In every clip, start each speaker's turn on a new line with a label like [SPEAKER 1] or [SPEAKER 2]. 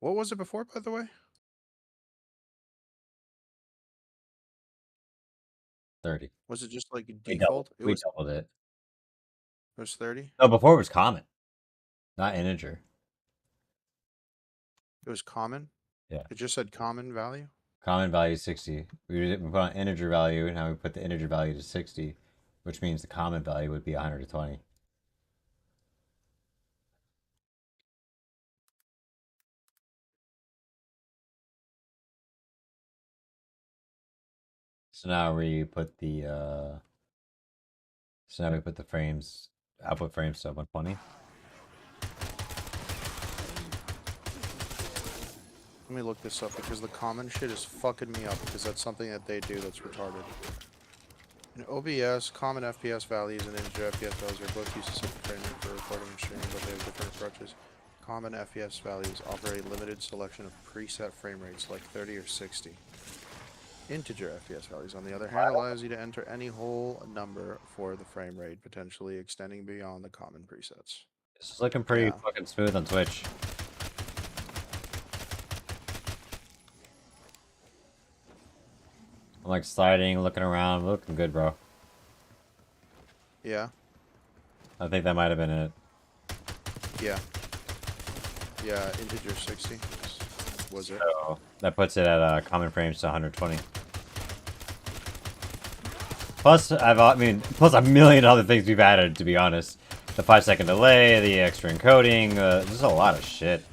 [SPEAKER 1] What was it before, by the way?
[SPEAKER 2] 30.
[SPEAKER 1] Was it just like
[SPEAKER 2] We doubled.
[SPEAKER 1] default? It
[SPEAKER 2] We
[SPEAKER 1] was
[SPEAKER 2] doubled it.
[SPEAKER 1] 30.
[SPEAKER 2] No, before it was common, not integer.
[SPEAKER 1] It was common.
[SPEAKER 2] Yeah.
[SPEAKER 1] It just said common value.
[SPEAKER 2] Common value is 60. We put on integer value, and now we put the integer value to 60, which means the common value would be 120. So now we put the frames, output frames to 120.
[SPEAKER 1] Let me look this up because the common shit is fucking me up because that's something that they do that's retarded. In OBS, common FPS values and integer FPS values are both used to set the frame rate for recording and streaming, but they have different approaches. Common FPS values offer a limited selection of preset frame rates like 30 or 60. Integer FPS values, on the other hand, allows you to enter any whole number for the frame rate, potentially extending beyond the common presets.
[SPEAKER 2] This is looking pretty
[SPEAKER 1] Yeah.
[SPEAKER 2] fucking smooth on Twitch. I'm like sliding, looking around, looking good, bro.
[SPEAKER 1] Yeah.
[SPEAKER 2] I think that might have been it.
[SPEAKER 1] Yeah. Yeah, integer 60 was it.
[SPEAKER 2] So that puts it at common frames to 120. Plus, plus a million other things we've added, to be honest. The 5-second delay, the extra encoding, there's a lot of shit.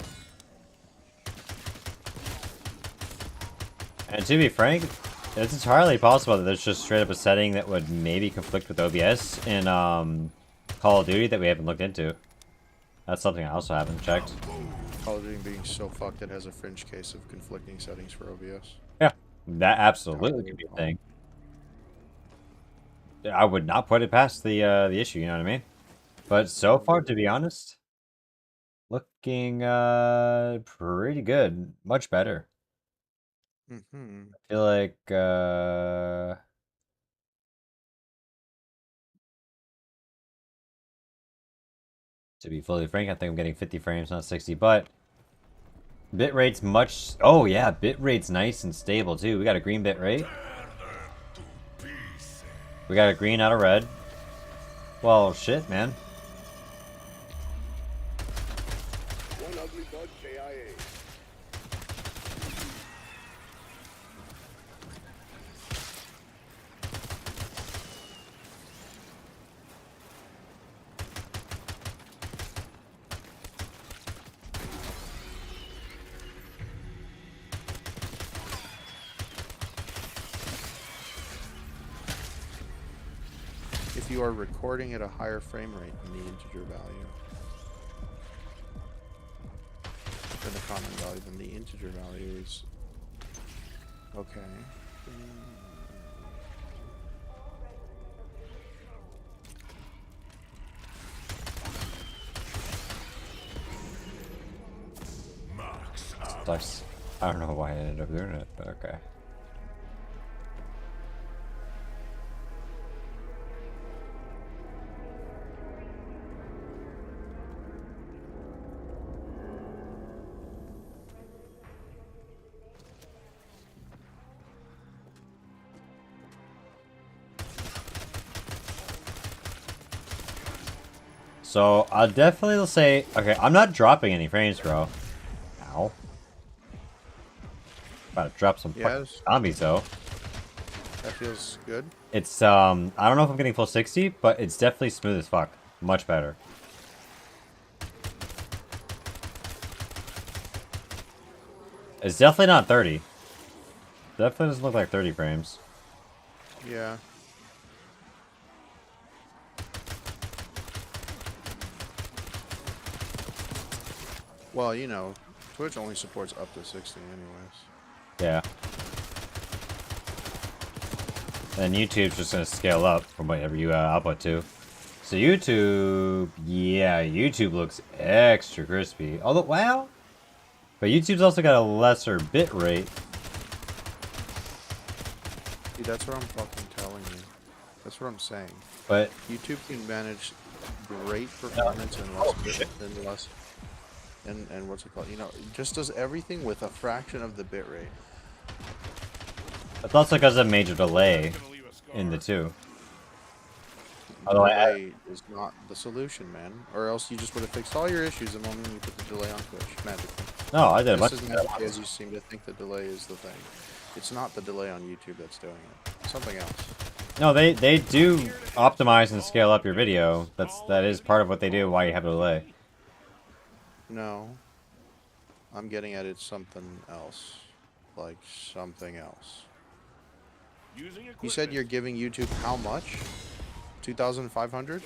[SPEAKER 2] And to be frank, it's entirely possible that there's just straight up a setting that would maybe conflict with OBS in Call of Duty that we haven't looked into. That's something I also haven't checked.
[SPEAKER 1] Call of Duty being so fucked it has a fringe case of conflicting settings for OBS.
[SPEAKER 2] Yeah, that absolutely could be a thing. I would not put it past the issue, you know what I mean? But so far, to be honest, looking pretty good, much better.
[SPEAKER 1] Mm-hmm.
[SPEAKER 2] I feel like to be fully frank, I think I'm getting 50 frames, not 60, but bitrate's much. Oh yeah, bitrate's nice and stable too. We got a green bitrate. We got a green out of red. Well, shit, man.
[SPEAKER 3] One ugly bug KIA.
[SPEAKER 1] If you are recording at a higher frame rate than the integer value, than the common value, then the integer value is okay.
[SPEAKER 2] Sucks. I don't know why I ended up doing it, but okay. So I'll definitely say, okay, I'm not dropping any frames, bro. Ow. About to drop some fucking zombies though.
[SPEAKER 1] That feels good.
[SPEAKER 2] It's I don't know if I'm getting full 60, but it's definitely smooth as fuck. Much better. It's definitely not 30. Definitely doesn't look like 30 frames.
[SPEAKER 1] Yeah. Well, you know, Twitch only supports up to 60 anyways.
[SPEAKER 2] Yeah. And YouTube's just gonna scale up from whatever you output to. So YouTube, yeah, YouTube looks extra crispy. Although, well, but YouTube's also got a lesser bit rate.
[SPEAKER 1] See, that's what I'm fucking telling you. That's what I'm saying.
[SPEAKER 2] But
[SPEAKER 1] YouTube can manage great performance and less and what's it called? You know, it just does everything with a fraction of the bit rate.
[SPEAKER 2] It's also because of a major delay in the two. Although
[SPEAKER 1] Delay is not the solution, man. Or else you just would have fixed all your issues the moment you put the delay on Twitch, magically.
[SPEAKER 2] no, I did a
[SPEAKER 1] Just
[SPEAKER 2] bunch
[SPEAKER 1] as
[SPEAKER 2] of
[SPEAKER 1] magically as you seem to think the delay is the thing. It's not the delay on YouTube that's doing it. It's something else.
[SPEAKER 2] No, they do optimize and scale up your video. That is part of what they do. Why you have a delay.
[SPEAKER 1] No. I'm getting at it's something else. Like something else. You said you're giving YouTube how much? 2,500?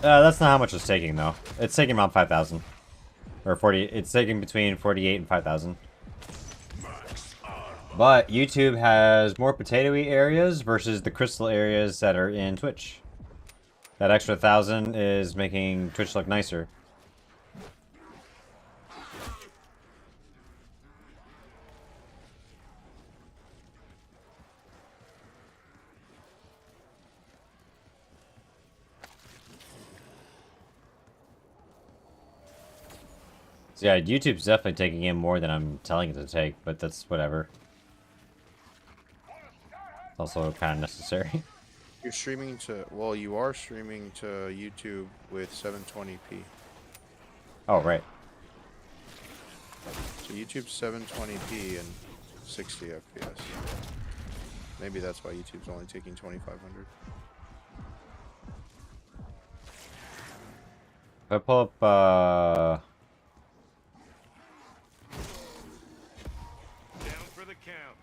[SPEAKER 2] That's not how much it's taking though. It's taking around 5,000 or 40. It's taking between 48 and 5,000. But YouTube has more potatoey areas versus the crystal areas that are in Twitch. That extra 1,000 is making Twitch look nicer. So yeah, YouTube's definitely taking in more than I'm telling it to take, but that's whatever. It's also kind of necessary.
[SPEAKER 1] You're streaming to, well, you are streaming to YouTube with 720p.
[SPEAKER 2] Oh, right.
[SPEAKER 1] So YouTube's 720p and 60 FPS. Maybe that's why YouTube's only taking 2,500.
[SPEAKER 2] If I pull up,
[SPEAKER 4] Down for the count.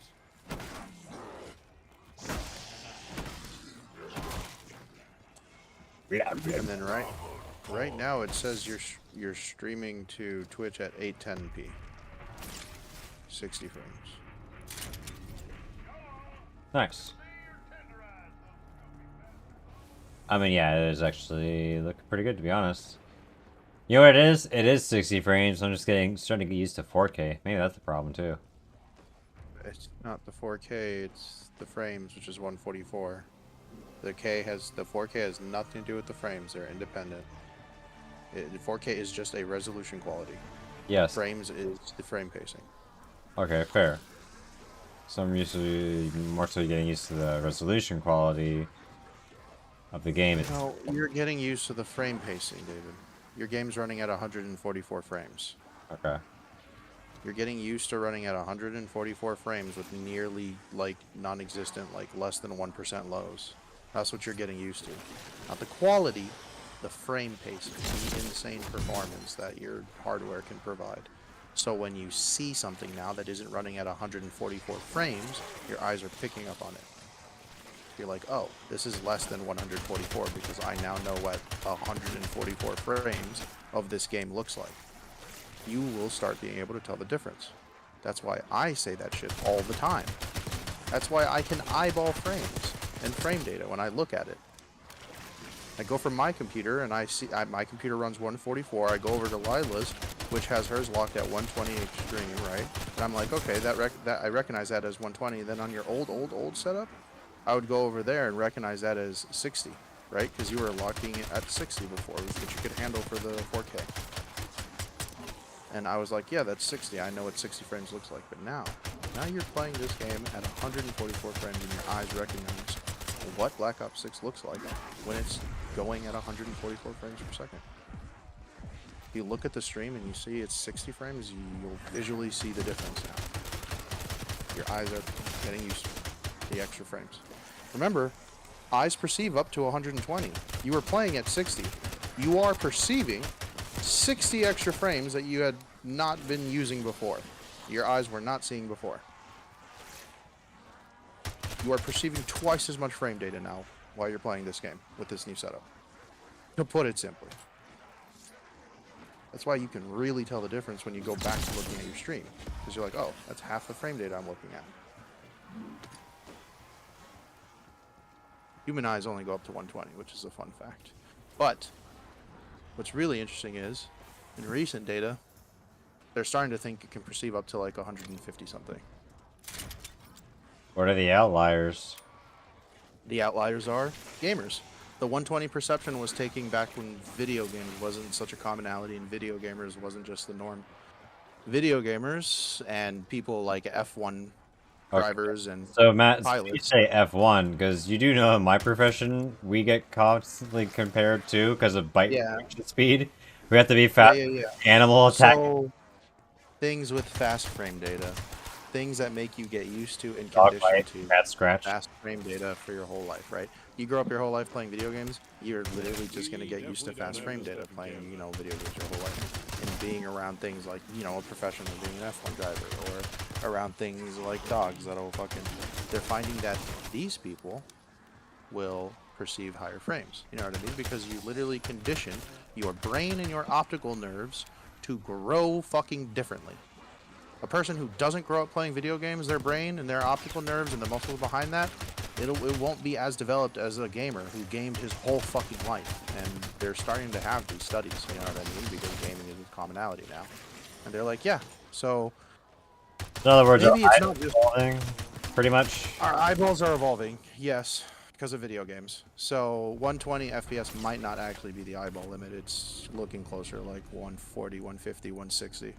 [SPEAKER 1] And then right now it says you're streaming to Twitch at 810p. 60 frames.
[SPEAKER 2] nice. I mean, yeah, it is actually looking pretty good, to be honest. You know what it is? It is 60 frames. I'm just starting to get used to 4K. Maybe that's the problem, too.
[SPEAKER 1] It's not the 4K, it's the frames, which is 144. The 4K has nothing to do with the frames. They're independent. The 4K is just a resolution quality.
[SPEAKER 2] Yes.
[SPEAKER 1] Frames is the frame pacing.
[SPEAKER 2] Okay, fair. So I'm usually more so getting used to the resolution quality of the game.
[SPEAKER 1] No, you're getting used to the frame pacing, David. Your game's running at 144 frames.
[SPEAKER 2] Okay.
[SPEAKER 1] You're getting used to running at 144 frames with nearly, like, non-existent, like, less than 1% lows. That's what you're getting used to. Not the quality, the frame pacing, the insane performance that your hardware can provide. So when you see something now that isn't running at 144 frames, your eyes are picking up on it. You're like, oh, this is less than 144 because I now know what 144 frames of this game looks like. You will start being able to tell the difference. That's why I say that shit all the time. That's why I can eyeball frames and frame data when I look at it. I go from my computer and I see my computer runs 144. I go over to Lila's, which has hers locked at 120 extreme, right? And I'm like, okay, that I recognize that as 120. Then on your old setup, I would go over there and recognize that as 60, right? Because you were locking it at 60 before, which you could handle for the 4K. And I was like, yeah, that's 60. I know what 60 frames looks like. But now you're playing this game at 144 frames and your eyes recognize what Black Ops 6 looks like when it's going at 144 frames per second. If you look at the stream and you see it's 60 frames, you'll visually see the difference now. Your eyes are getting used to the extra frames. Remember, eyes perceive up to 120. You were playing at 60. You are perceiving 60 extra frames that you had not been using before. Your eyes were not seeing before. You are perceiving twice as much frame data now while you're playing this game with this new setup. To put it simply. That's why you can really tell the difference when you go back to looking at your stream. Because you're like, oh, that's half the frame data I'm looking at. Human eyes only go up to 120, which is a fun fact. But what's really interesting is, in recent data, they're starting to think it can perceive up to like 150 something.
[SPEAKER 2] What are the outliers?
[SPEAKER 1] The outliers are gamers. The 120 perception was taking back when video games wasn't such a commonality and video gamers wasn't just the norm. Video gamers and people like F1
[SPEAKER 2] Okay.
[SPEAKER 1] drivers and
[SPEAKER 2] So Matt, you
[SPEAKER 1] pilots.
[SPEAKER 2] say F1 because you do know in my profession we get constantly compared to because of bike
[SPEAKER 1] Yeah.
[SPEAKER 2] reaction speed. We have to be
[SPEAKER 1] Yeah,
[SPEAKER 2] fast.
[SPEAKER 1] yeah, yeah.
[SPEAKER 2] Animal attack.
[SPEAKER 1] So things with fast frame data, things that make you get used to and
[SPEAKER 2] Dog
[SPEAKER 1] conditioned
[SPEAKER 2] bite,
[SPEAKER 1] to
[SPEAKER 2] cat scratch.
[SPEAKER 1] fast frame data for your whole life, right? You grow up your whole life playing video games, you're literally just going to get used to fast frame data playing, you know, video games your whole life. And being around things like, you know, a professional being an F1 driver or around things like dogs that'll fucking... They're finding that these people will perceive higher frames. You know what I mean? Because you literally condition your brain and your optical nerves to grow fucking differently. A person who doesn't grow up playing video games, their brain and their optical nerves and the muscles behind that, it won't be as developed as a gamer who gamed his whole fucking life. And they're starting to have these studies, you know what I mean? Because gaming is a commonality now. And they're like, yeah, so
[SPEAKER 2] In other words,
[SPEAKER 1] maybe
[SPEAKER 2] our
[SPEAKER 1] it's
[SPEAKER 2] eyes
[SPEAKER 1] not
[SPEAKER 2] are
[SPEAKER 1] just
[SPEAKER 2] evolving, pretty much.
[SPEAKER 1] our eyeballs are evolving, yes, because of video games. So 120 FPS might not actually be the eyeball limit. It's looking closer like 140, 150, 160.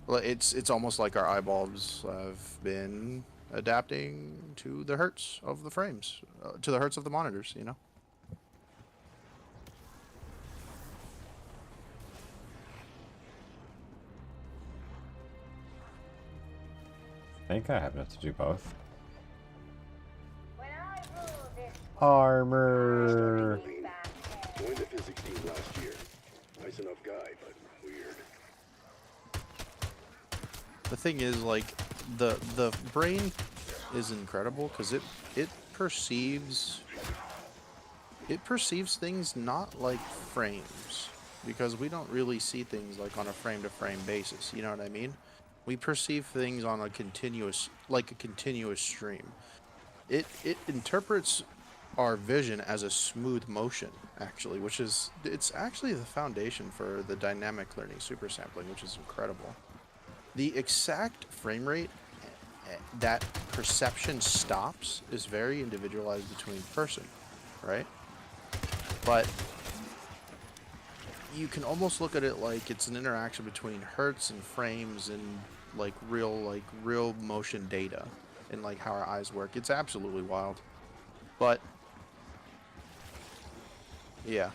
[SPEAKER 1] Well, it's almost like our eyeballs have been adapting to the hertz of the frames, to the hertz of the monitors, you know?
[SPEAKER 2] I think I have enough to do both.
[SPEAKER 5] When I rule this
[SPEAKER 2] Armor.
[SPEAKER 3] Joined the physics team last year. Nice enough guy, but weird.
[SPEAKER 1] The thing is, like, the brain is incredible because it perceives things not like frames, because we don't really see things like on a frame to frame basis, you know what I mean? We perceive things on a continuous stream. It interprets our vision as a smooth motion, actually, it's actually the foundation for the dynamic learning supersampling, which is incredible. The exact frame rate that perception stops is very individualized between person, right? But you can almost look at it like it's an interaction between hertz and frames and real motion data and like how our eyes work. It's absolutely wild. But yeah.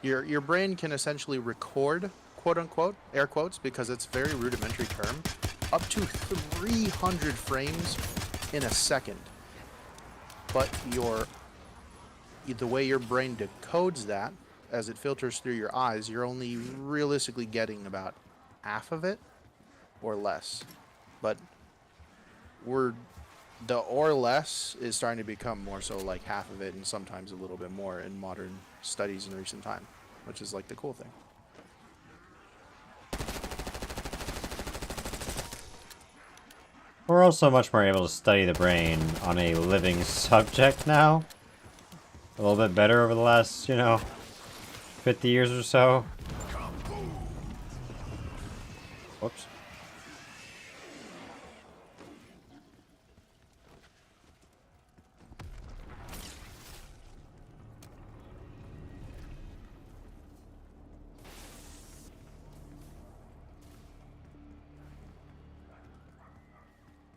[SPEAKER 1] Your brain can essentially record, quote unquote, air quotes, because it's a very rudimentary term, up to 300 frames in a second. But the way your brain decodes that, as it filters through your eyes, you're only realistically getting about half of it or less. But the or less is starting to become more so like half of it and sometimes a little bit more in modern studies in recent time, which is like the cool thing.
[SPEAKER 2] We're also much more able to study the brain on a living subject now. A little bit better over the last, 50 years or so. Whoops.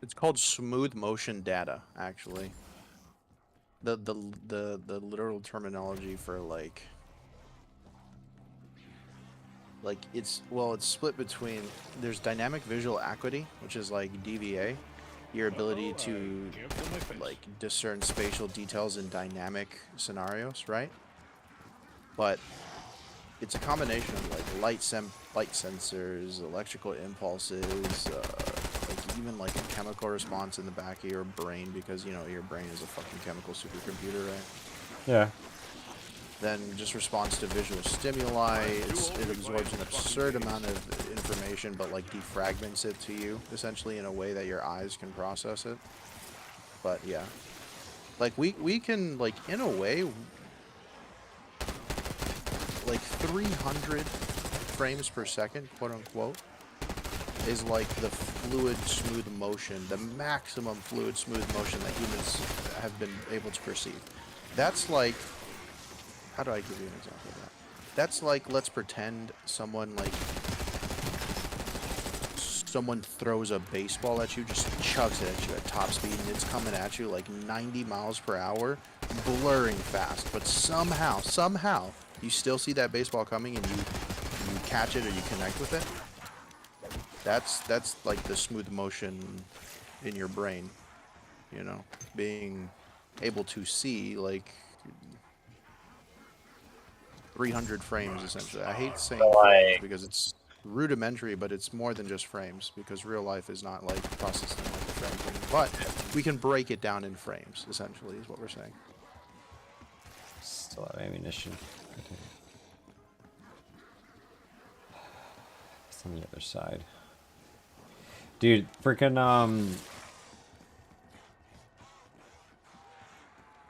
[SPEAKER 1] It's called smooth motion data, actually. The literal terminology for like it's split between, there's dynamic visual acuity, which is like DVA, your ability to like discern spatial details in dynamic scenarios, right? But it's a combination of like light sensors, electrical impulses, like even like a chemical response in the back of your brain, because you know your brain is a fucking chemical supercomputer, right?
[SPEAKER 2] Yeah.
[SPEAKER 1] Then just responds to visual stimuli. It absorbs an absurd amount of information, but like defragments it to you essentially in a way that your eyes can process it. But yeah, like we can, like, in a way, like 300 frames per second, quote unquote, is like the fluid, smooth motion, the maximum fluid, smooth motion that humans have been able to perceive. That's like, how do I give you an example of that? That's like, let's pretend someone throws a baseball at you, just chugs it at you at top speed, and it's coming at you like 90 miles per hour, blurring fast, but somehow, you still see that baseball coming and you catch it or you connect with it. That's like the smooth motion in your brain, you know, being able to see like 300 frames essentially. I hate saying frames because it's rudimentary, but it's more than just frames because real life is not like processing like a frame thing. But we can break it down in frames essentially is what we're saying.
[SPEAKER 2] Still have ammunition. It's on the other side. Dude, freaking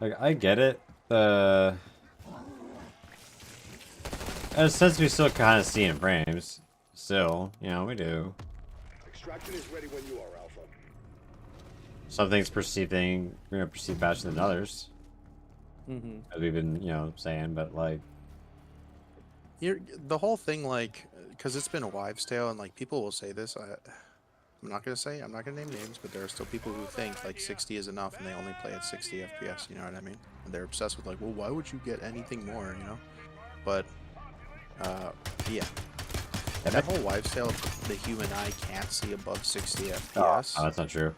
[SPEAKER 2] like I get it. In a sense, we still kind of see in frames. Still, you know, we do.
[SPEAKER 3] Extraction is ready when you are, Alpha.
[SPEAKER 2] Some things perceive faster than others. As we've been, you know, saying, but like,
[SPEAKER 1] The whole thing, like, because it's been a wives' tale, and like people will say this. I'm not gonna name names, but there are still people who think like 60 is enough, and they only play at 60 FPS. You know what I mean? And they're obsessed with like, well, why would you get anything more? You know? But yeah. That whole wives' tale of the human eye can't see above 60 FPS.
[SPEAKER 2] oh, that's not true.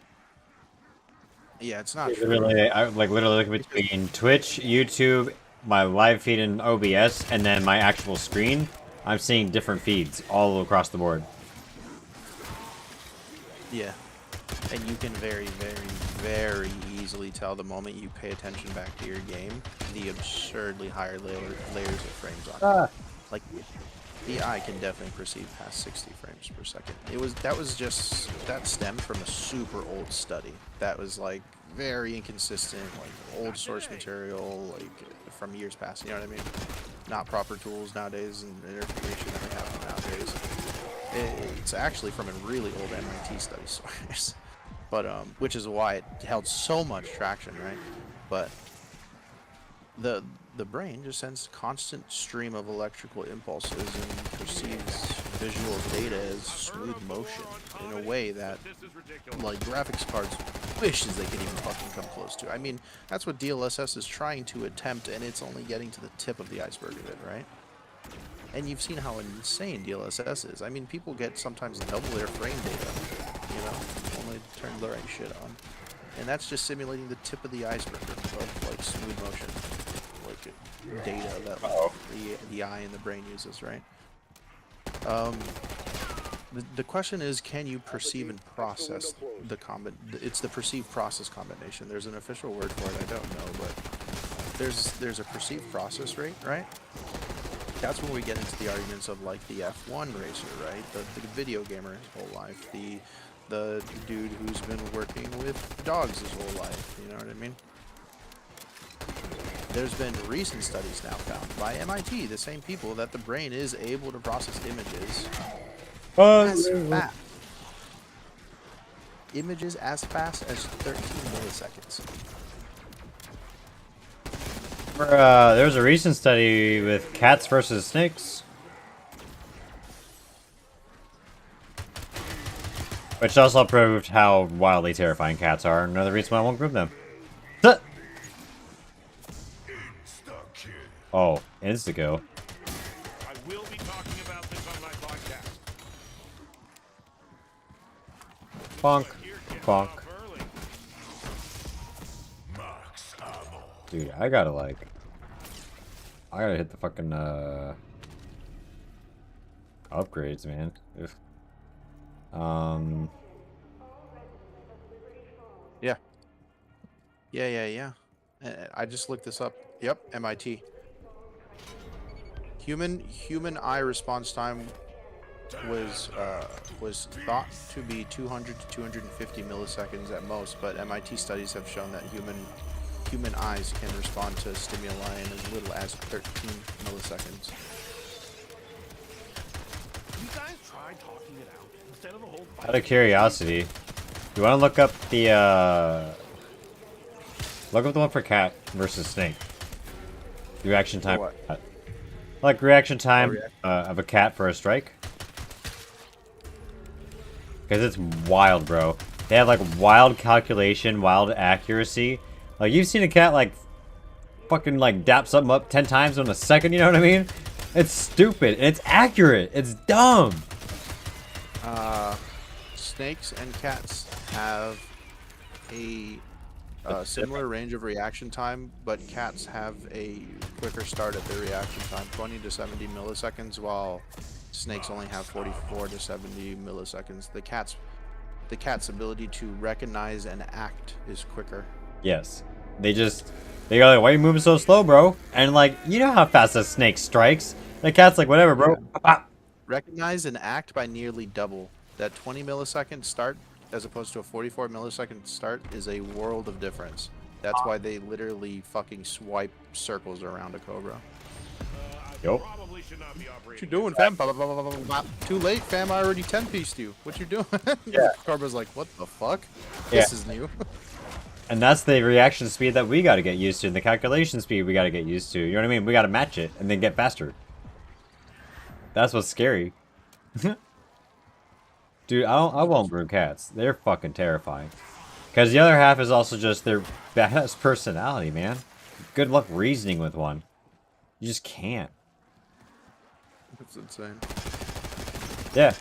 [SPEAKER 1] Yeah, it's not true.
[SPEAKER 2] Literally, I like literally look between Twitch, YouTube, my live feed in OBS, and then my actual screen. I'm seeing different feeds all across the board.
[SPEAKER 1] Yeah. And you can very, very, very easily tell the moment you pay attention back to your game, the absurdly higher layers of frames on it. Like, the eye can definitely perceive past 60 frames per second. That stemmed from a super old study. That was like very inconsistent, like old source material, like from years past, you know what I mean? Not proper tools nowadays and information that we have nowadays. It's actually from a really old MIT study source. But, which is why it held so much traction, right? But the brain just sends constant stream of electrical impulses and perceives visual data as smooth motion in a way that like graphics cards wishes they could even fucking come close to. I mean, that's what DLSS is trying to attempt, and it's only getting to the tip of the iceberg of it, right? And you've seen how insane DLSS is. I mean, people get sometimes double their frame data, you know, only turn the right shit on. And that's just simulating the tip of the iceberg of like smooth motion, like data that the eye and the brain uses, right? The question is, can you perceive and process the it's the perceive process combination. There's an official word for it, I don't know, but there's a perceived process rate, right? That's when we get into the arguments of like the F1 racer, right? The video gamer his whole life, the dude who's been working with dogs his whole life, you know what I mean? There's been recent studies now found by MIT, the same people, that the brain is able to process images as fast. Images as fast as 13 milliseconds.
[SPEAKER 2] There was a recent study with cats versus snakes, which also proved how wildly terrifying cats are. Another reason why I won't group them. Oh, Instago.
[SPEAKER 4] I will be talking about this on my podcast.
[SPEAKER 2] Bonk. Bonk. Dude, I gotta hit the fucking, upgrades, man. Ugh.
[SPEAKER 1] Yeah. I just looked this up. Yep, MIT. Human eye response time was thought to be 200 to 250 milliseconds at most, but MIT studies have shown that human eyes can respond to stimuli in as little as 13 milliseconds.
[SPEAKER 4] You guys try try talking it out instead of the whole
[SPEAKER 2] Out of curiosity, you want to look up the one for cat versus snake. The reaction time.
[SPEAKER 1] what?
[SPEAKER 2] Like reaction time
[SPEAKER 1] reaction.
[SPEAKER 2] of a cat for a strike. Because it's wild, bro. They have like wild calculation, wild accuracy. Like you've seen a cat like fucking like dap something up 10 times in a second, you know what I mean? It's stupid. It's accurate. It's dumb.
[SPEAKER 1] Snakes and cats have a similar range of reaction time, but cats have a quicker start at their reaction time, 20 to 70 milliseconds, while snakes only have 44 to 70 milliseconds. The cat's ability to recognize and act is quicker.
[SPEAKER 2] Yes. They go like, why are you moving so slow, bro? And like, you know how fast a snake strikes. The cat's like, whatever, bro. Ah.
[SPEAKER 1] Recognize and act by nearly double. That 20 millisecond start as opposed to a 44 millisecond start is a world of difference. That's why they literally fucking swipe circles around a cobra.
[SPEAKER 2] Yup.
[SPEAKER 4] Probably should not be
[SPEAKER 1] What you
[SPEAKER 4] operating.
[SPEAKER 1] doing, fam? Blah, blah, blah, blah, blah, blah. Too late, fam. I already 10-pieced you. What you doing?
[SPEAKER 2] Yeah.
[SPEAKER 1] Cobra's like, what the fuck?
[SPEAKER 2] Yeah.
[SPEAKER 1] This is new.
[SPEAKER 2] And that's the reaction speed that we gotta get used to, and the calculation speed we gotta get used to. You know what I mean? We gotta match it and then get faster. That's what's scary. Dude, I won't brew cats. They're fucking terrifying. Because the other half is also just their badass personality, man. Good luck reasoning with one. You just can't.
[SPEAKER 1] That's insane.
[SPEAKER 2] Yeah.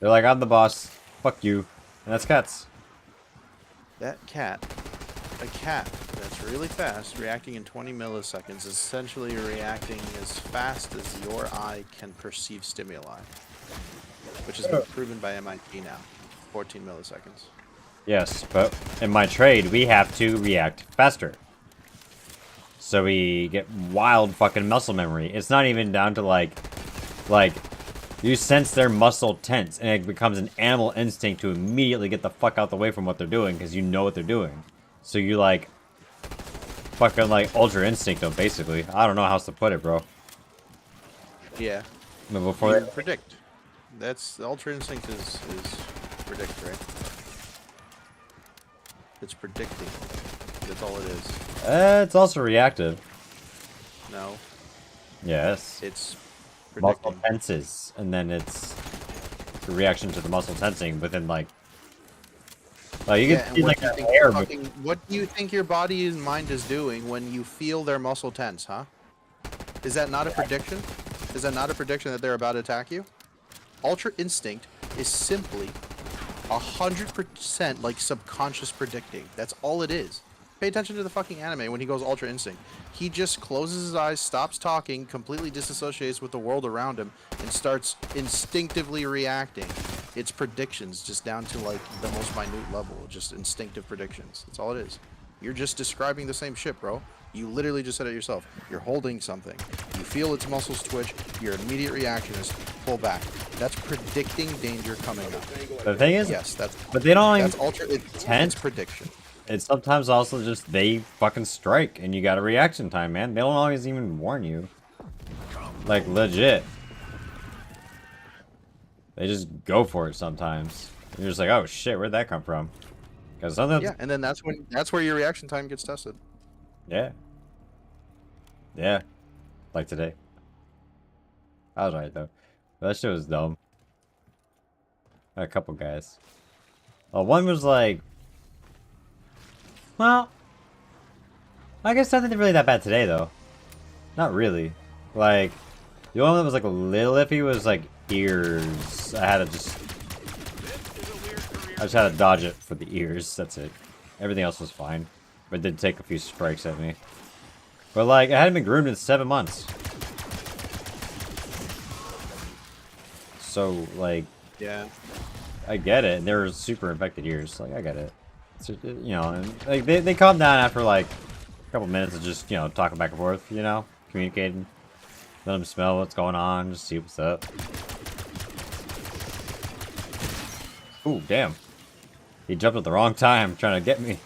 [SPEAKER 2] They're like, I'm the boss. Fuck you. And that's cats.
[SPEAKER 1] That cat, a cat that's really fast, reacting in 20 milliseconds, is essentially reacting as fast as your eye can perceive stimuli, which has been proven by MIT now. 14 milliseconds.
[SPEAKER 2] Yes, but in my trade, we have to react faster. So we get wild fucking muscle memory. It's not even down to like, you sense their muscle tense, and it becomes an animal instinct to immediately get the fuck out the way from what they're doing, because you know what they're doing. So you like, fucking like ultra instinct them, basically. I don't know how else to put it, bro.
[SPEAKER 1] Yeah.
[SPEAKER 2] But before
[SPEAKER 1] You predict. That's the ultra instinct is predict, right? It's predicting. That's all it is.
[SPEAKER 2] it's also reactive.
[SPEAKER 1] No,
[SPEAKER 2] Yes.
[SPEAKER 1] it's
[SPEAKER 2] Muscle
[SPEAKER 1] predicting.
[SPEAKER 2] tenses, and then it's the reaction to the muscle tensing within like you
[SPEAKER 1] Yeah,
[SPEAKER 2] can
[SPEAKER 1] and
[SPEAKER 2] see
[SPEAKER 1] what
[SPEAKER 2] like
[SPEAKER 1] do you
[SPEAKER 2] a
[SPEAKER 1] think
[SPEAKER 2] hair
[SPEAKER 1] what do you think your body and mind is doing when you feel their muscle tense, huh? Is that not a prediction? Is that not a prediction that they're about to attack you? Ultra instinct is simply 100% like subconscious predicting. That's all it is. Pay attention to the fucking anime when he goes ultra instinct. He just closes his eyes, stops talking, completely disassociates with the world around him, and starts instinctively reacting. It's predictions, just down to like the most minute level, just instinctive predictions. That's all it is. You're just describing the same shit, bro. You literally just said it yourself. You're holding something. You feel its muscles twitch. Your immediate reaction is pull back. That's predicting danger coming up.
[SPEAKER 2] The thing is,
[SPEAKER 1] Yes, that's.
[SPEAKER 2] but they don't
[SPEAKER 1] That's
[SPEAKER 2] even,
[SPEAKER 1] ultra. It's
[SPEAKER 2] tense.
[SPEAKER 1] prediction.
[SPEAKER 2] it's sometimes also just they fucking strike, and you got a reaction time, man. They don't always even warn you. Like, legit. They just go for it sometimes. You're just like, oh shit, where'd that come from? Because sometimes,
[SPEAKER 1] Yeah, and then that's where your reaction time gets tested.
[SPEAKER 2] yeah. Yeah. Like today. I was right, though. But that shit was dumb. A couple guys. One was like, well, I guess nothing really that bad today, though. Not really. Like, the only one that was like a little iffy was like ears. I just had to dodge it for the ears. That's it. Everything else was fine. But it did take a few strikes at me. But like, I hadn't been groomed in 7 months. So, like,
[SPEAKER 1] Yeah.
[SPEAKER 2] I get it. They were super infected ears. Like, I get it. It's, you know, and, like, they calmed down after, like, a couple minutes of just, you know, talking back and forth, you know? Communicating. Let them smell what's going on. Just see what's up. Ooh, damn. He jumped at the wrong time trying to get me.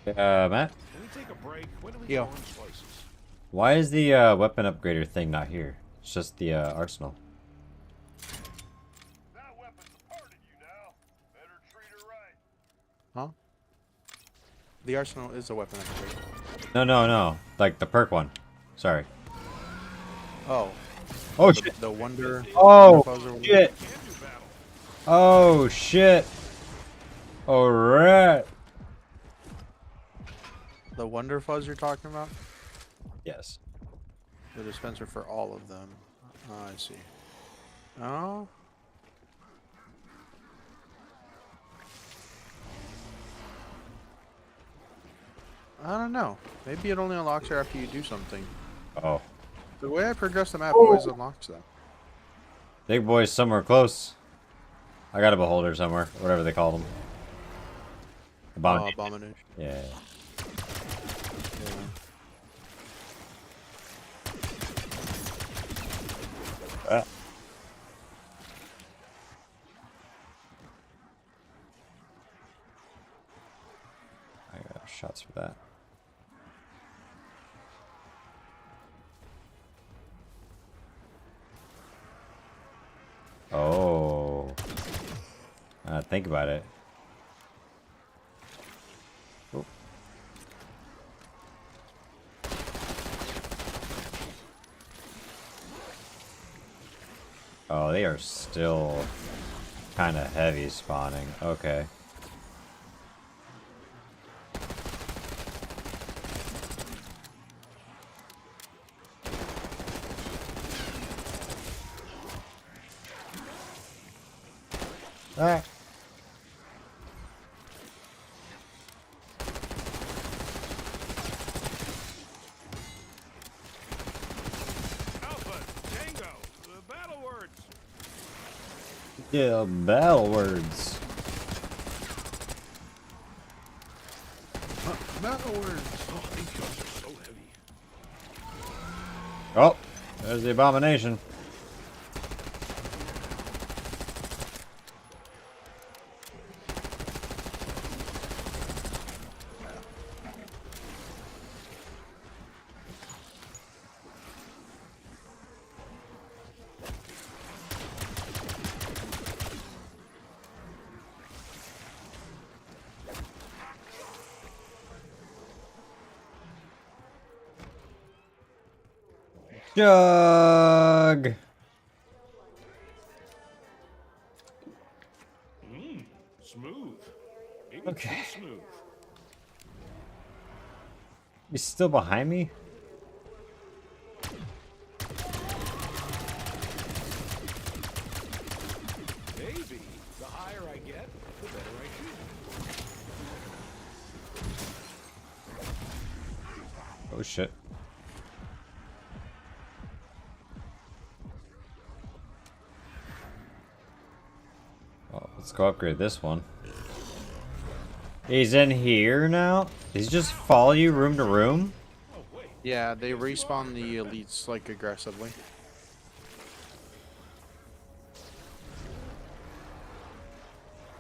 [SPEAKER 2] Matt,
[SPEAKER 4] Can we take a break? When do we
[SPEAKER 1] Yeah.
[SPEAKER 4] go on slices?
[SPEAKER 2] why is the weapon upgrader thing not here? It's just the arsenal.
[SPEAKER 3] That weapon's a part of you now. Better treat her right.
[SPEAKER 1] Huh? The arsenal is a weapon upgrade.
[SPEAKER 2] No. Like the perk one. Sorry.
[SPEAKER 1] Oh.
[SPEAKER 2] Oh
[SPEAKER 1] the,
[SPEAKER 2] shit.
[SPEAKER 1] The wonder.
[SPEAKER 2] Oh
[SPEAKER 1] Wonder Fuzz or whatever.
[SPEAKER 2] shit.
[SPEAKER 4] Can do battle.
[SPEAKER 2] Oh shit. Alright.
[SPEAKER 1] The Wonder Fuzz you're talking about?
[SPEAKER 2] Yes.
[SPEAKER 1] The dispenser for all of them. Oh, I see. Oh? I don't know. Maybe it only unlocks her after you do something.
[SPEAKER 2] Oh.
[SPEAKER 1] The way I progress the map always unlocks them.
[SPEAKER 2] Big boy's somewhere close. I got a beholder somewhere. Whatever they call them.
[SPEAKER 1] Oh, abomination.
[SPEAKER 2] Yeah.
[SPEAKER 1] Yeah.
[SPEAKER 2] Ah. I got shots for that. Oh. Think about it. Oh. Oh, they are still kind of heavy spawning. Okay. Alright.
[SPEAKER 4] Alpha, Tango, the battle words.
[SPEAKER 2] Yeah, battle words.
[SPEAKER 1] Battle words.
[SPEAKER 4] Oh, these guns are so heavy.
[SPEAKER 2] Oh, there's the abomination. Jug.
[SPEAKER 4] Smooth. Maybe
[SPEAKER 2] Okay.
[SPEAKER 4] too smooth.
[SPEAKER 2] He's still behind me?
[SPEAKER 4] Maybe. The higher I get, the better I shoot.
[SPEAKER 2] Oh shit. Well, let's go upgrade this one. He's in here now? Does he just follow you room to room?
[SPEAKER 4] Oh, wait.
[SPEAKER 1] Yeah, they respawn the elites like aggressively.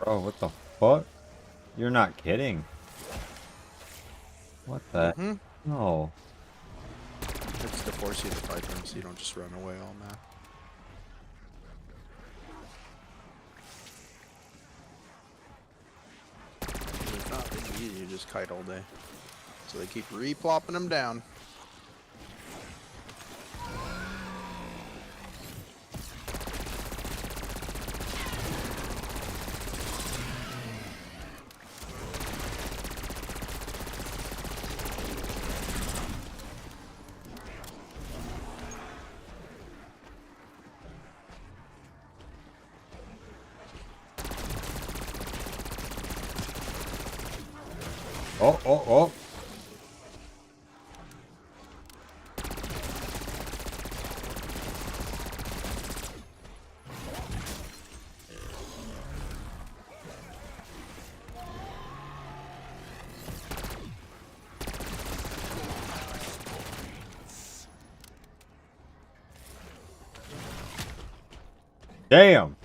[SPEAKER 2] Bro, what the fuck? You're not kidding. What the? No.
[SPEAKER 1] It's to force you to fight them so you don't just run away all map. It's not really easy to just kite all day. So they keep re-plopping them down.
[SPEAKER 2] Oh. Damn.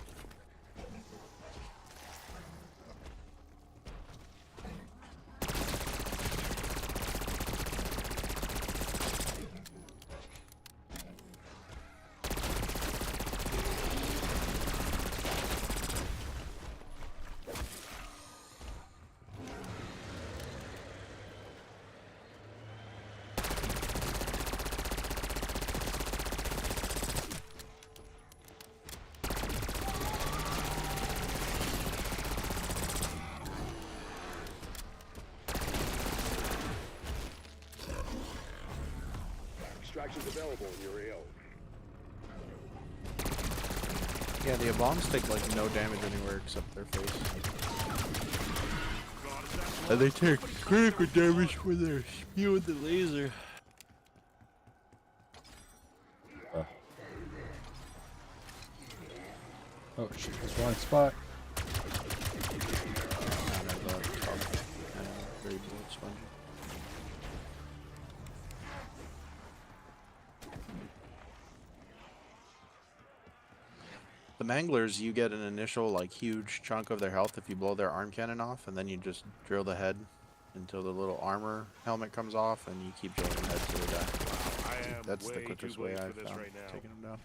[SPEAKER 3] Extractions available in your AO.
[SPEAKER 1] Yeah, the bombs take like no damage anywhere except their face. And they take critical damage when they're spewing the laser.
[SPEAKER 2] Oh shit, that's wrong spot.
[SPEAKER 1] Very bullet spongy. The manglers, you get an initial like huge chunk of their health if you blow their arm cannon off, and then you just drill the head until the little armor helmet comes off, and you keep drilling the head till they die.
[SPEAKER 4] I am
[SPEAKER 1] That's the
[SPEAKER 4] way
[SPEAKER 1] quickest
[SPEAKER 4] too
[SPEAKER 1] way
[SPEAKER 4] late
[SPEAKER 1] I've
[SPEAKER 4] for this
[SPEAKER 1] found
[SPEAKER 4] right now.
[SPEAKER 1] taking them down.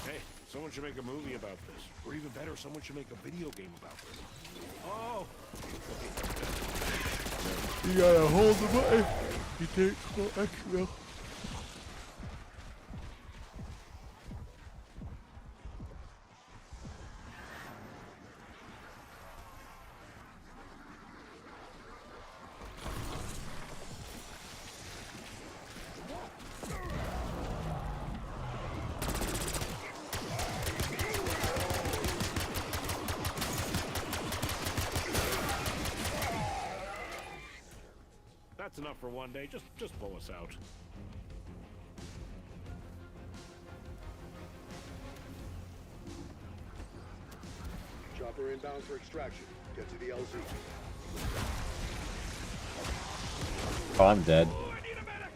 [SPEAKER 4] Hey, someone should make a movie about this. Or even better, someone should make a video game about this. Oh!
[SPEAKER 1] You gotta hold the button. You take extra.
[SPEAKER 4] That's enough for one day. Just pull us out.
[SPEAKER 3] Chopper inbound for extraction. Get to the LZ.
[SPEAKER 2] Oh, I'm dead.
[SPEAKER 4] Oh, I need a medic!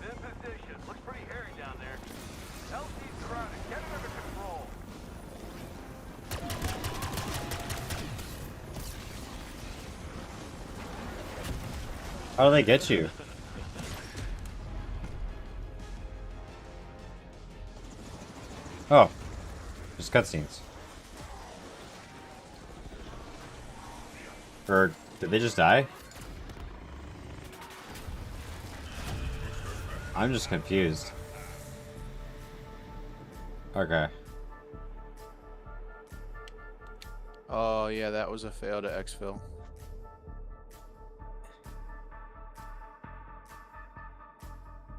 [SPEAKER 6] In position. Looks pretty hairy down there. LC's crowded. Get it under control.
[SPEAKER 2] How do they get you? Oh, just cutscenes. Or did they just die? I'm just confused. Okay.
[SPEAKER 1] Oh yeah, that was a fail to exfil.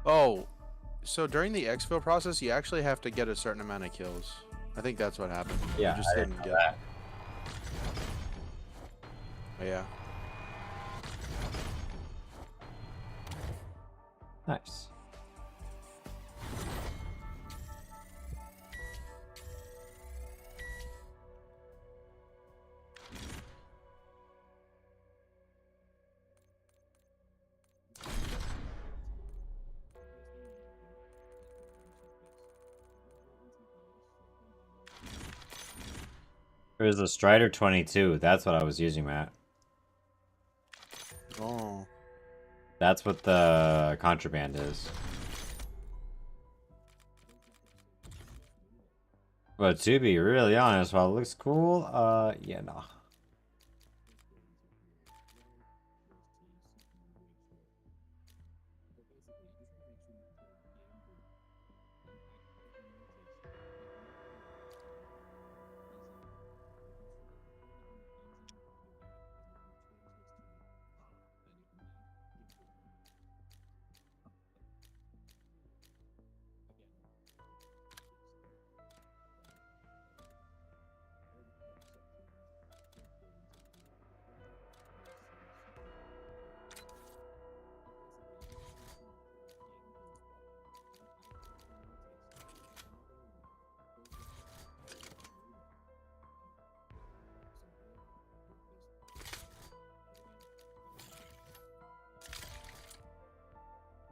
[SPEAKER 1] Oh, so during the exfil process, you actually have to get a certain amount of kills. I think that's what happened.
[SPEAKER 2] Yeah,
[SPEAKER 1] you just
[SPEAKER 2] I
[SPEAKER 1] didn't
[SPEAKER 2] know
[SPEAKER 1] get.
[SPEAKER 2] that.
[SPEAKER 1] Oh, yeah.
[SPEAKER 2] Nice. It was a Strider 22. That's what I was using, Matt.
[SPEAKER 1] Oh.
[SPEAKER 2] That's what the contraband is. But to be really honest, while it looks cool, yeah, no.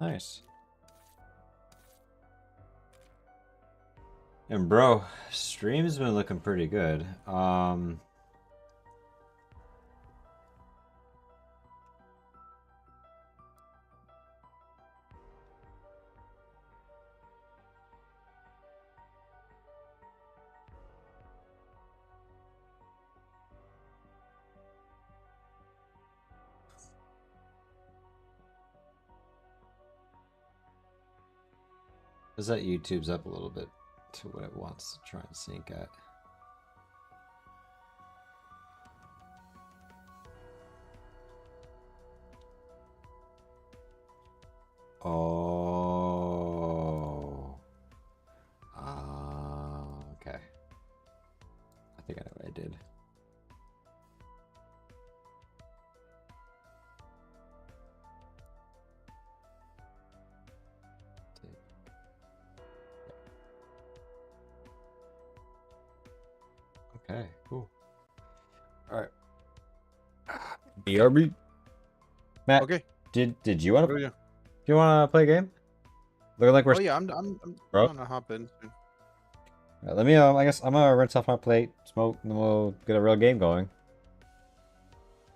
[SPEAKER 2] Nice. And bro, stream's been looking pretty good. Let's set YouTube's up a little bit to what it wants to try and sync at. Oh. Okay. I think I know what I did. Okay, cool. All right. BRB. Matt,
[SPEAKER 1] Okay.
[SPEAKER 2] did you want to
[SPEAKER 1] Oh yeah.
[SPEAKER 2] do you want to play a game? Looking like we're
[SPEAKER 1] Oh yeah. I'm
[SPEAKER 2] Bro.
[SPEAKER 1] gonna hop in. Soon.
[SPEAKER 2] Alright, let me I guess I'm gonna rinse off my plate, smoke, and then we'll get a real game going.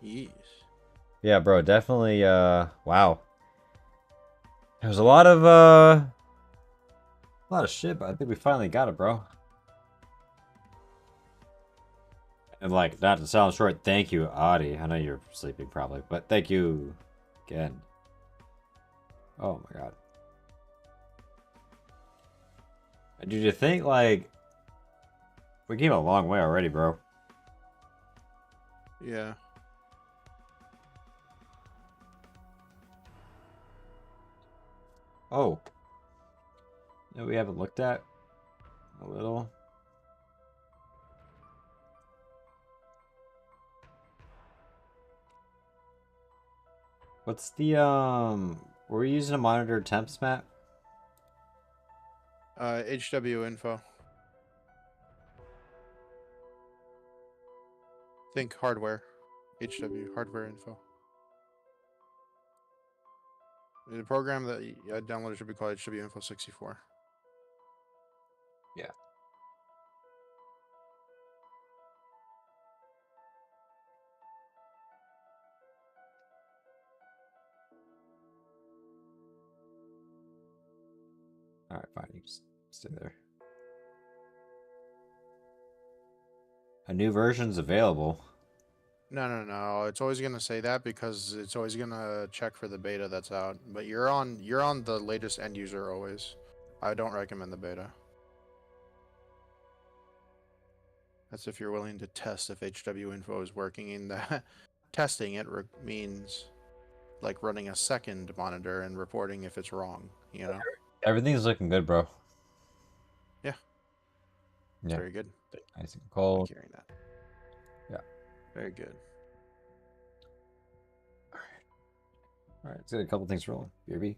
[SPEAKER 1] Yes.
[SPEAKER 2] Yeah, bro, definitely wow. There's a lot of shit, but I think we finally got it, bro. And like, not to sound short, thank you, Adi. I know you're sleeping probably, but thank you again. Oh my god. And did you think like we came a long way already, bro?
[SPEAKER 1] Yeah.
[SPEAKER 2] Oh. That we haven't looked at a little. What's the were we using a monitor temps, Matt?
[SPEAKER 1] HW info. Think hardware. HW hardware info. The program that I downloaded should be called HW Info 64.
[SPEAKER 2] Yeah. Alright, fine, you just stay there. A new version's available.
[SPEAKER 1] No. It's always gonna say that because it's always gonna check for the beta that's out. But you're on the latest end user always. I don't recommend the beta. That's if you're willing to test if HW Info is working. In that testing it means like running a second monitor and reporting if it's wrong. You know.
[SPEAKER 2] Everything's looking good, bro.
[SPEAKER 1] Yeah. It's
[SPEAKER 2] Yeah.
[SPEAKER 1] very good.
[SPEAKER 2] Nice and
[SPEAKER 1] I
[SPEAKER 2] cold.
[SPEAKER 1] like hearing that.
[SPEAKER 2] Yeah.
[SPEAKER 1] Very good.
[SPEAKER 2] Alright, let's get a couple things rolling. BRB.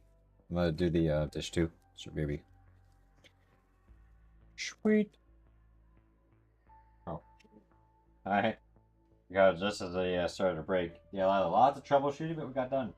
[SPEAKER 2] I'm gonna do the dish too. Sure, BRB. Sweet. Oh. Alright. We got it just as they started to break. Yeah, lots of troubleshooting, but we got done.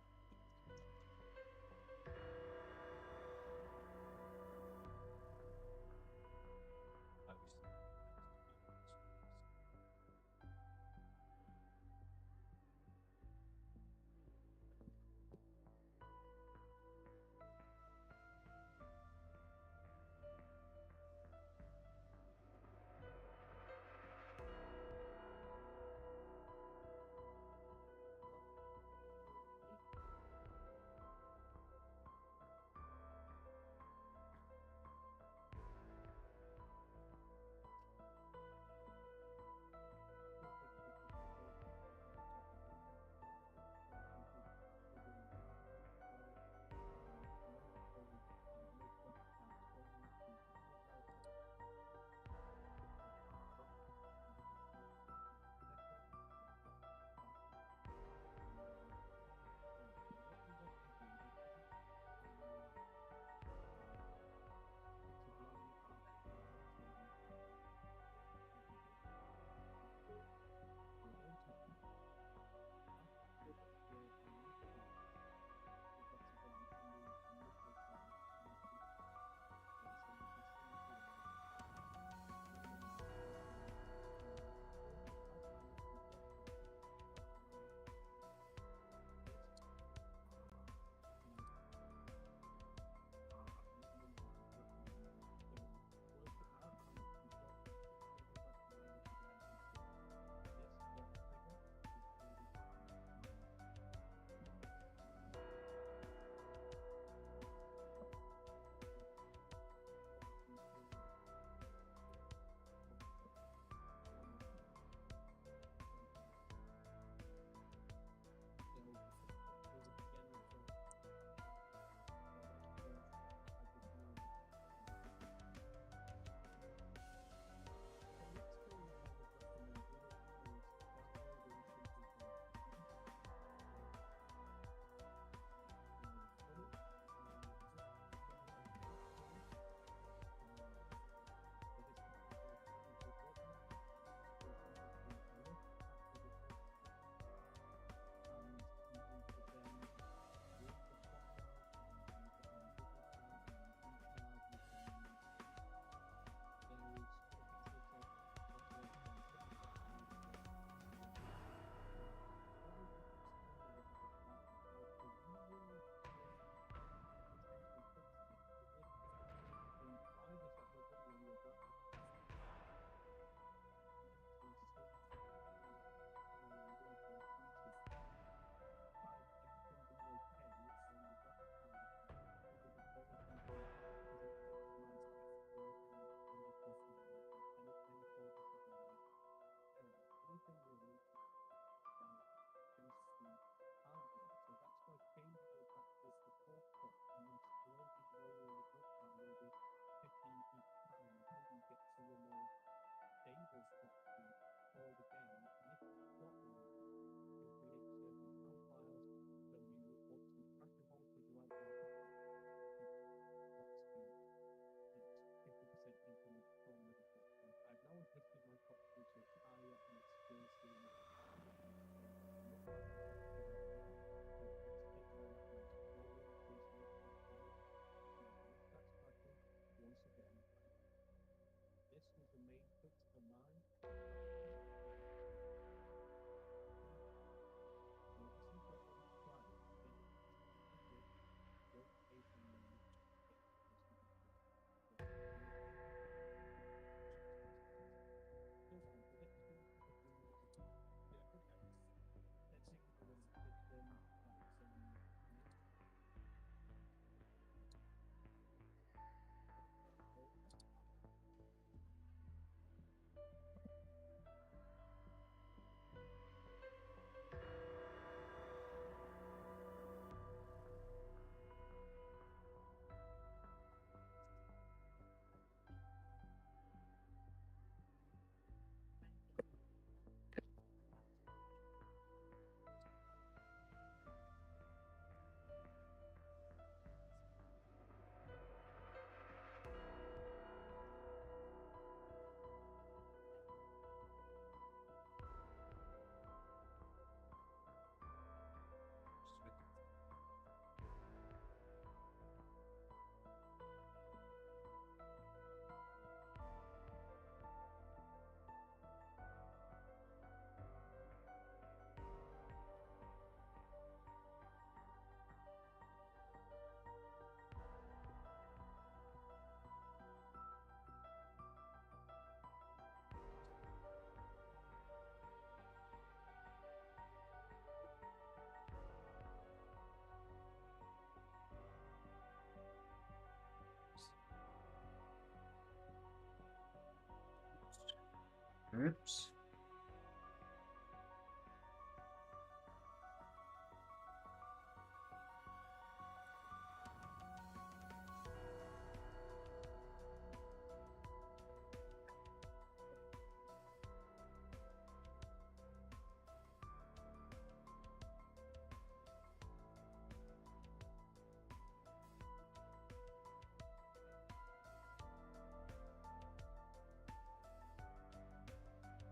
[SPEAKER 2] Oops.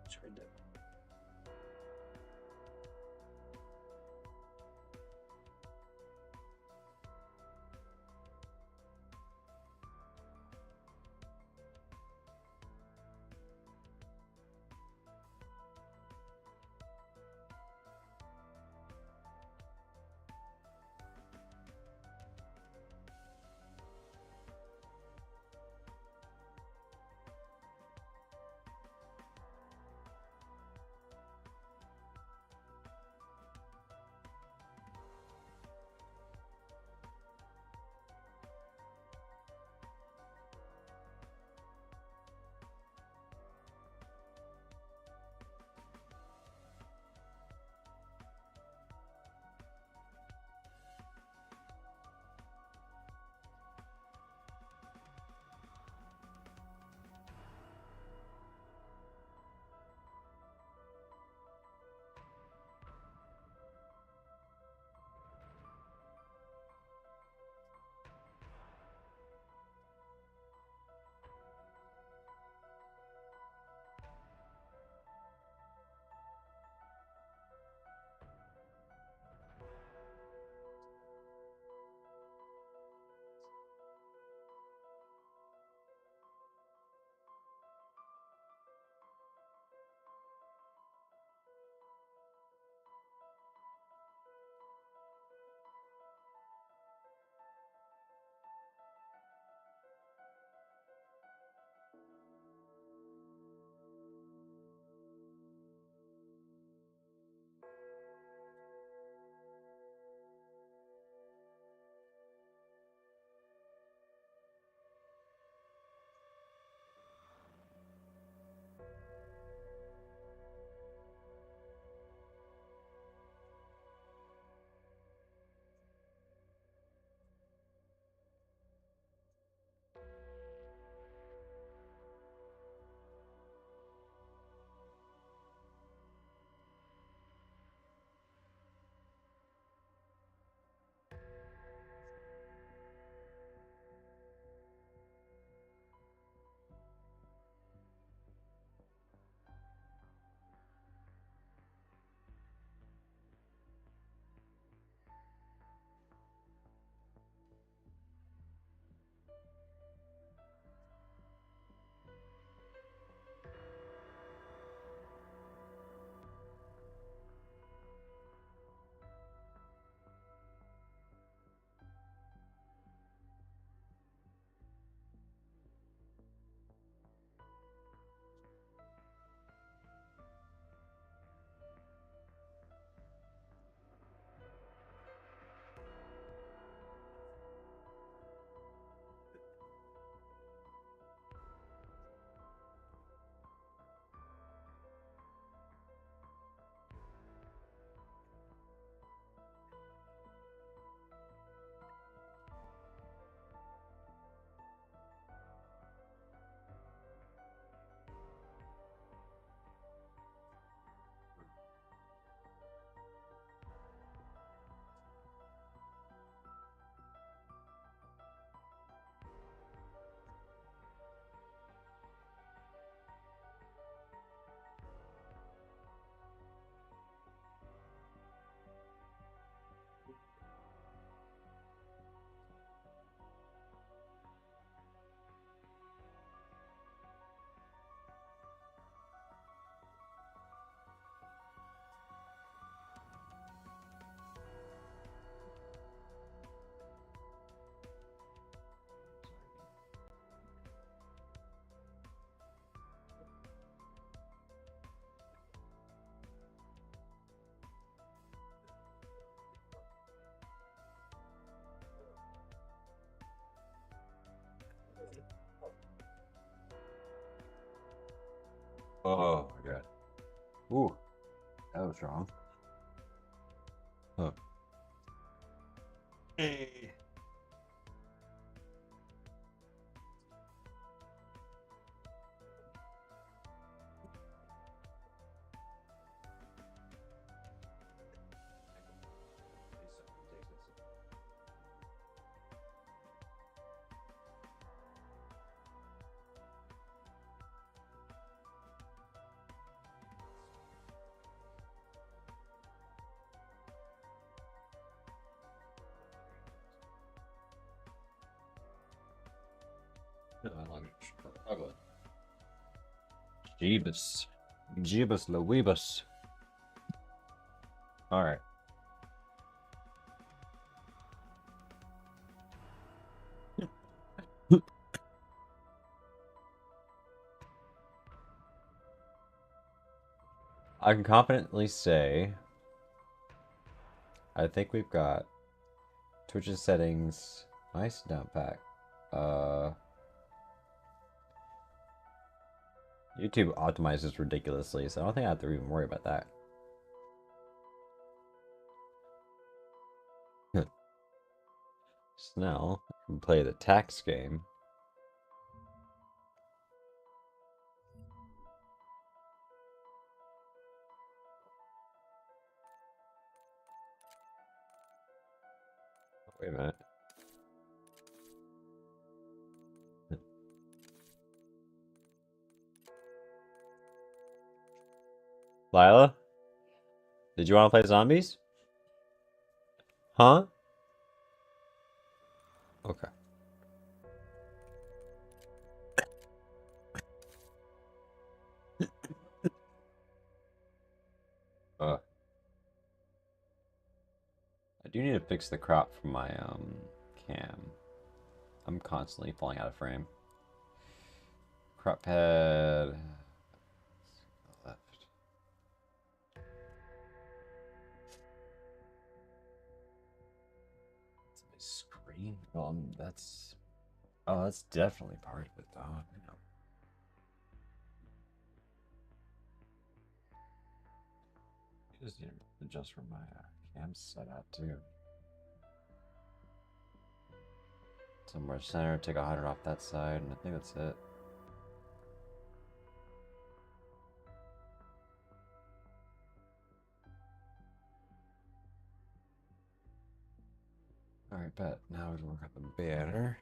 [SPEAKER 2] Tried to. Oh, Ooh, that was wrong. Huh. Hey. Jeebus. Jeebus Louibus. Alright. I can confidently say I think we've got Twitch's settings nice down pack. YouTube optimizes ridiculously, so I don't think I have to even worry about that. So now I can play the tax game. Wait a minute. Lila? Did you want to play zombies? Huh? Okay. I do need to fix the crop for my cam. I'm constantly falling out of frame. Crop pad. Left. That's my screen. That's. Oh, that's definitely part of it, though. You know. Just need to adjust for my cam setup too. Somewhere center, take 100 off that side, and I think that's it. Alright, bet. Now we can work out the banner.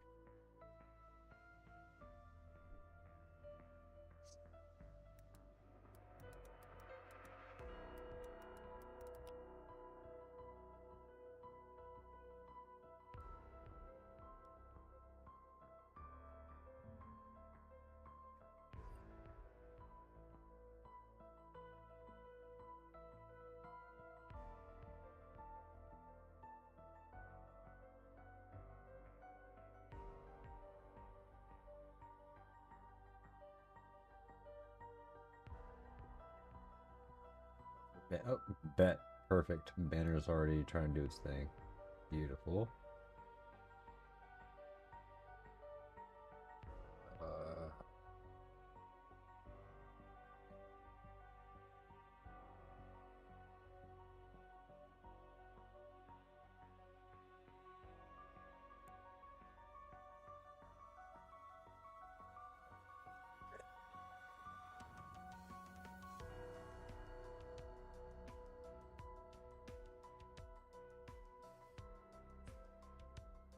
[SPEAKER 2] Oh, bet. Perfect. Banner's already trying to do its thing. Beautiful.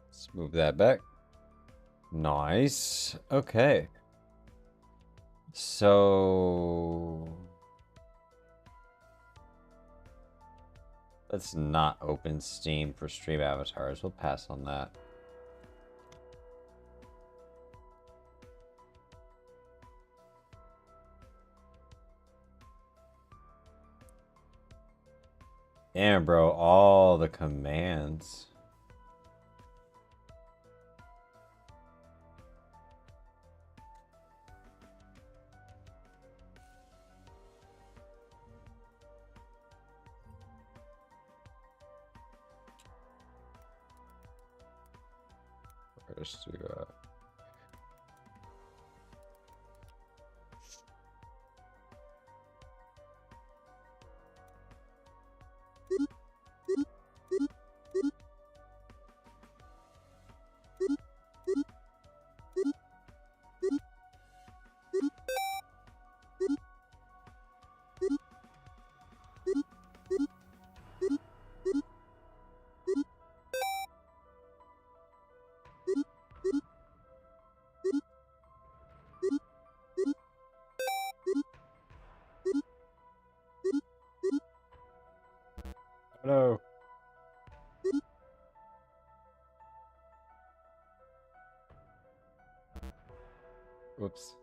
[SPEAKER 2] Let's move that back. Nice. Okay. So let's not open Steam for stream avatars. We'll pass on that. Damn, bro, all the commands. Let's do No. Whoops.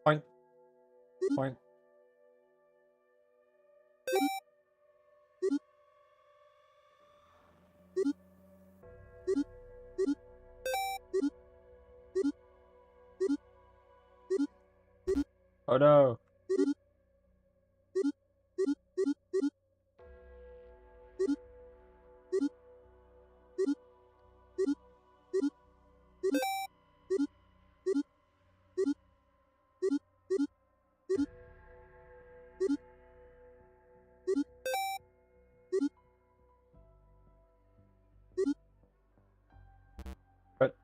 [SPEAKER 2] Point. Point. Oh no. But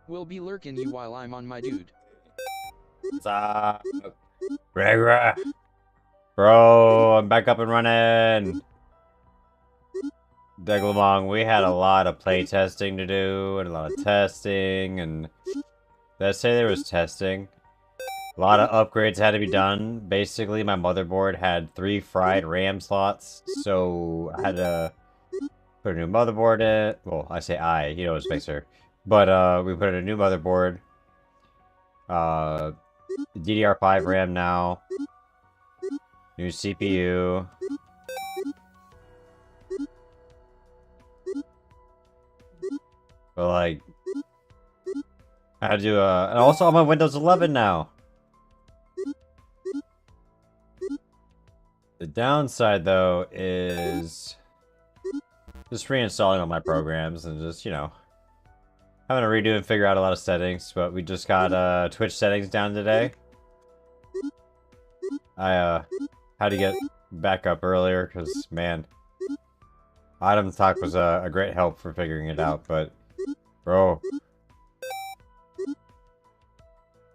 [SPEAKER 7] Will be lurking you while I'm on my dude.
[SPEAKER 2] what's up? Regra. Bro, I'm back up and running. Deglamong, we had a lot of play testing to do and a lot of testing, and let's say there was testing. A lot of upgrades had to be done. Basically, my motherboard had 3 fried RAM slots, so I had to put a new motherboard in. Well, I say I, you know, it's Mixer. But we put in a new motherboard. DDR5 RAM now. New CPU. But like, I had to do and also I'm on Windows 11 now. The downside though is just reinstalling all my programs and just, you know, having to redo and figure out a lot of settings. But we just got Twitch settings down today. I had to get back up earlier because, man, Item Talk was a great help for figuring it out, but bro,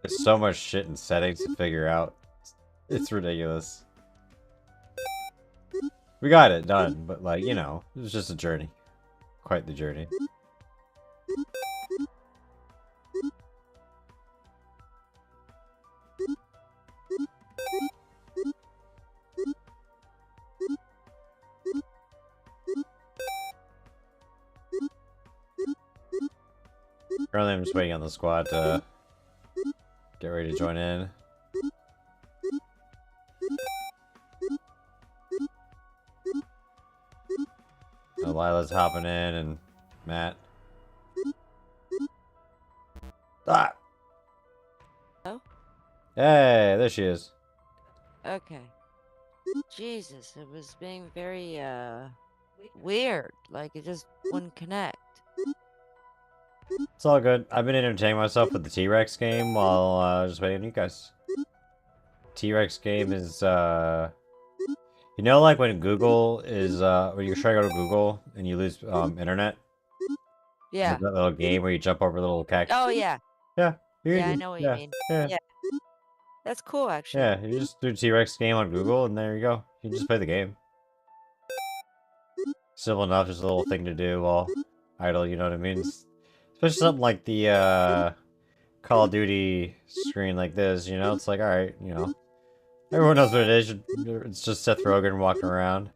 [SPEAKER 2] there's so much shit in settings to figure out. It's ridiculous. We got it done, but like, you know, it was just a journey. Quite the journey. Currently, I'm just waiting on the squad to get ready to join in. Lila's hopping in, and Matt. Ah!
[SPEAKER 8] Oh?
[SPEAKER 2] Hey, there she is.
[SPEAKER 8] Okay. Jesus, it was being very, weird. Like, it just wouldn't connect.
[SPEAKER 2] It's all good. I've been entertaining myself with the T-Rex game while just waiting on you guys. T-Rex game is you know, like when Google is when you're trying to go to Google and you lose internet.
[SPEAKER 8] Yeah.
[SPEAKER 2] Like that little game where you jump over little cactus.
[SPEAKER 8] Oh yeah.
[SPEAKER 2] Yeah.
[SPEAKER 8] Yeah, I know what you mean.
[SPEAKER 2] Yeah.
[SPEAKER 8] Yeah. That's cool, actually.
[SPEAKER 2] Yeah. You just do T-Rex game on Google and there you go. You can just play the game. Simple enough, just a little thing to do while idle. You know what I mean? Especially something like the Call of Duty screen like this. You know, it's like all right. You know, everyone knows what it is. It's just Seth Rogen walking around.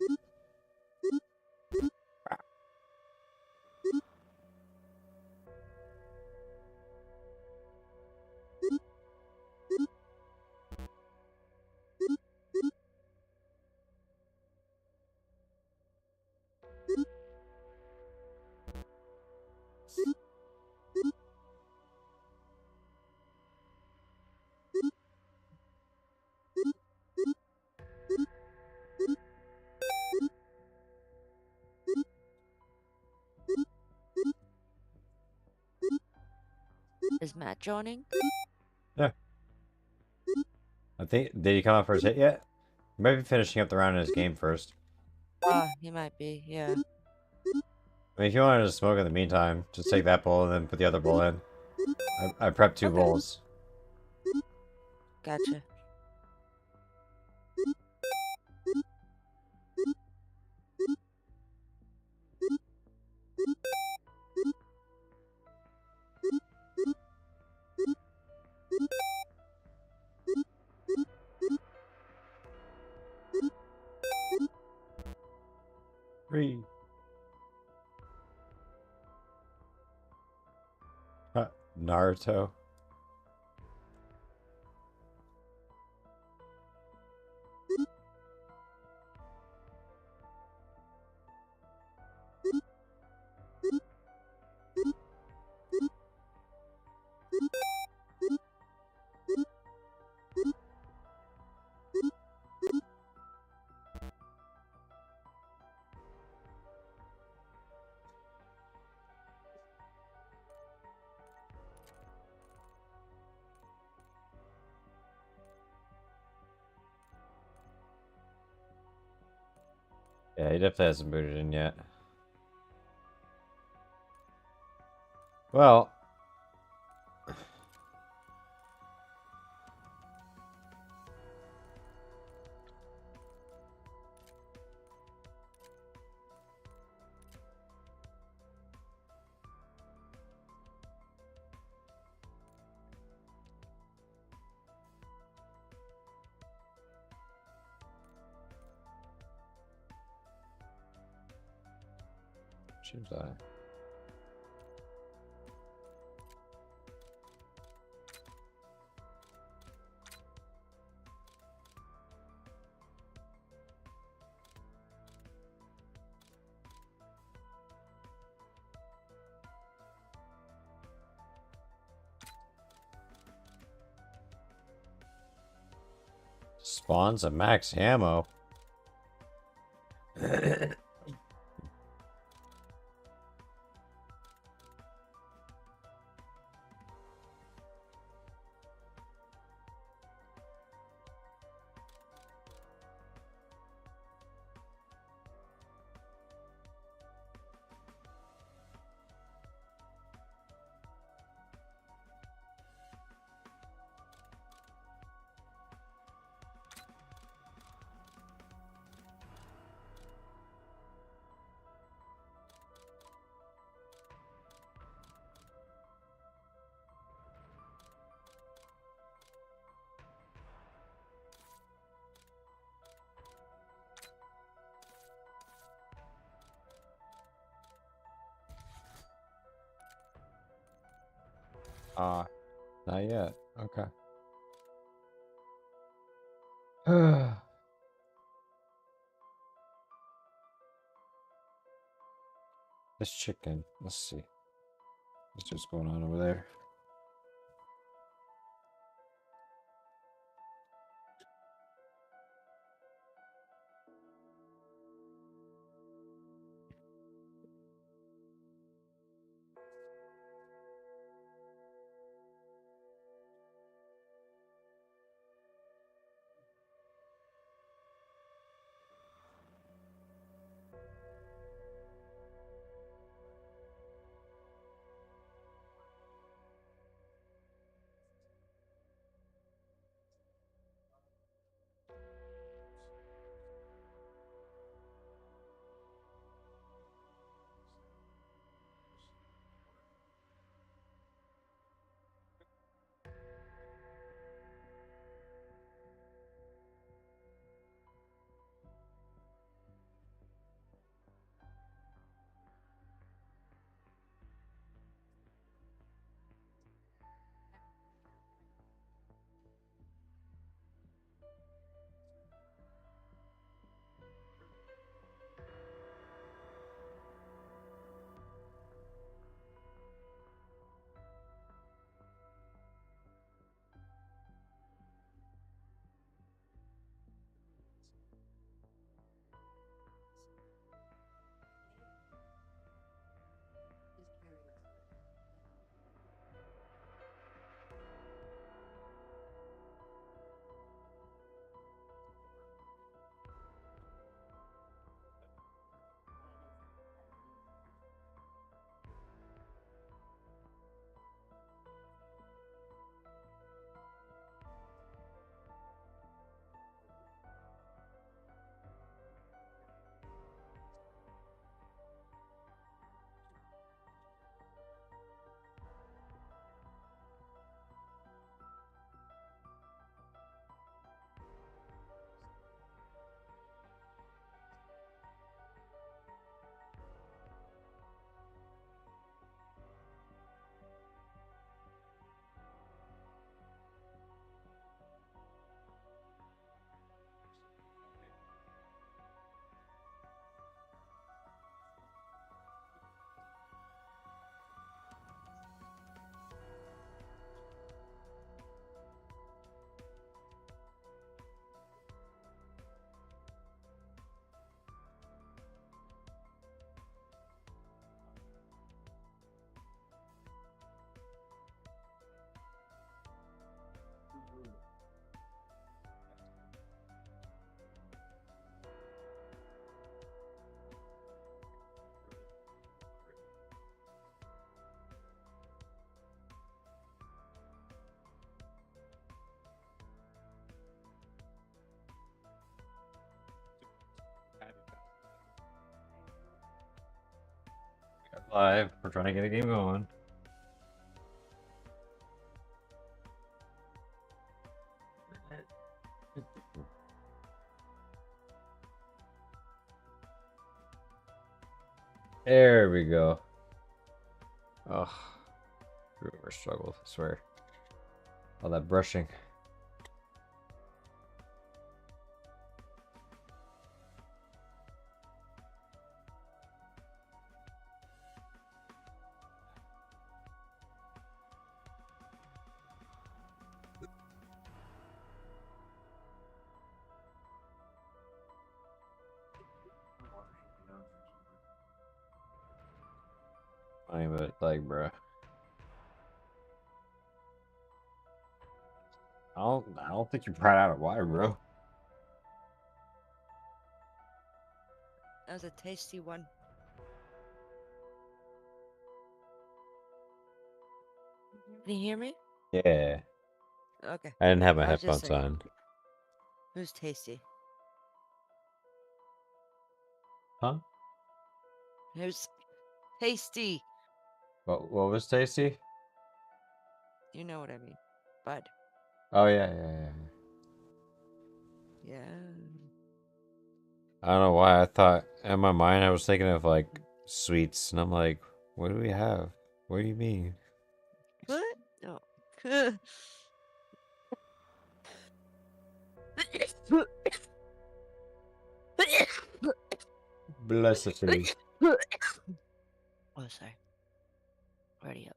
[SPEAKER 8] Is Matt joining?
[SPEAKER 2] Yeah. I think did he come out for his hit yet? He might be finishing up the round in his game first.
[SPEAKER 8] Oh, he might be. Yeah.
[SPEAKER 2] I mean, if you wanted to smoke in the meantime, just take that bowl and then put the other bowl in. I prepped two
[SPEAKER 8] Okay.
[SPEAKER 2] bowls.
[SPEAKER 8] Gotcha.
[SPEAKER 2] Three. Naruto. Yeah, he definitely hasn't booted in yet. Well, seems that. Spawns a max ammo. Not yet. Okay. This chicken. Let's see. Let's see what's going on over there. Live. We're trying to get a game going. There we go. Ugh. Rumor struggle, I swear. All that brushing. I but like, bruh. I don't think you're proud out of water, bro.
[SPEAKER 8] That was a tasty one. Can you hear me?
[SPEAKER 2] Yeah.
[SPEAKER 8] Okay.
[SPEAKER 2] I didn't have my
[SPEAKER 8] I was just
[SPEAKER 2] headphones
[SPEAKER 8] saying.
[SPEAKER 2] on.
[SPEAKER 8] It was tasty.
[SPEAKER 2] Huh?
[SPEAKER 8] It was tasty.
[SPEAKER 2] What was tasty?
[SPEAKER 8] You know what I mean. Bud.
[SPEAKER 2] Oh yeah.
[SPEAKER 8] Yeah.
[SPEAKER 2] I don't know why I thought in my mind I was thinking of like sweets, and I'm like, what do we have? What do you mean?
[SPEAKER 8] What? No.
[SPEAKER 2] Bless you.
[SPEAKER 8] Oh, sorry. Ready up.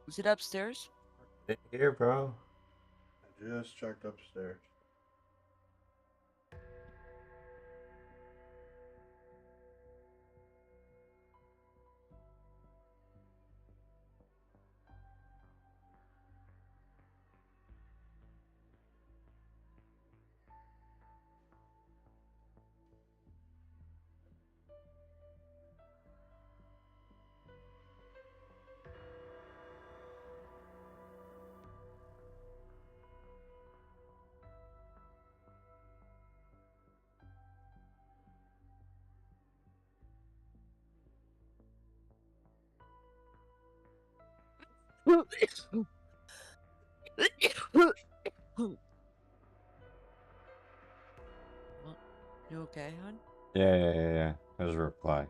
[SPEAKER 8] Was it upstairs?
[SPEAKER 2] Here, bro.
[SPEAKER 1] I just checked upstairs.
[SPEAKER 8] You okay, hon?
[SPEAKER 2] Yeah. There's a reply.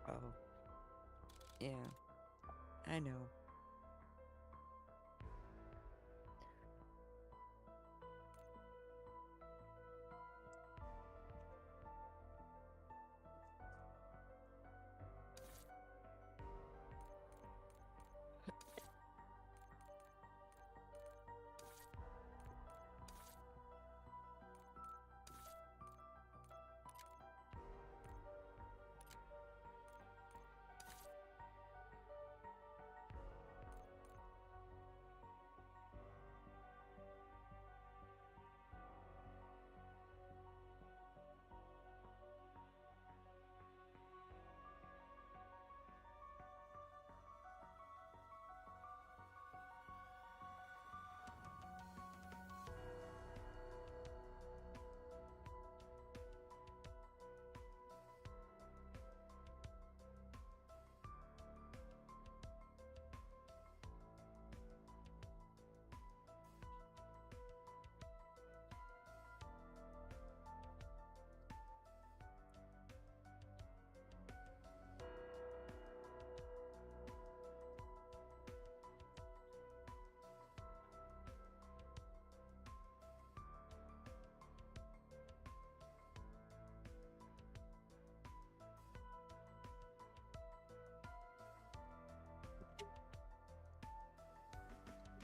[SPEAKER 8] Oh. Yeah. I know.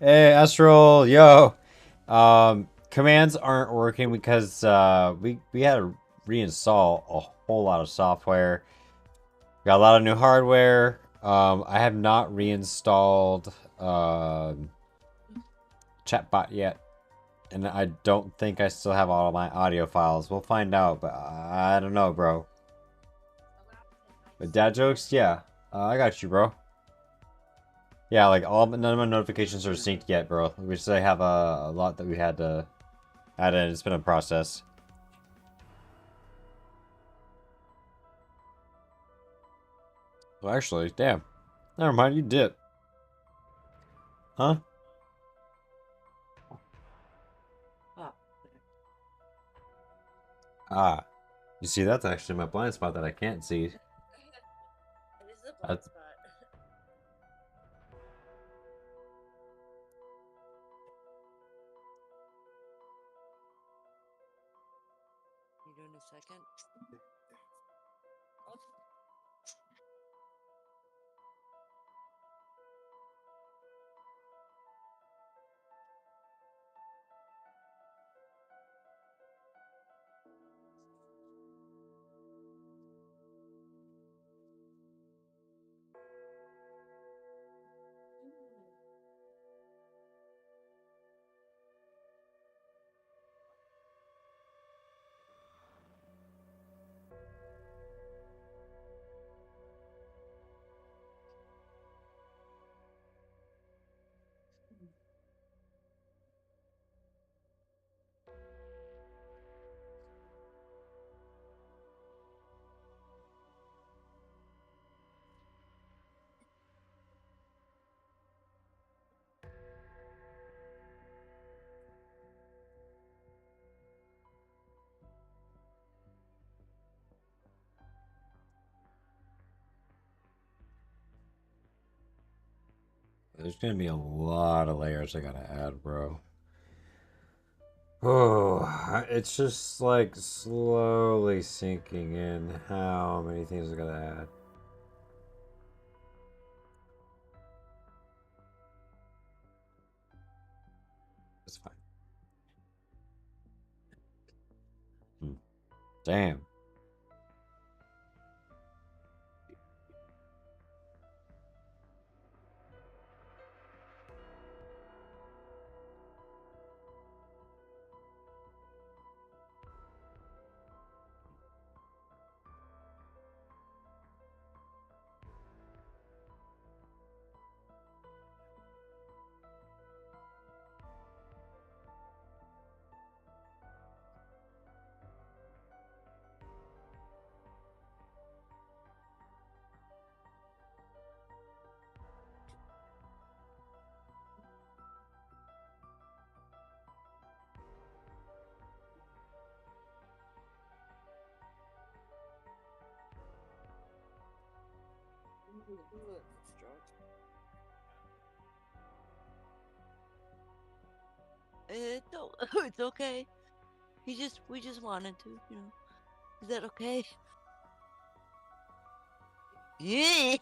[SPEAKER 2] Hey, Astral, yo. Commands aren't working because we had to reinstall a whole lot of software. Got a lot of new hardware. I have not reinstalled Chatbot yet, and I don't think I still have all of my audio files. We'll find out, but I don't know, bro. But dad jokes, yeah. I got you, bro. Yeah, like none of my notifications are synced yet, bro. We still have a lot that we had to It's been a process. Well, actually, damn. Never mind, you did. Huh? Ah. You see, that's actually my blind spot that I can't see.
[SPEAKER 8] It is the blind spot. You doing a second?
[SPEAKER 2] There's gonna be a lot of layers I gotta add, bro. Oh, it's just like slowly sinking in how many things I gotta add. It's fine. Damn.
[SPEAKER 8] No, it's okay. We just wanted to, you know. Is that okay? Yeah.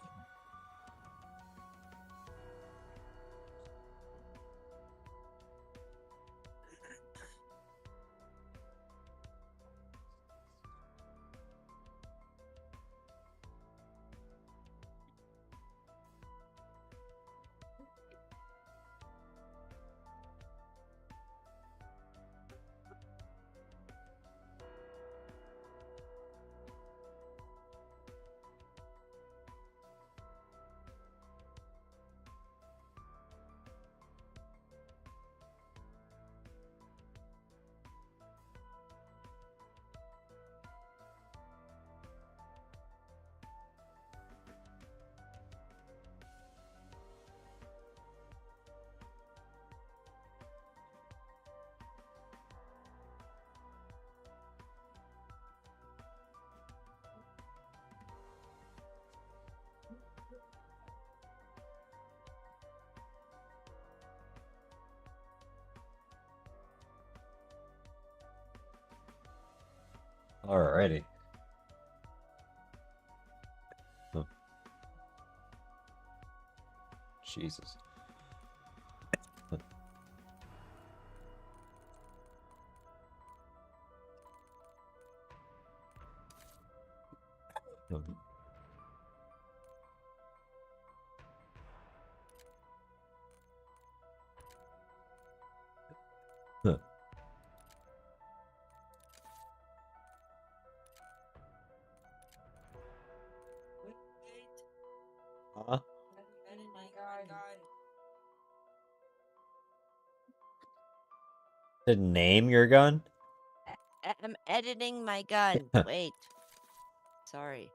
[SPEAKER 2] Alrighty. Huh. Jesus. Huh. Huh? To name your gun?
[SPEAKER 8] I'm editing my gun. Wait. Sorry.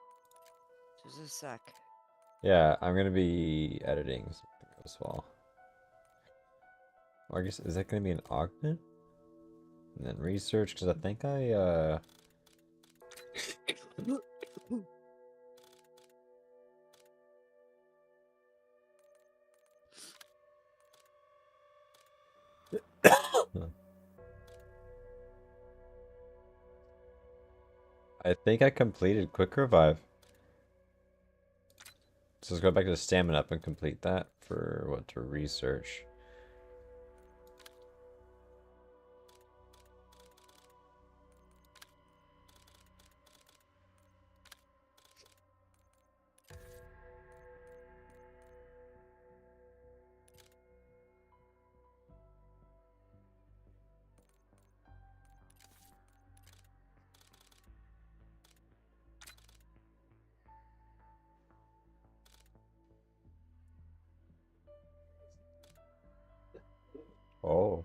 [SPEAKER 8] Just a sec.
[SPEAKER 2] Yeah, I'm gonna be editing something as well. Or I guess, is that gonna be an augment? And then research, because I think I think I completed quick revive. So let's go back to the stamina up and complete that for what to research. Oh.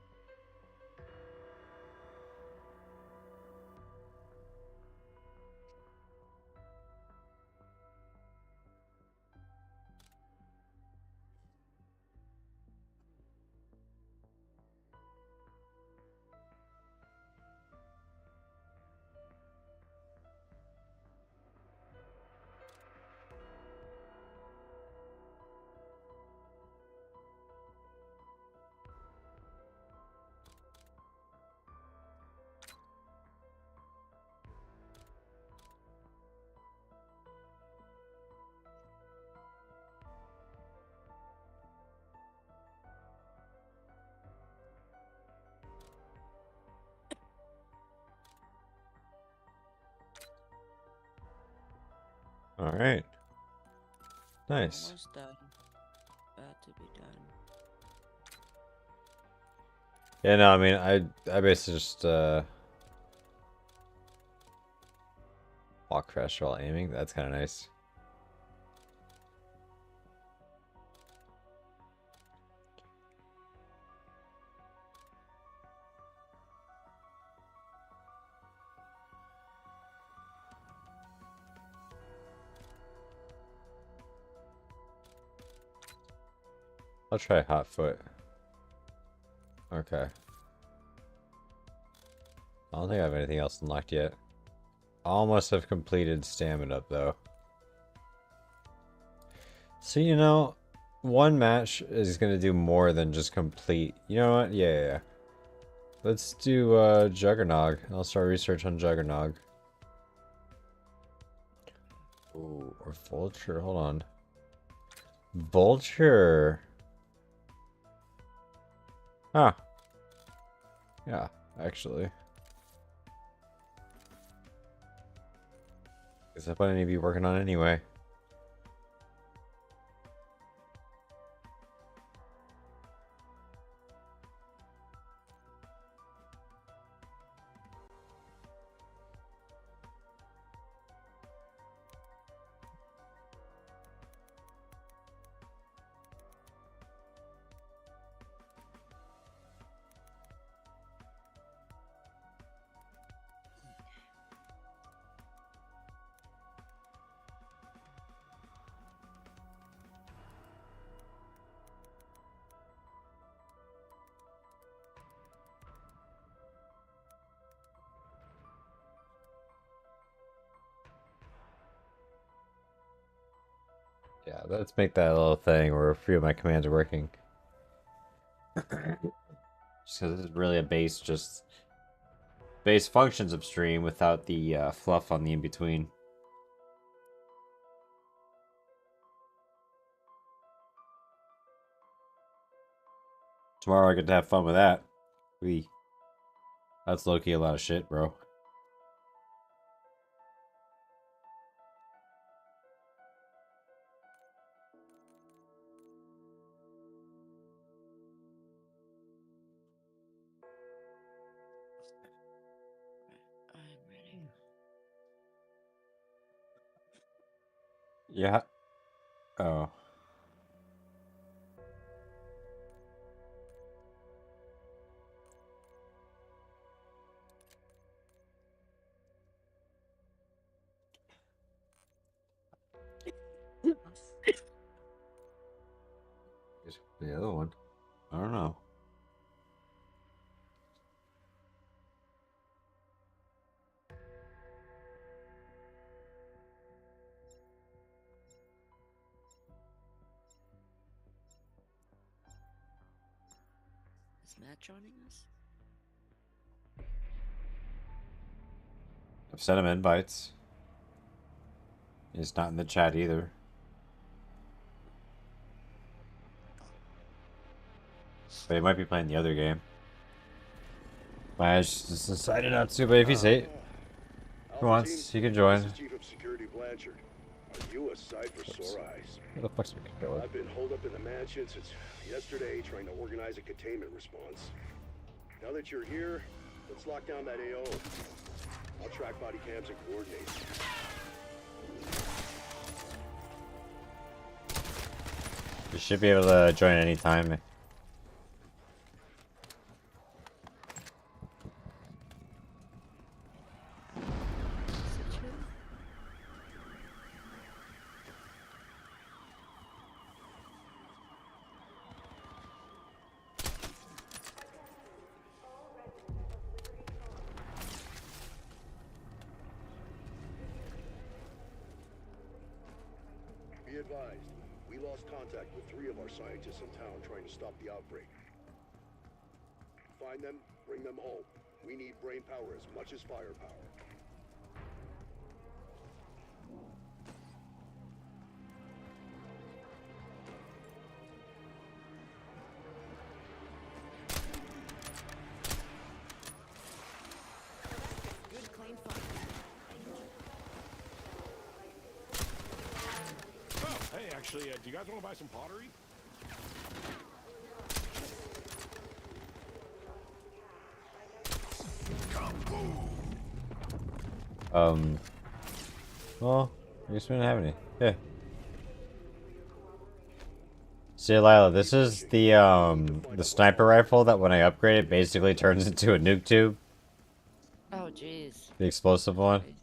[SPEAKER 2] Alright. Nice.
[SPEAKER 8] Almost done. About to be done.
[SPEAKER 2] Yeah, no, I mean, I basically just, walk faster while aiming. That's kind of nice. I'll try hot foot. Okay. I don't think I have anything else unlocked yet. Almost have completed stamina up though. So you know, one match is gonna do more than just complete. You know what? Yeah. Let's do Juggernog. I'll start research on Juggernog. Ooh, or Vulture. Hold on. Vulture. Huh. Yeah, actually. Guess that's what I need to be working on anyway. Yeah, let's make that a little thing where a few of my commands are working. Just because this is really a base functions of stream without the fluff on the in-between. Tomorrow I get to have fun with that. That's low-key a lot of shit, bro.
[SPEAKER 8] I'm ready.
[SPEAKER 2] Yeah. Oh. The other one. I don't know.
[SPEAKER 8] Is Matt joining us?
[SPEAKER 2] I've sent him invites. He's not in the chat either. But he might be playing the other game. I just decided not to, but if he's who wants, he can join.
[SPEAKER 3] This is Chief of Security Blanchard. Are you a sight for sore eyes?
[SPEAKER 2] Who the fuck's my controller?
[SPEAKER 3] I've been holed up in the mansion since yesterday trying to organize a containment response. Now that you're here, let's lock down that AO. I'll track body cams and coordinate.
[SPEAKER 2] You should be able to join anytime.
[SPEAKER 8] Is it true?
[SPEAKER 3] Be advised, we lost contact with 3 of our scientists in town trying to stop the outbreak. Find them, bring them home. We need brain power as much as firepower.
[SPEAKER 4] Oh, hey, actually, do you guys want to buy some pottery?
[SPEAKER 2] Well, I guess we didn't have any. Yeah. See, Lila, this is the sniper rifle that when I upgrade it basically turns into a nuke tube.
[SPEAKER 8] Oh, jeez.
[SPEAKER 2] The explosive one.
[SPEAKER 8] Crazy.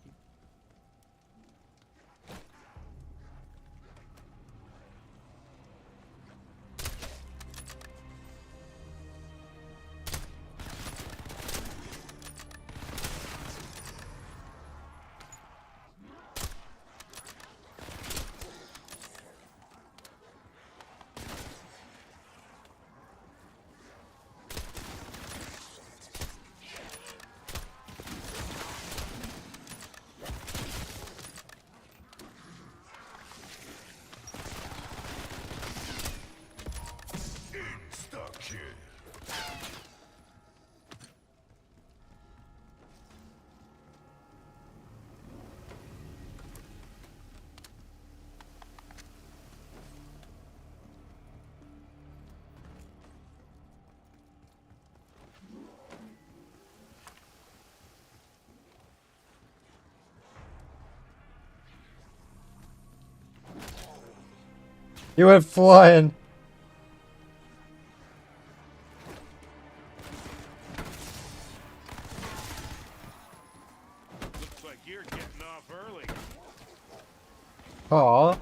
[SPEAKER 2] You went flying.
[SPEAKER 4] Looks like you're getting off early.
[SPEAKER 2] Aw.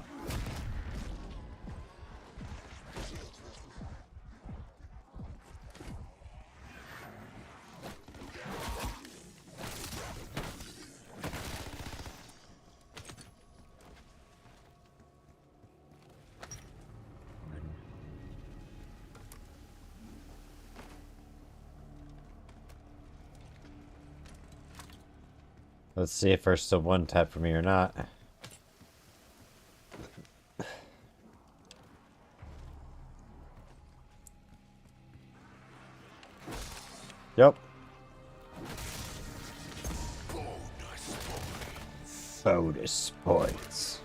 [SPEAKER 2] Let's see if there's still one tap for me or not. Yep. Bonus points.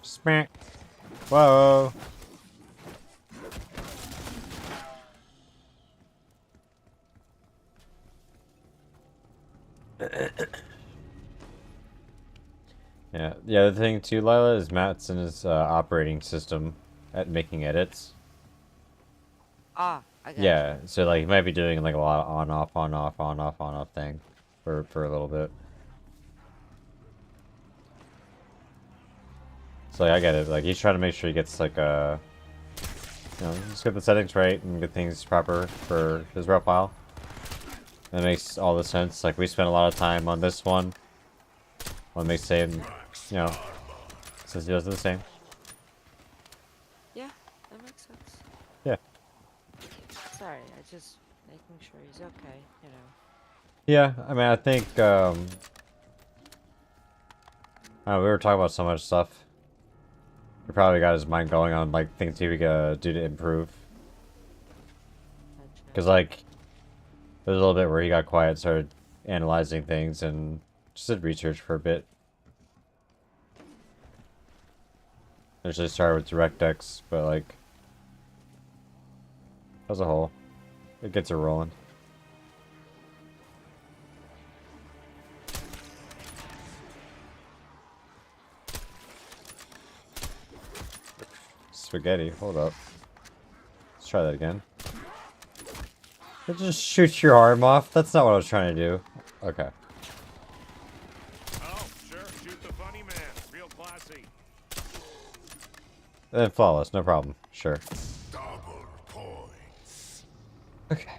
[SPEAKER 2] Smack. Whoa. Yeah, the other thing too, Lila, is Matt's in his operating system at making edits.
[SPEAKER 8] Ah, I got
[SPEAKER 2] Yeah, so like he might be doing like a lot of on off thing. for a little bit. So like, I get it. Like he's trying to make sure he gets like just get the settings right and get things proper for his profile. That makes all the sense. Like we spent a lot of time on this one. One makes same, since he does the same.
[SPEAKER 8] Yeah, that makes sense.
[SPEAKER 2] Yeah.
[SPEAKER 8] Sorry, I just making sure he's okay, you know.
[SPEAKER 2] Yeah, I mean, I think, we were talking about so much stuff. He probably got his mind going on, like, things he could do to improve.
[SPEAKER 8] Gotcha.
[SPEAKER 2] Because, like, there's a little bit where he got quiet, started analyzing things, and just did research for a bit. Initially started with DirectX, but, like, as a whole, it gets it rolling. Spaghetti, hold up. Let's try that again. It just shoots your arm off. That's not what I was trying to do. Okay.
[SPEAKER 4] Oh, sure. Shoot the funny man. Real classy.
[SPEAKER 2] Then flawless, no problem. Sure.
[SPEAKER 3] Double points.
[SPEAKER 2] Okay.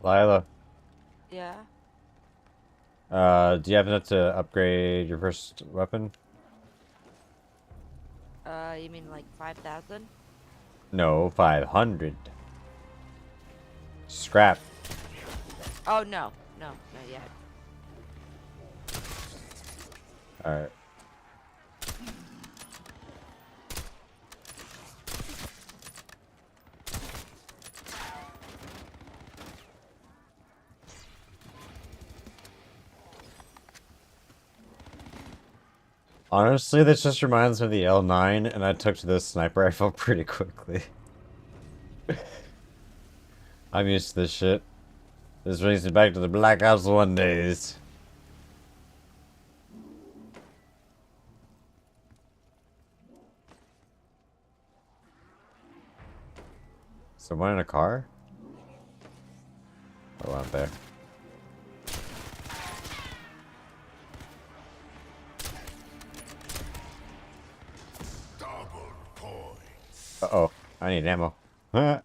[SPEAKER 2] Lila,
[SPEAKER 8] Yeah.
[SPEAKER 2] do you have enough to upgrade your first weapon?
[SPEAKER 8] You mean like 5,000?
[SPEAKER 2] No, 500. Scrap.
[SPEAKER 8] Oh no, not yet.
[SPEAKER 2] Alright. Honestly, this just reminds me of the L9, and I took to this sniper rifle pretty quickly. I'm used to this shit. This brings me back to the Black Ops 1 days. Someone in a car? Oh, out there.
[SPEAKER 3] Double points.
[SPEAKER 2] Uh-oh. I need ammo. Huh.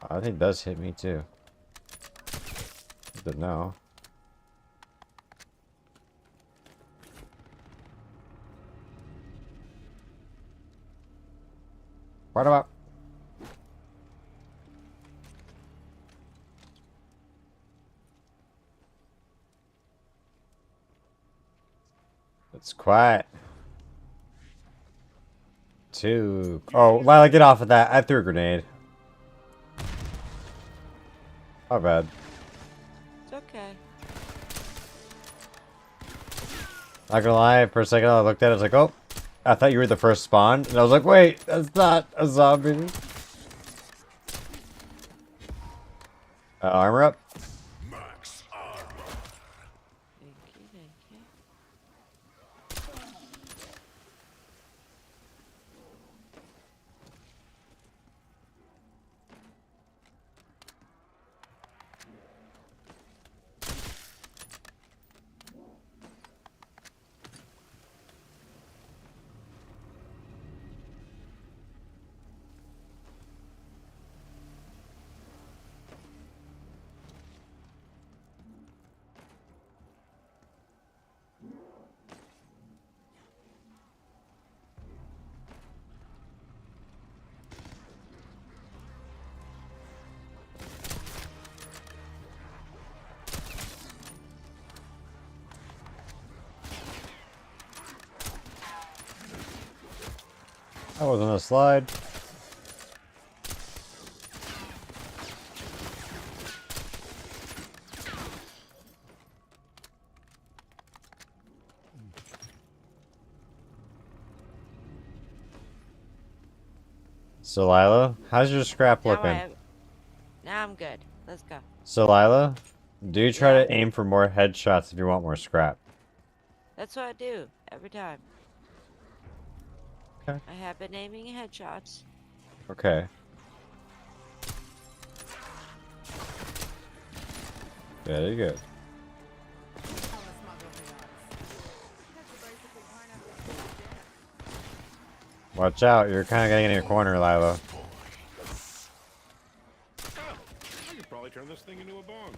[SPEAKER 2] I think it does hit me too. But no. What about? It's quiet. Two. Oh, Lila, get off of that. I threw a grenade. Not bad.
[SPEAKER 8] It's okay.
[SPEAKER 2] Not gonna lie, for a second I looked at it, I was like, oh, I thought you were the first spawn. And I was like, wait, that's not a zombie. Armor up.
[SPEAKER 3] Max armor.
[SPEAKER 8] Thank you, thank you.
[SPEAKER 2] That wasn't a slide. So Lila, how's your scrap
[SPEAKER 8] Now
[SPEAKER 2] looking?
[SPEAKER 8] I have, Now I'm good. Let's go.
[SPEAKER 2] So Lila, do try
[SPEAKER 8] Yeah.
[SPEAKER 2] to aim for more headshots if you want more scrap.
[SPEAKER 8] That's what I do every time.
[SPEAKER 2] Okay.
[SPEAKER 8] I have been aiming headshots.
[SPEAKER 2] Okay. Very good. Watch out, you're kind of getting in your corner, Lila.
[SPEAKER 4] Oh, I could probably turn this thing into a bong.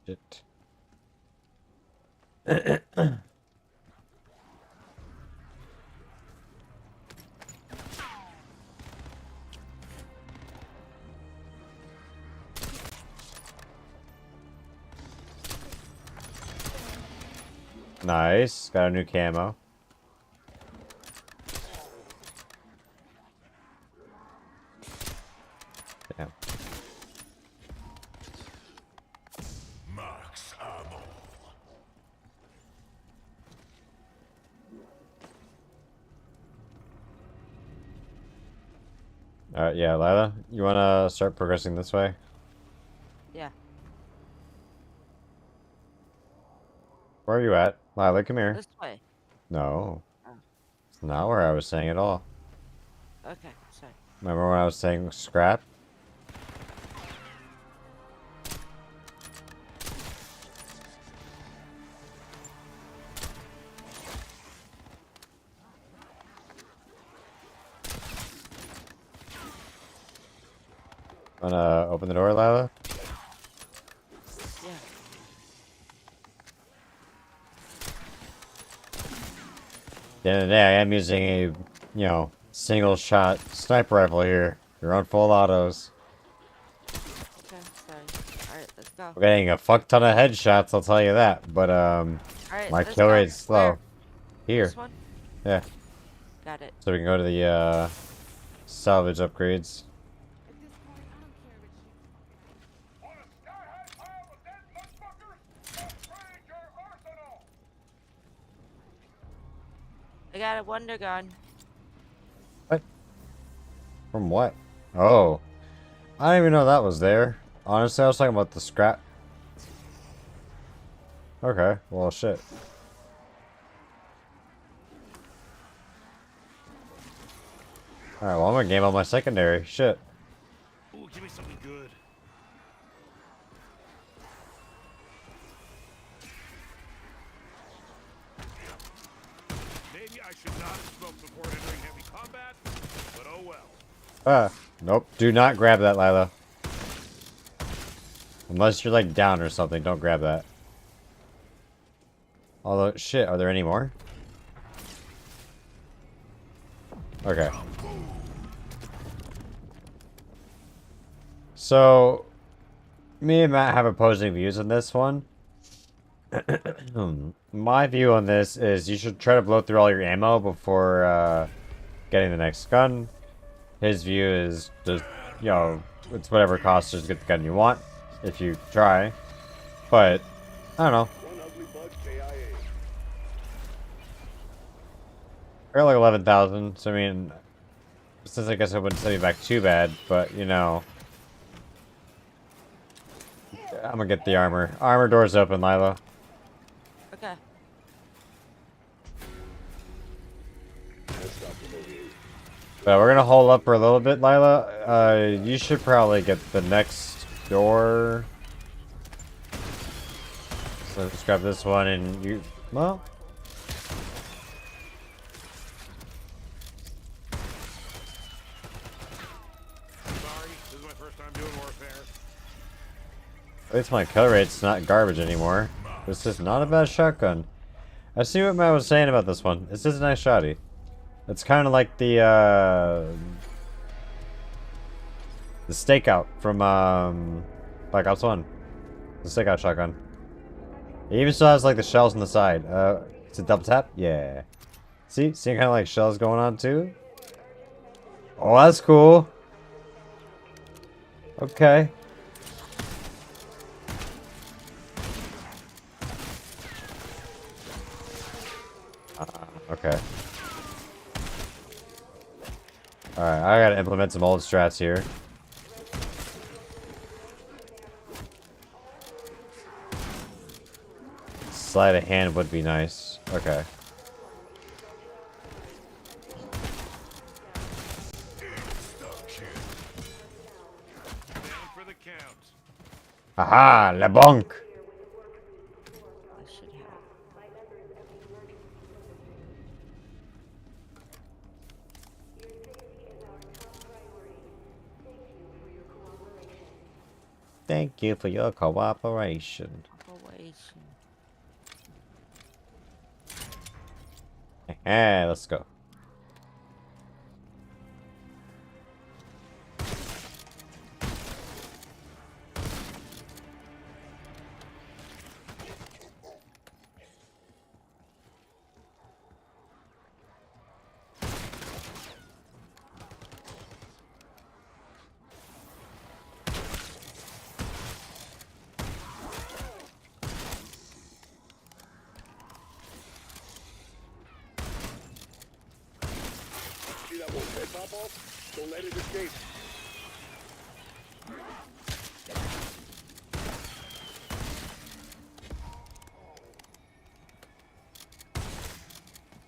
[SPEAKER 2] Shit. Nice. Got a new camo. Damn.
[SPEAKER 4] Max ammo.
[SPEAKER 2] Alright, yeah, Lila, you wanna start progressing this way?
[SPEAKER 8] Yeah.
[SPEAKER 2] Where are you at? Lila, come here.
[SPEAKER 8] This way.
[SPEAKER 2] No.
[SPEAKER 8] Oh.
[SPEAKER 2] It's not where I was saying at all.
[SPEAKER 8] Okay. Sorry.
[SPEAKER 2] Remember when I was saying scrap? Wanna open the door, Lila?
[SPEAKER 8] Yeah.
[SPEAKER 2] At the end of the day, I am using a, you know, single shot sniper rifle here. You're on full autos.
[SPEAKER 8] Okay. Sorry. All right. Let's go.
[SPEAKER 2] We're getting a fuck ton of headshots, I'll tell you that. But,
[SPEAKER 8] All right.
[SPEAKER 2] my
[SPEAKER 8] let's
[SPEAKER 2] kill
[SPEAKER 8] go.
[SPEAKER 2] rate's slow.
[SPEAKER 8] Where?
[SPEAKER 2] Here.
[SPEAKER 8] This one.
[SPEAKER 2] Yeah.
[SPEAKER 8] Got it.
[SPEAKER 2] So we can go to the, salvage upgrades.
[SPEAKER 8] I got a wonder gun.
[SPEAKER 2] From what? Oh. I didn't even know that was there. Honestly, I was talking about the scrap. Okay, well, shit. Alright, well, I'm gonna game on my secondary. Shit.
[SPEAKER 4] Ooh, give me something good. Maybe I should not have smoked before entering heavy combat, but oh well.
[SPEAKER 2] Nope. Do not grab that, Lila. Unless you're, like, down or something, don't grab that. Although, shit, are there any more? Okay. So, me and Matt have opposing views on this one. My view on this is you should try to blow through all your ammo before getting the next gun. His view is just, you know, it's whatever it costs just to get the gun you want, if you try. But, I don't know.
[SPEAKER 3] One ugly bug KIA.
[SPEAKER 2] I got like 11,000, so I mean, since I guess it wouldn't set me back too bad, but, you know. I'm gonna get the armor. Armor door's open, Lila.
[SPEAKER 8] Okay.
[SPEAKER 2] But we're gonna hold up for a little bit, Lila. You should probably get the next door. So let's grab this one and you, well.
[SPEAKER 4] Sorry, this is my first time doing warfare.
[SPEAKER 2] At least my kill rate's not garbage anymore. This is not a bad shotgun. I see what Matt was saying about this one. This is a nice shotty. It's kind of like the stakeout from Black Ops 1. The stakeout shotgun. It even still has like the shells on the side. It's a double tap? Yeah. See kind of like shells going on too? Oh, that's cool. Okay. Okay. Alright, I gotta implement some old strats here. Sleight of hand would be nice. Okay.
[SPEAKER 4] Down for the count.
[SPEAKER 2] Haha, le bonk!
[SPEAKER 8] I should have.
[SPEAKER 2] Thank you for your cooperation.
[SPEAKER 8] Operation.
[SPEAKER 2] Hey, let's go.
[SPEAKER 3] See that one head pop off? Don't let it escape.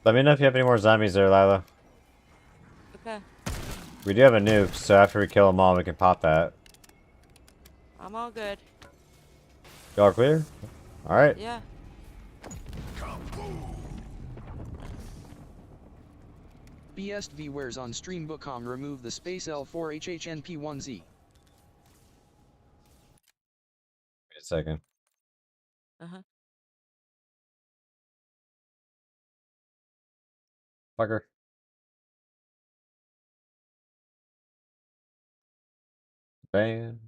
[SPEAKER 2] Let me know if you have any more zombies there, Lila.
[SPEAKER 8] Okay.
[SPEAKER 2] We do have a nuke, so after we kill them all, we can pop that.
[SPEAKER 8] I'm all good.
[SPEAKER 2] Y'all clear? Alright.
[SPEAKER 8] Yeah.
[SPEAKER 7] BSV wears on stream.com remove the space L4HHNP1Z.
[SPEAKER 2] Wait a second.
[SPEAKER 8] Uh-huh.
[SPEAKER 2] Fucker. Bam.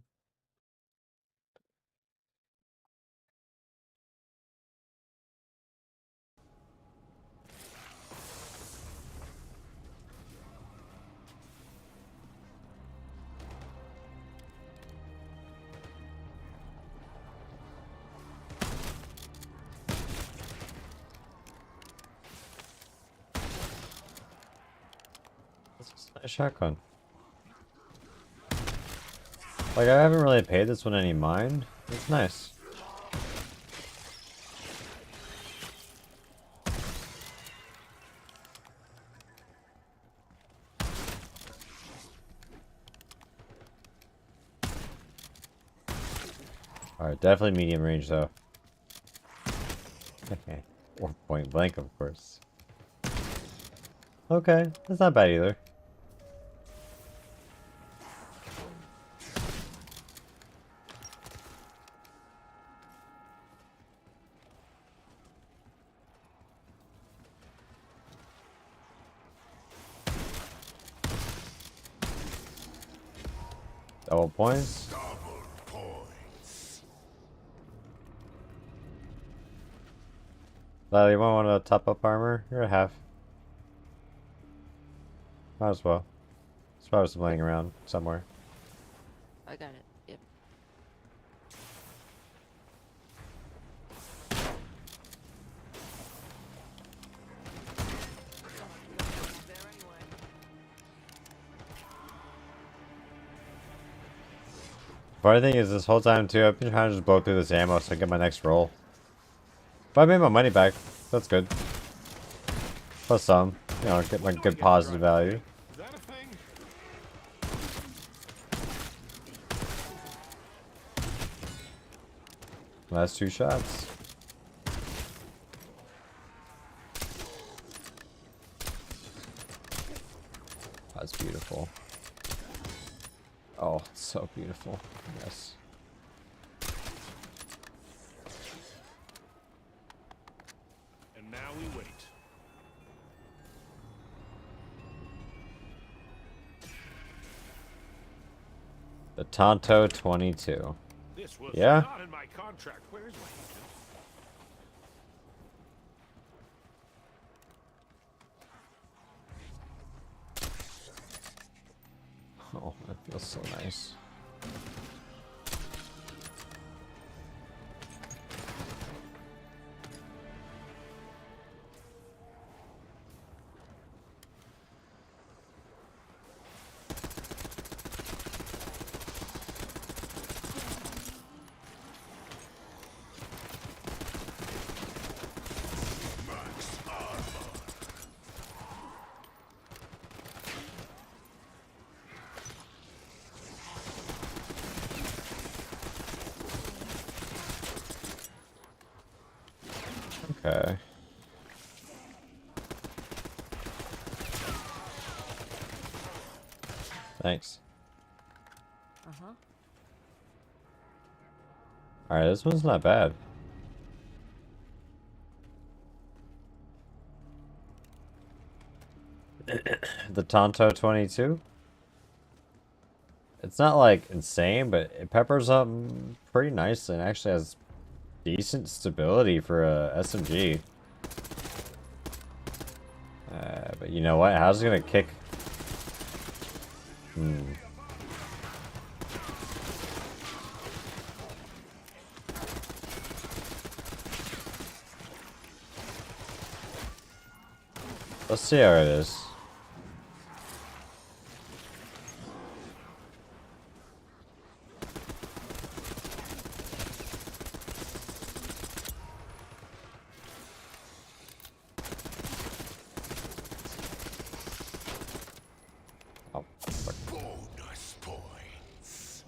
[SPEAKER 2] That's a nice shotgun. Like, I haven't really paid this one any mind. It's nice. Alright, definitely medium range though. Or point blank, of course. Okay, that's not bad either. Double points. Lyle, you might want to top up armor? You're a half. Might as well. There's probably some laying around somewhere.
[SPEAKER 8] I got it. Yep.
[SPEAKER 2] Funny thing is, this whole time too, I've been trying to just blow through this ammo so I get my next roll. But I made my money back. That's good. Plus some, you know, get my good positive value.
[SPEAKER 4] Is that a thing?
[SPEAKER 2] Last 2 shots. That's beautiful. Oh, it's so beautiful. Yes.
[SPEAKER 4] And now we wait.
[SPEAKER 2] The Tonto 22.
[SPEAKER 4] This was
[SPEAKER 2] Yeah?
[SPEAKER 4] not in my contract. Where is my agent?
[SPEAKER 2] Oh, that feels so nice. Okay. Thanks.
[SPEAKER 8] Uh-huh.
[SPEAKER 2] Alright, this one's not bad. The Tonto 22? It's not like insane, but it peppers up pretty nicely and actually has decent stability for a SMG. But you know what? How's it gonna kick? Let's see how it is. Oh, fuck.
[SPEAKER 4] Bonus points.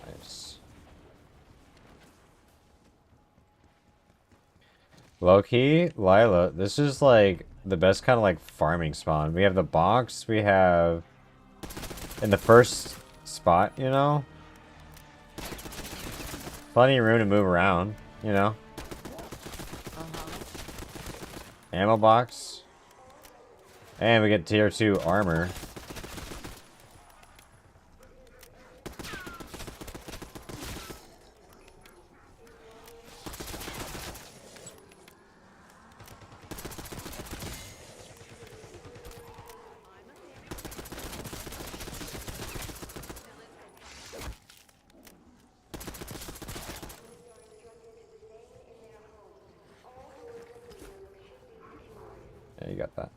[SPEAKER 2] Nice. Low-key, Lila, this is like the best kind of like farming spawn. We have the box, we have in the first spot, you know? Plenty of room to move around, you know? Ammo box. And we get tier 2 armor. Yeah, you got that.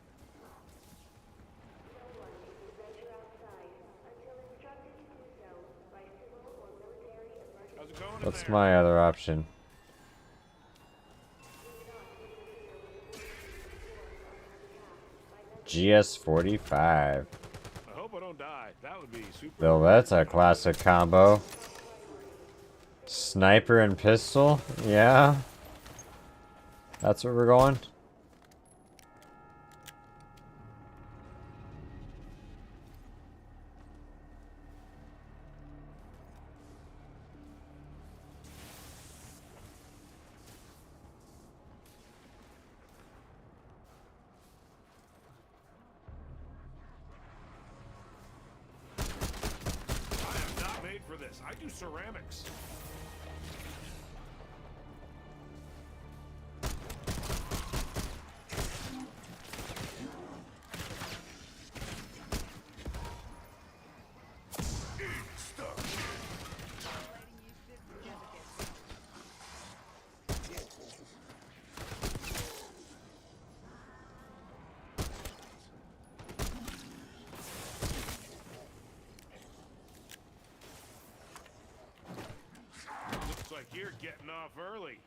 [SPEAKER 4] How's it going in
[SPEAKER 2] What's
[SPEAKER 4] there?
[SPEAKER 2] my other option? GS45.
[SPEAKER 4] I hope I don't die. That would be super.
[SPEAKER 2] Well, that's a classic combo. Sniper and pistol? Yeah. That's where we're going.
[SPEAKER 4] I am not made for this. I do ceramics. Looks like you're getting off early.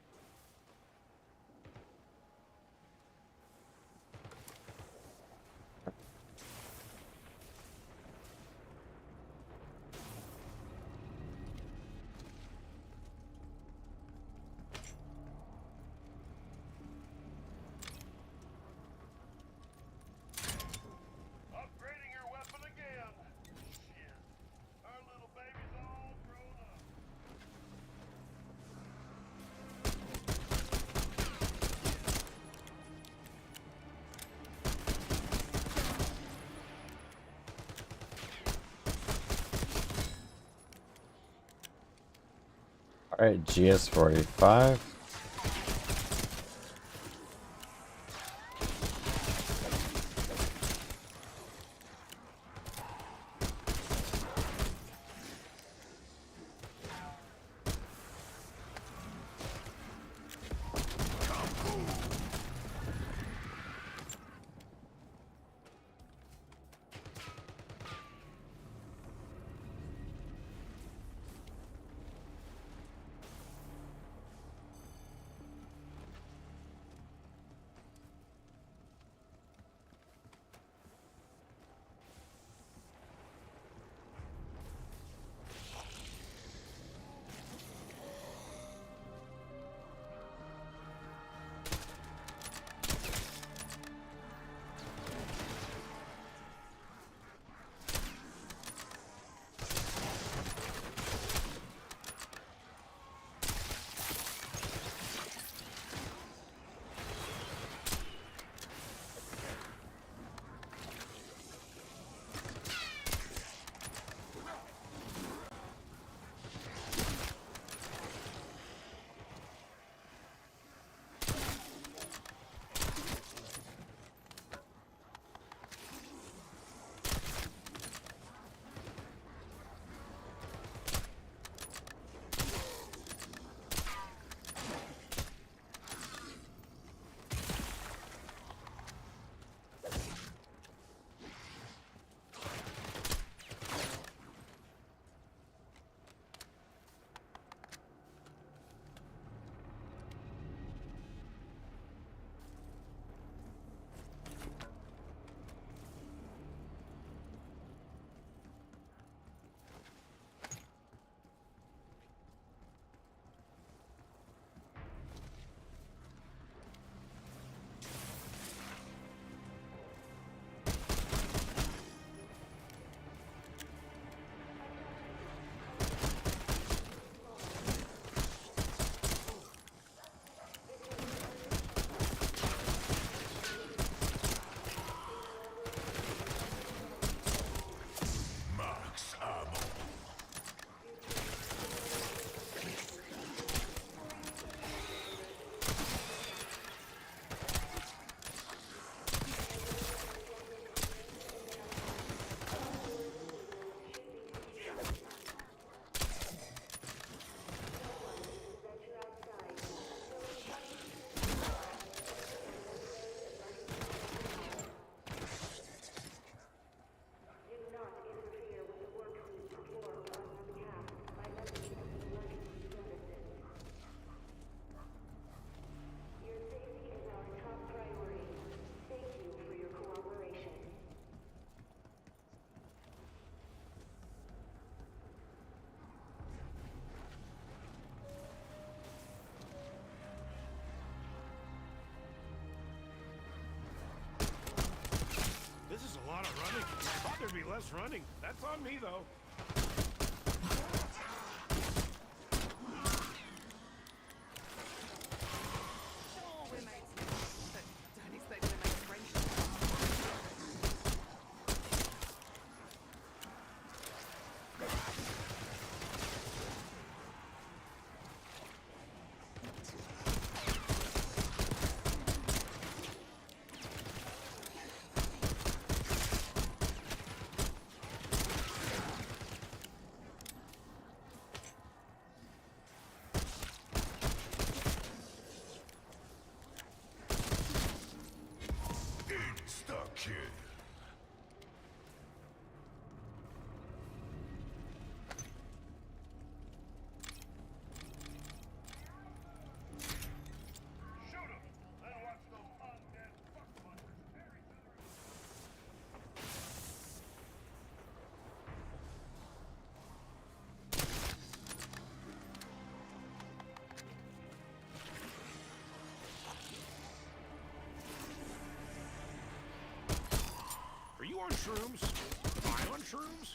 [SPEAKER 4] Upgrading your weapon again. Shit. Our little baby's all grown up.
[SPEAKER 2] Alright, GS45.
[SPEAKER 4] lot of running. I thought there'd be less running. That's on me, though.
[SPEAKER 9] Sure, we're mates, but don't expect me to make a friendship.
[SPEAKER 4] Insta-kill. Are you on shrooms? Am I on shrooms?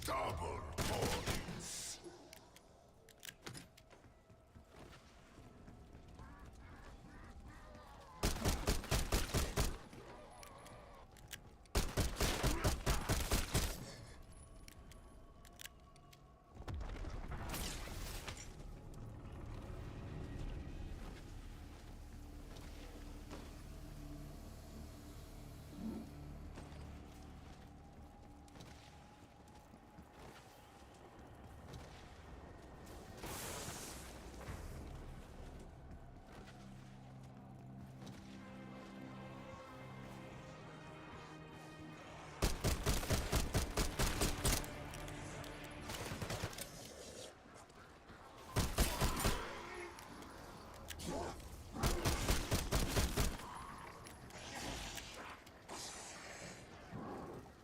[SPEAKER 4] Double points.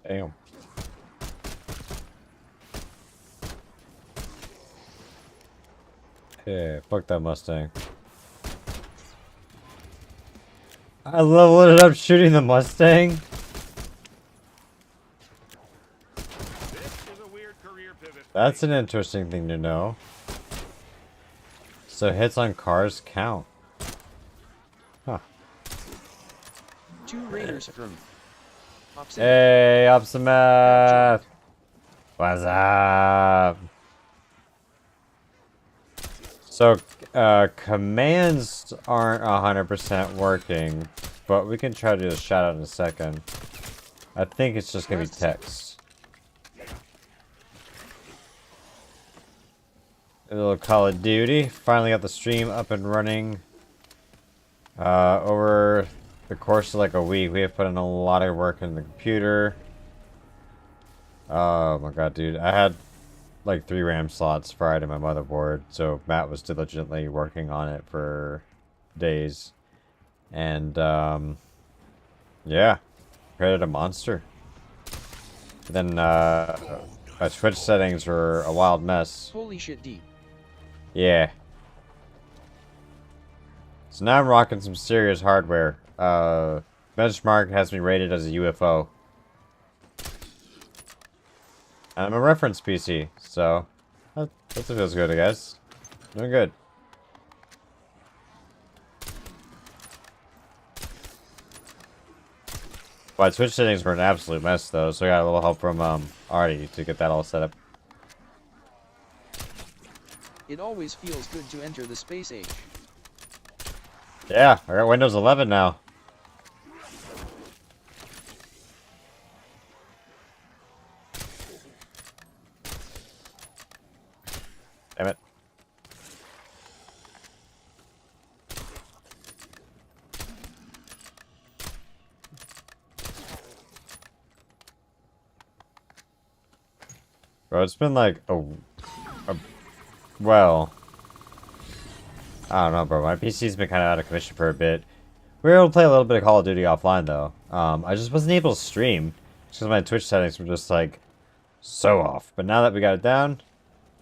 [SPEAKER 2] Damn. Yeah, fuck that Mustang. I leveled it up shooting the Mustang.
[SPEAKER 4] This is a weird career pivot.
[SPEAKER 2] That's an interesting thing to know. So hits on cars count. Huh.
[SPEAKER 7] 2 raiders from
[SPEAKER 2] Hey, Opsimath! What's up? So, commands aren't 100% working, but we can try to do a shout out in a second. I think it's just gonna be text. A little Call of Duty. Finally got the stream up and running. Over the course of like a week, we have put in a lot of work in the computer. Oh my god, dude. I had like 3 RAM slots fried in my motherboard, so Matt was diligently working on it for days. And, yeah, created a monster. But then, my Twitch settings were a wild mess.
[SPEAKER 7] Holy shit, D.
[SPEAKER 2] Yeah. So now I'm rocking some serious hardware. Benchmark has me rated as a UFO. And I'm a reference PC, so that feels good, I guess. Doing good. My Twitch settings were an absolute mess, though, so I got a little help from Artie to get that all set up.
[SPEAKER 7] It always feels good to enter the space age.
[SPEAKER 2] Yeah, I got Windows 11 now. Damn it. Bro, it's been like well, I don't know, bro. My PC's been kind of out of commission for a bit. We were able to play a little bit of Call of Duty offline, though. I just wasn't able to stream because my Twitch settings were just like so off. But now that we got it down,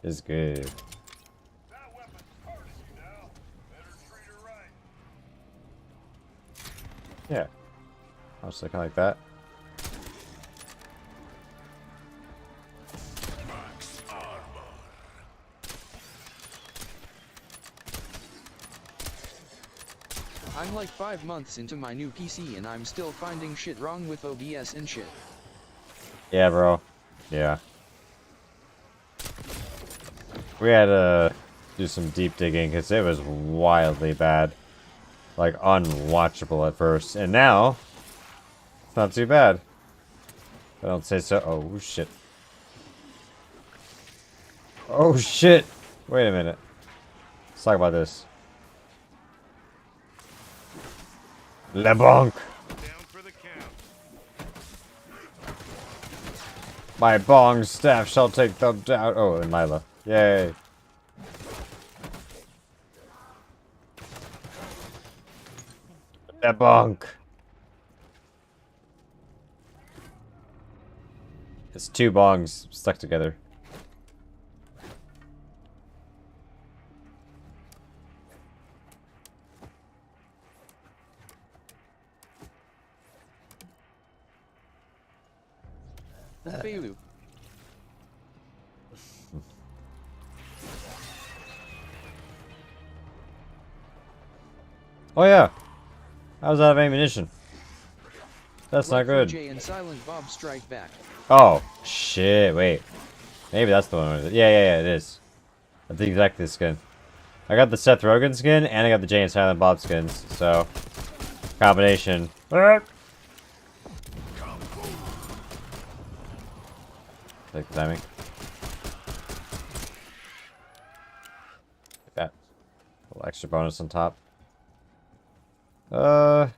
[SPEAKER 2] it's good.
[SPEAKER 3] That weapon's courtesy now. Better treat her right.
[SPEAKER 2] Yeah, I was looking like that.
[SPEAKER 7] I'm like 5 months into my new PC and I'm still finding shit wrong with OBS and shit.
[SPEAKER 2] Yeah, bro. Yeah. We had to do some deep digging because it was wildly bad. Like, unwatchable at first. And now, it's not too bad. I don't say so. Oh, shit. Oh, shit. Wait a minute. Let's talk about this. LeBlanc.
[SPEAKER 4] Down for the count.
[SPEAKER 2] My bong staff shall take them down. Oh, and Lila. Yay. LeBlanc. It's 2 bongs stuck together.
[SPEAKER 7] Failu.
[SPEAKER 2] Oh yeah, I was out of ammunition. That's not good.
[SPEAKER 7] Jay and Silent Bob Strike Back.
[SPEAKER 2] Oh shit! Wait, maybe that's the one. Yeah, it is. That's exactly the skin. I got the Seth Rogen skin and I got the Jay and Silent Bob skins. So combination. Take the timing. Like that. A little extra bonus on top. Yeah.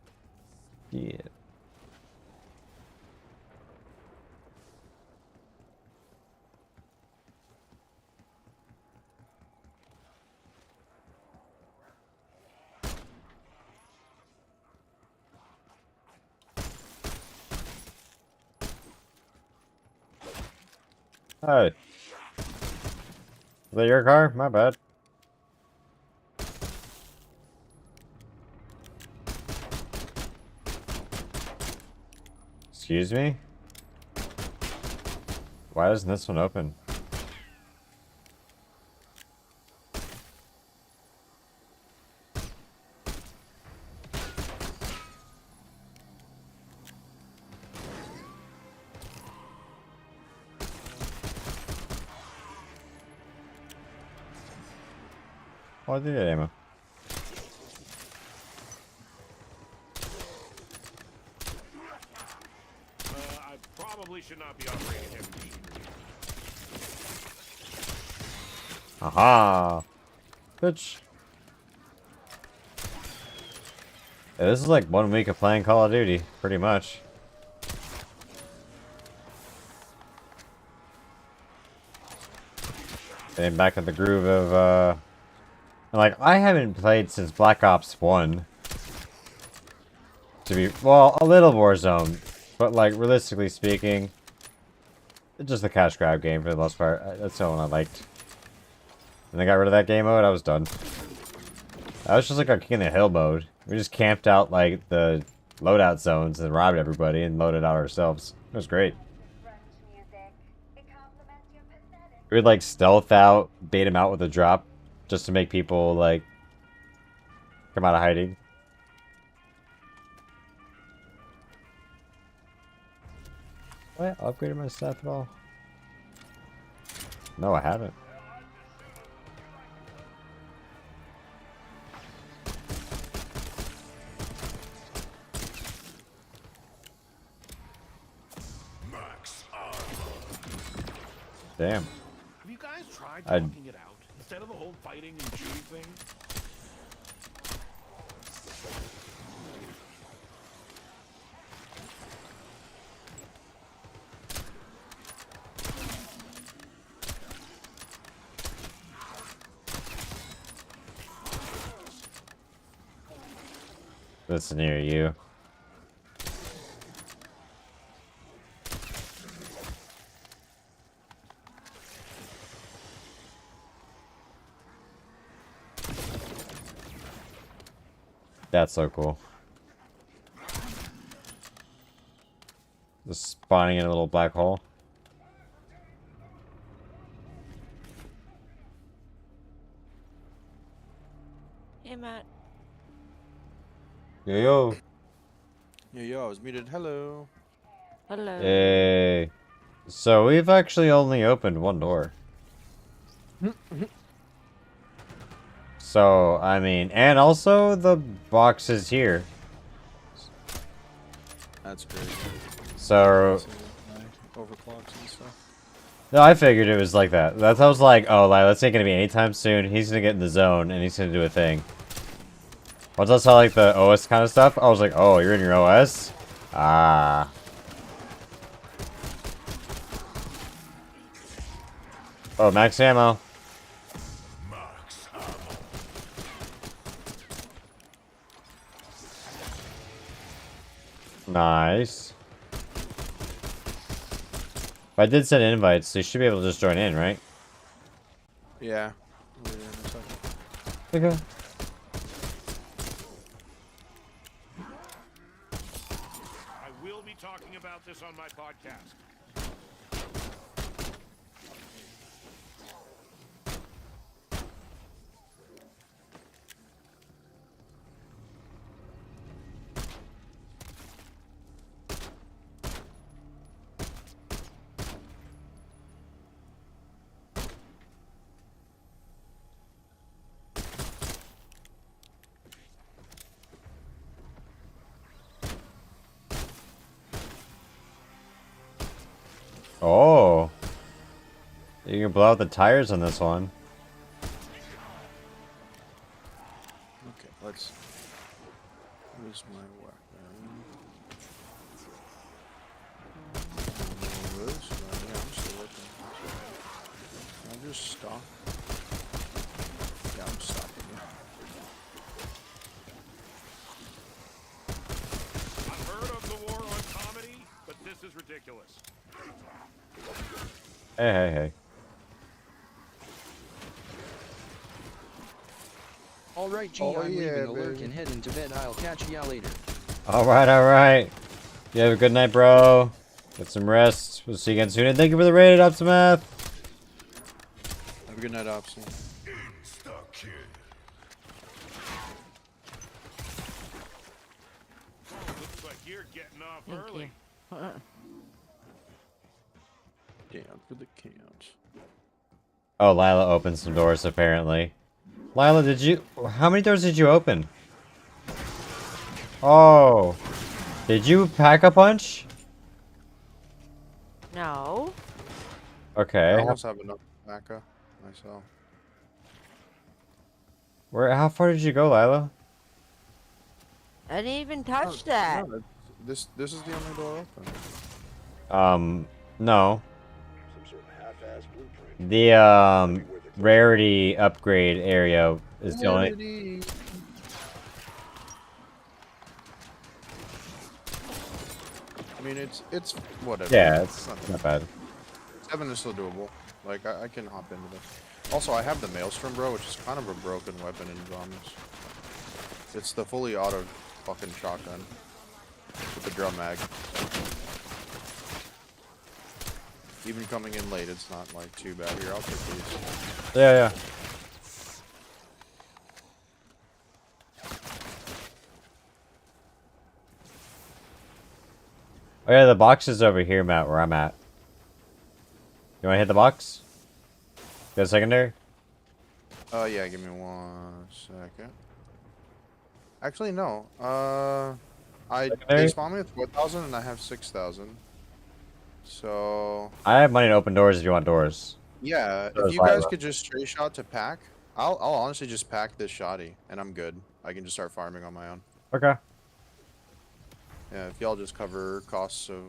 [SPEAKER 2] Hey. Is that your car? My bad. Excuse me? Why doesn't this one open? Oh, I did get ammo.
[SPEAKER 4] I probably should not be operating heavy machinery.
[SPEAKER 2] Aha! Bitch. Yeah, this is like 1 week of playing Call of Duty, pretty much. getting back in the groove of, like, I haven't played since Black Ops 1. To be, well, a little Warzone, but, like, realistically speaking, it's just a cash grab game for the most part. That's the one I liked. And I got rid of that game mode, I was done. I was just like a King of the Hill mode. We just camped out, like, the loadout zones and robbed everybody and loaded out ourselves. It was great.
[SPEAKER 5] French music. It complements your pathetic.
[SPEAKER 2] We would, like, stealth out, bait him out with a drop, just to make people, like, come out of hiding. What? Upgraded my stuff at all? No, I haven't. Damn.
[SPEAKER 4] Have you guys tried
[SPEAKER 2] I'd-
[SPEAKER 4] talking it out instead of the whole fighting and shooting thing?
[SPEAKER 2] That's near you. That's so cool. Just spawning in a little black hole.
[SPEAKER 8] Hey, Matt.
[SPEAKER 2] Yo yo.
[SPEAKER 1] Yo, I was muted. Hello.
[SPEAKER 8] Hello.
[SPEAKER 2] Hey. So we've actually only opened one door. So, I mean, and also the box is here.
[SPEAKER 1] That's great.
[SPEAKER 2] So,
[SPEAKER 1] Overclocks and stuff.
[SPEAKER 2] no, I figured it was like that. That's I was like, oh, like, that's ain't gonna be anytime soon. He's gonna get in the zone and he's gonna do a thing. Once I saw like the OS kind of stuff, I was like, oh, you're in your OS? Ah. Oh, max ammo. Nice. But I did send invites, so you should be able to just join in, right?
[SPEAKER 1] Yeah. I'll be there in a second.
[SPEAKER 2] Okay.
[SPEAKER 4] I will be talking about this on my podcast.
[SPEAKER 2] Oh. You can blow out the tires on this one.
[SPEAKER 1] Okay, let's. Where's my weapon? This one, yeah, I'm still looking. Can I just stop? Yeah, I'm stopping.
[SPEAKER 4] I've heard of the war on comedy, but this is ridiculous.
[SPEAKER 2] Hey, hey, hey.
[SPEAKER 7] Alright, G,
[SPEAKER 1] Oh,
[SPEAKER 7] I'm
[SPEAKER 1] yeah,
[SPEAKER 7] leaving the lurk
[SPEAKER 1] baby.
[SPEAKER 7] and heading to bed. I'll catch ya later.
[SPEAKER 2] Alright, alright. You have a good night, bro. Get some rest. We'll see you again soon. And thank you for the raid, Optimath.
[SPEAKER 1] Have a good night, Opsy.
[SPEAKER 4] Looks like you're getting off
[SPEAKER 8] Thank
[SPEAKER 4] early.
[SPEAKER 8] you.
[SPEAKER 1] Down for the count.
[SPEAKER 2] Oh, Lila opened some doors, apparently. Lila, did you... How many doors did you open? Oh. Did you pack a punch?
[SPEAKER 8] No.
[SPEAKER 1] I
[SPEAKER 2] Okay.
[SPEAKER 1] almost have enough tobacco myself.
[SPEAKER 2] How far did you go, Lila?
[SPEAKER 8] I didn't even touch that.
[SPEAKER 1] No, this is the only door open.
[SPEAKER 2] No.
[SPEAKER 3] Some sort of half-assed blueprint.
[SPEAKER 2] The,
[SPEAKER 3] Might be worth a
[SPEAKER 2] rarity upgrade area is the only.
[SPEAKER 1] Rarity. I mean, it's whatever.
[SPEAKER 2] Yeah, it's
[SPEAKER 1] not
[SPEAKER 2] not bad.
[SPEAKER 1] 7 is still doable. Like, I can hop into this. Also, I have the Maelstrom, bro, which is kind of a broken weapon in zombies. It's the fully auto fucking shotgun with the drum mag. Even coming in late, it's not like too bad. Here, I'll take these.
[SPEAKER 2] Yeah, yeah. Oh yeah, the box is over here, Matt, where I'm at. You wanna hit the box? Got a secondary?
[SPEAKER 1] Yeah, give me 1 second. Actually, no. They
[SPEAKER 2] Secondary?
[SPEAKER 1] spawned me with 4,000 and I have 6,000. So
[SPEAKER 2] I have money to open doors if you want doors.
[SPEAKER 1] yeah,
[SPEAKER 2] So
[SPEAKER 1] if
[SPEAKER 2] is
[SPEAKER 1] you guys
[SPEAKER 2] Lila.
[SPEAKER 1] could just straight shot to pack, I'll honestly just pack this shoddy and I'm good. I can just start farming on my own.
[SPEAKER 2] Okay.
[SPEAKER 1] Yeah, if y'all just cover costs of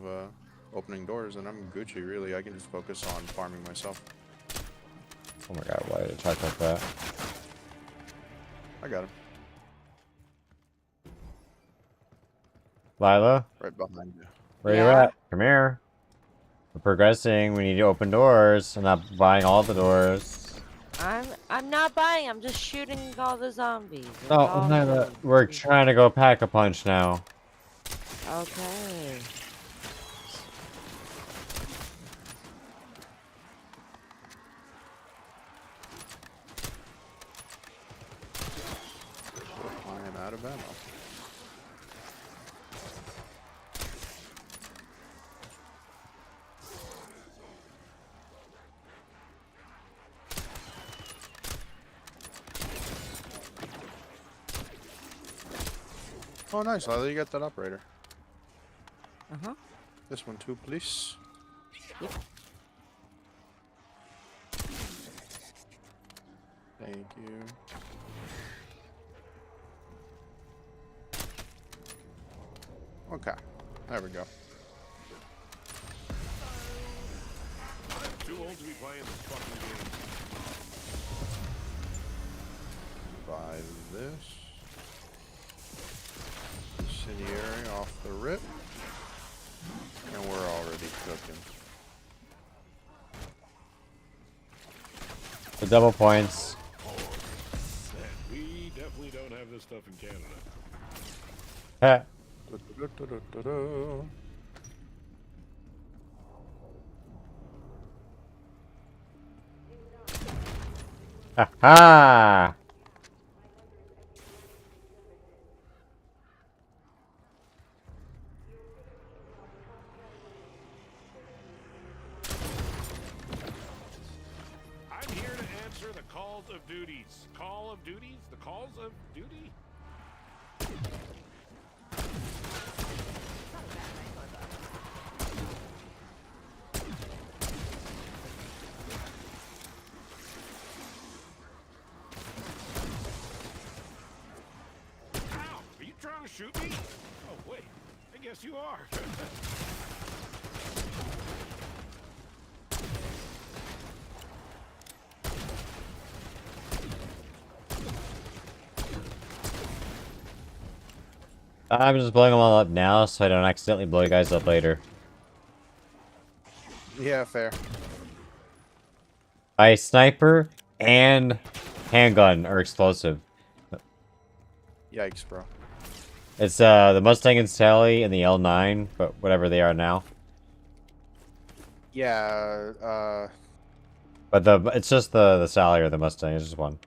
[SPEAKER 1] opening doors, then I'm Gucci. Really, I can just focus on farming myself.
[SPEAKER 2] Oh my god, why did it check like that?
[SPEAKER 1] I got him
[SPEAKER 2] Lila,
[SPEAKER 1] right behind you.
[SPEAKER 2] where you
[SPEAKER 8] Yeah?
[SPEAKER 2] at? Come here. We're progressing. We need to open doors. I'm not buying all the doors.
[SPEAKER 8] I'm not buying. I'm just shooting all the zombies. That's
[SPEAKER 2] No,
[SPEAKER 8] all I'm
[SPEAKER 2] Lila,
[SPEAKER 8] doing.
[SPEAKER 2] we're trying to go pack a punch now.
[SPEAKER 8] Okay.
[SPEAKER 1] I am out of ammo. Oh, nice, Lila, you got that operator.
[SPEAKER 8] Uh-huh.
[SPEAKER 1] This one too, please.
[SPEAKER 8] Yep.
[SPEAKER 1] Thank you. Okay, there we go.
[SPEAKER 4] Too old to be playing this fucking game.
[SPEAKER 1] Buy this. Incendiary off the rip. And we're already cooking.
[SPEAKER 2] The double points.
[SPEAKER 4] Man, we definitely don't have this stuff in Canada.
[SPEAKER 2] Heh.
[SPEAKER 1] Da-da-da-da-da-da.
[SPEAKER 2] Ha ha!
[SPEAKER 4] I'm here to answer the calls of duties. Call of duties? The calls of duty? Ow! Are you trying to shoot me? Oh, wait. I guess you are.
[SPEAKER 2] I'm just blowing them all up now so I don't accidentally blow you guys up later.
[SPEAKER 1] Yeah, fair.
[SPEAKER 2] My sniper and handgun are explosive.
[SPEAKER 1] Yikes, bro.
[SPEAKER 2] It's the Mustang and Sally and the L9, but whatever they are now.
[SPEAKER 1] Yeah,
[SPEAKER 2] But it's just the Sally or the Mustang. It's just one.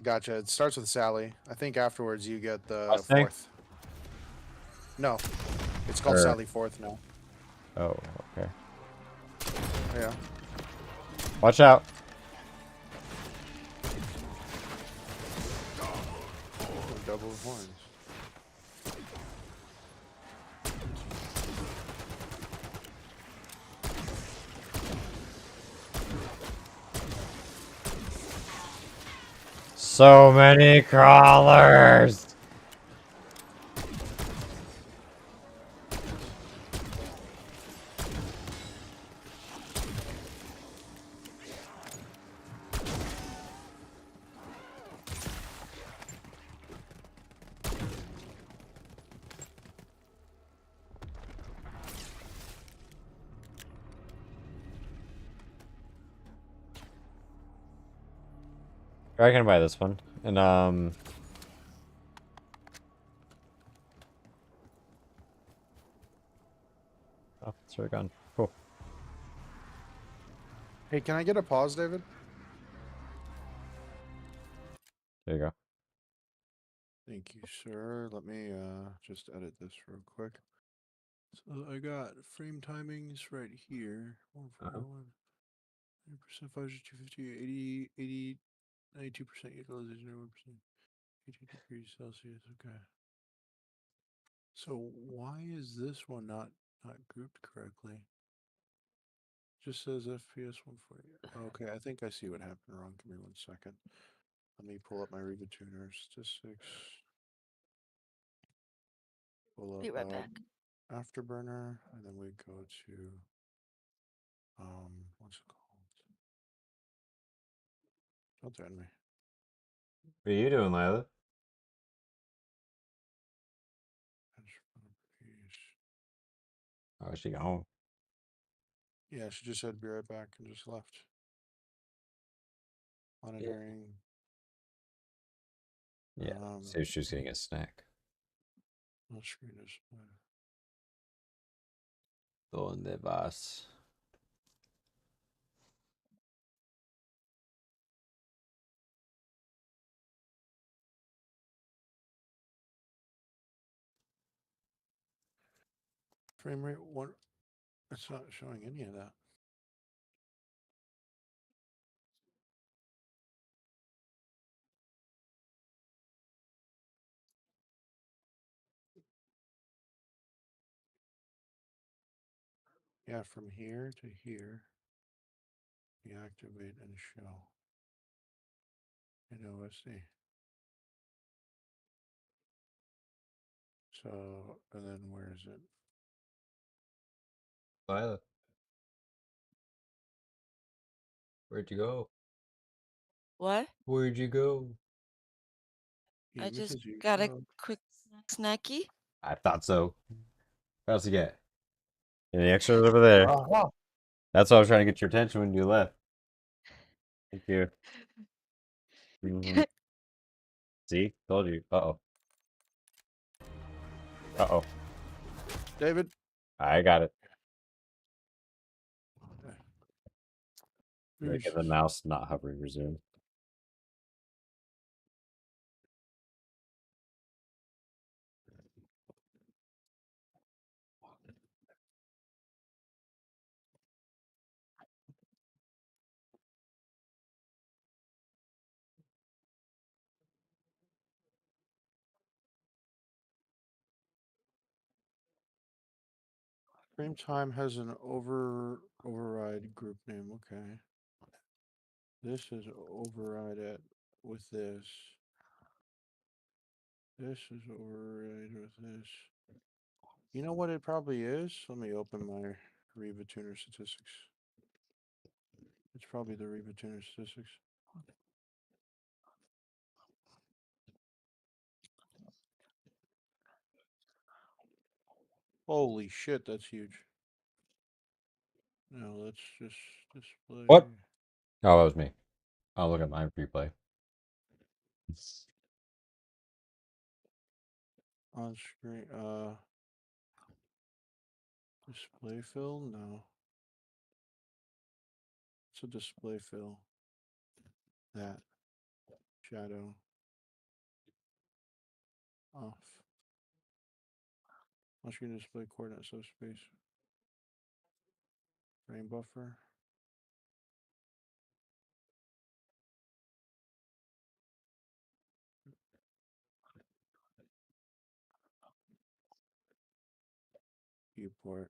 [SPEAKER 1] gotcha. It starts with Sally. I think afterwards you get the
[SPEAKER 2] Mustang?
[SPEAKER 1] 4th. No, it's called
[SPEAKER 2] Or-
[SPEAKER 1] Sally 4th now.
[SPEAKER 2] Oh, okay.
[SPEAKER 1] Yeah.
[SPEAKER 2] Watch out.
[SPEAKER 1] Double horns.
[SPEAKER 2] So many crawlers. I can buy this one. And oh, it's already gone. Cool.
[SPEAKER 1] Hey, can I get a pause, David?
[SPEAKER 2] There you go.
[SPEAKER 1] Thank you, sir. Let me just edit this real quick. So I got frame timings right here. 141, 90%, 250, 80, 92% utilization, 1%, 80 degrees Celsius. Okay. So why is this one not grouped correctly? Just says FPS 140. Okay, I think I see what happened wrong. Give me 1 second. Let me pull up my Reva tuner statistics. Pull
[SPEAKER 8] Be
[SPEAKER 1] up
[SPEAKER 8] right back.
[SPEAKER 1] Afterburner, and then we go to what's it called? Don't threaten me.
[SPEAKER 2] What are you doing, Lila? Oh, she gone.
[SPEAKER 1] Yeah, she just said be right back and just left. Monitoring.
[SPEAKER 2] Yeah. So she's getting a snack.
[SPEAKER 1] Not screen display.
[SPEAKER 2] ¿Dónde vas?
[SPEAKER 1] Frame rate one. It's not showing any of that. Yeah, from here to here, deactivate and show in OSD. So, and then where is it?
[SPEAKER 2] Lila. Where'd you go?
[SPEAKER 8] What?
[SPEAKER 2] Where'd you go?
[SPEAKER 8] I
[SPEAKER 1] Game
[SPEAKER 8] just
[SPEAKER 1] as usual.
[SPEAKER 8] got a quick snacky.
[SPEAKER 2] I thought so. What else you get? Any extras over there? That's why I was trying to get your attention when you left. Thank you. See? Told you. Uh-oh. Uh-oh.
[SPEAKER 1] David.
[SPEAKER 2] I got it.
[SPEAKER 1] Who's
[SPEAKER 2] Making the mouse not hovering resume.
[SPEAKER 1] frame time has an override group name. Okay. This is override it with this. This is override with this. You know what it probably is? Let me open my Reva tuner statistics. It's probably the Reva tuner statistics. Holy shit, that's huge. Now let's just display.
[SPEAKER 2] What? Oh, that was me. I'll look at my replay.
[SPEAKER 1] On screen. Display fill? No. It's a display fill. That. Shadow. Off. On screen display coordinate subspace. Frame buffer. Viewport.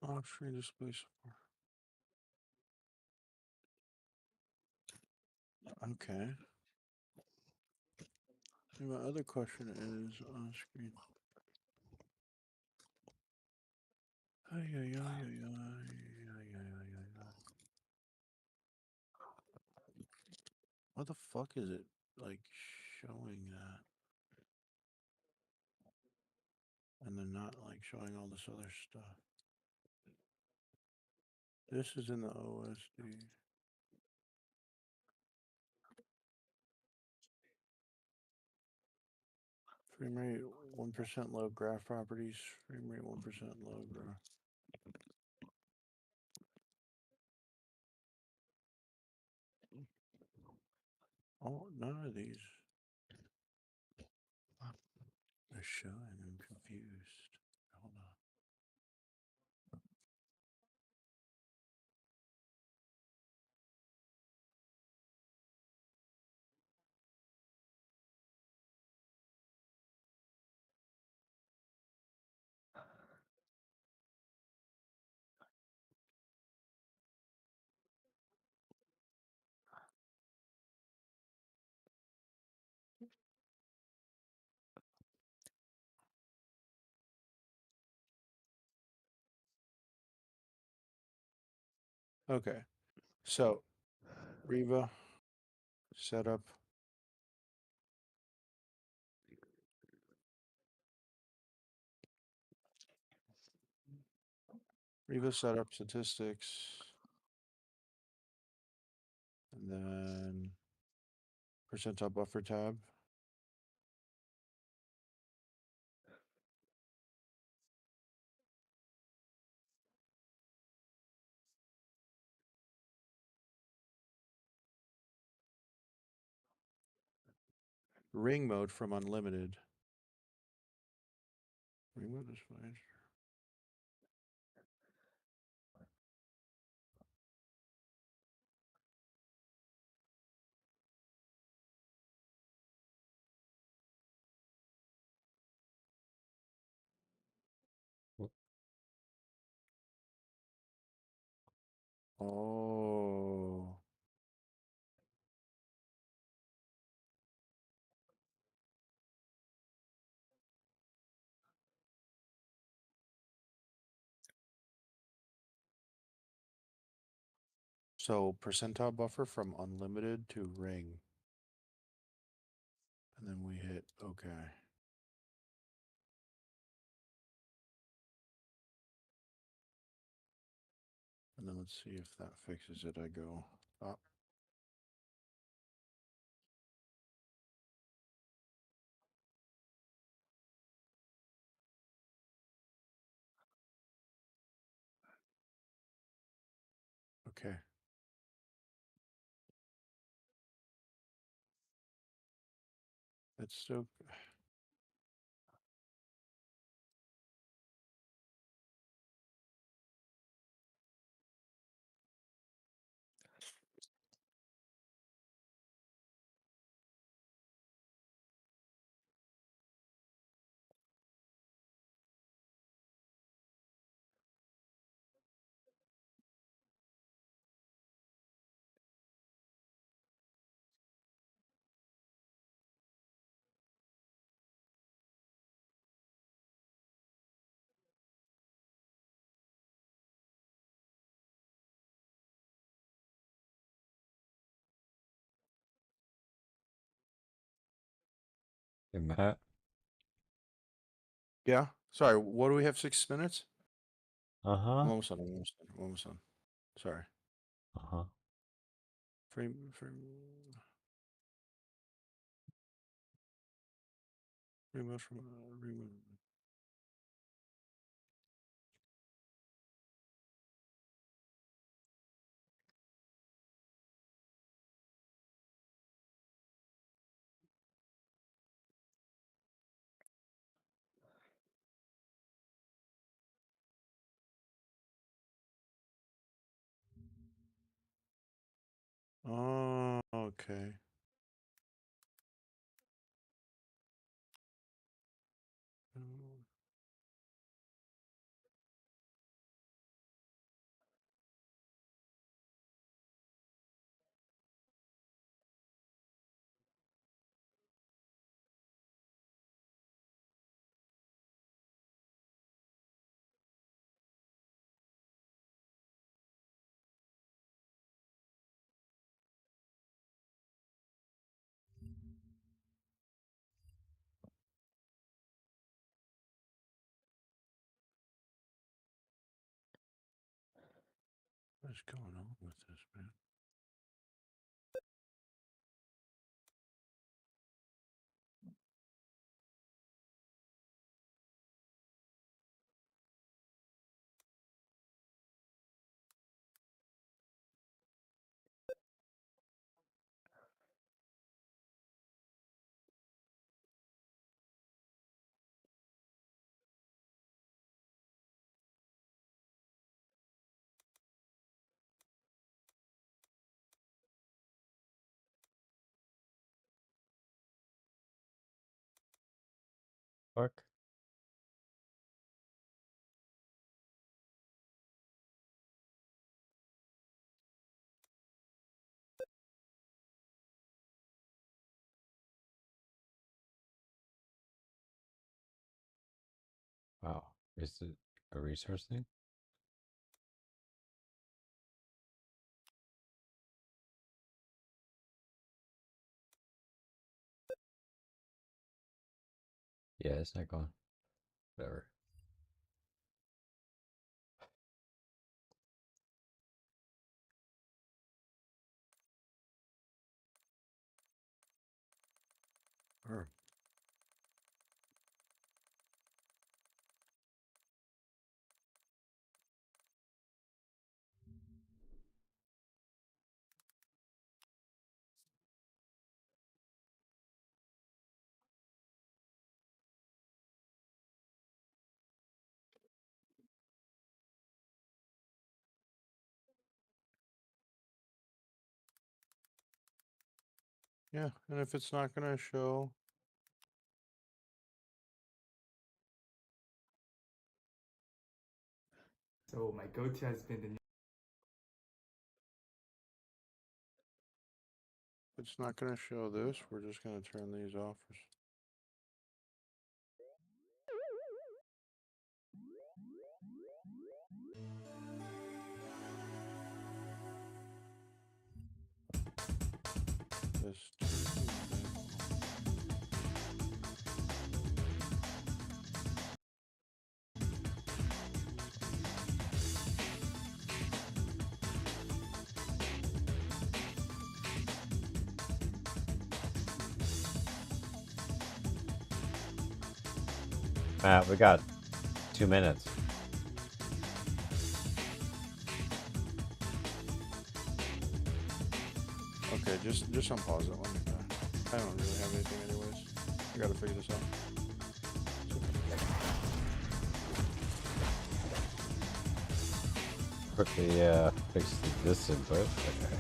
[SPEAKER 1] Off screen display support. Okay. And my other question is on screen. Ay, ay, ay, ay, ay. What the fuck is it like showing that? And then not like showing all this other stuff. This is in the OSD. Frame rate 1% low graph properties. Frame rate 1% low graph. Oh, none of these are showing. I'm confused. Hold on. Okay. So, Riva setup. Riva setup statistics. And then percentile buffer tab. Ring mode from unlimited. Ring mode is fine. Oh. So percentile buffer from unlimited to ring. And then we hit OK. And then let's see if that fixes it. I go up. Okay. It's still.
[SPEAKER 2] Hey, Matt.
[SPEAKER 1] Yeah. Sorry. What do we have? 6 minutes?
[SPEAKER 2] Uh-huh.
[SPEAKER 1] I'm almost done. I'm almost done. I'm almost done. Sorry.
[SPEAKER 2] Uh-huh.
[SPEAKER 1] Frame. Remove from remove. Oh, okay. Mm. What is going on with this, man?
[SPEAKER 2] Fuck. Wow. Is it a resource thing? Yeah, it's not gone. Whatever.
[SPEAKER 1] Or yeah, and if it's not gonna show,
[SPEAKER 10] So my go-to has been the
[SPEAKER 1] if it's not gonna show this, we're just gonna turn these off. This
[SPEAKER 2] Matt, we got 2 minutes.
[SPEAKER 1] Okay, just unpause it. Let me. I don't really have anything, anyways. I gotta figure this out.
[SPEAKER 2] Quickly fix this input. Okay.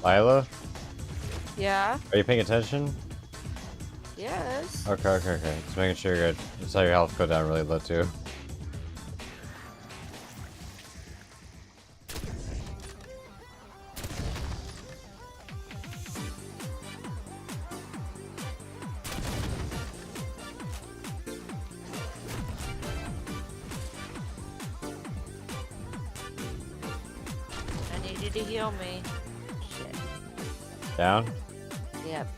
[SPEAKER 2] Lila,
[SPEAKER 8] Yeah.
[SPEAKER 2] are you paying attention?
[SPEAKER 8] Yes.
[SPEAKER 2] Okay. Just making sure you're good. I saw your health go down really low too.
[SPEAKER 8] I need you to heal me. Shit.
[SPEAKER 2] Down?
[SPEAKER 8] Yep.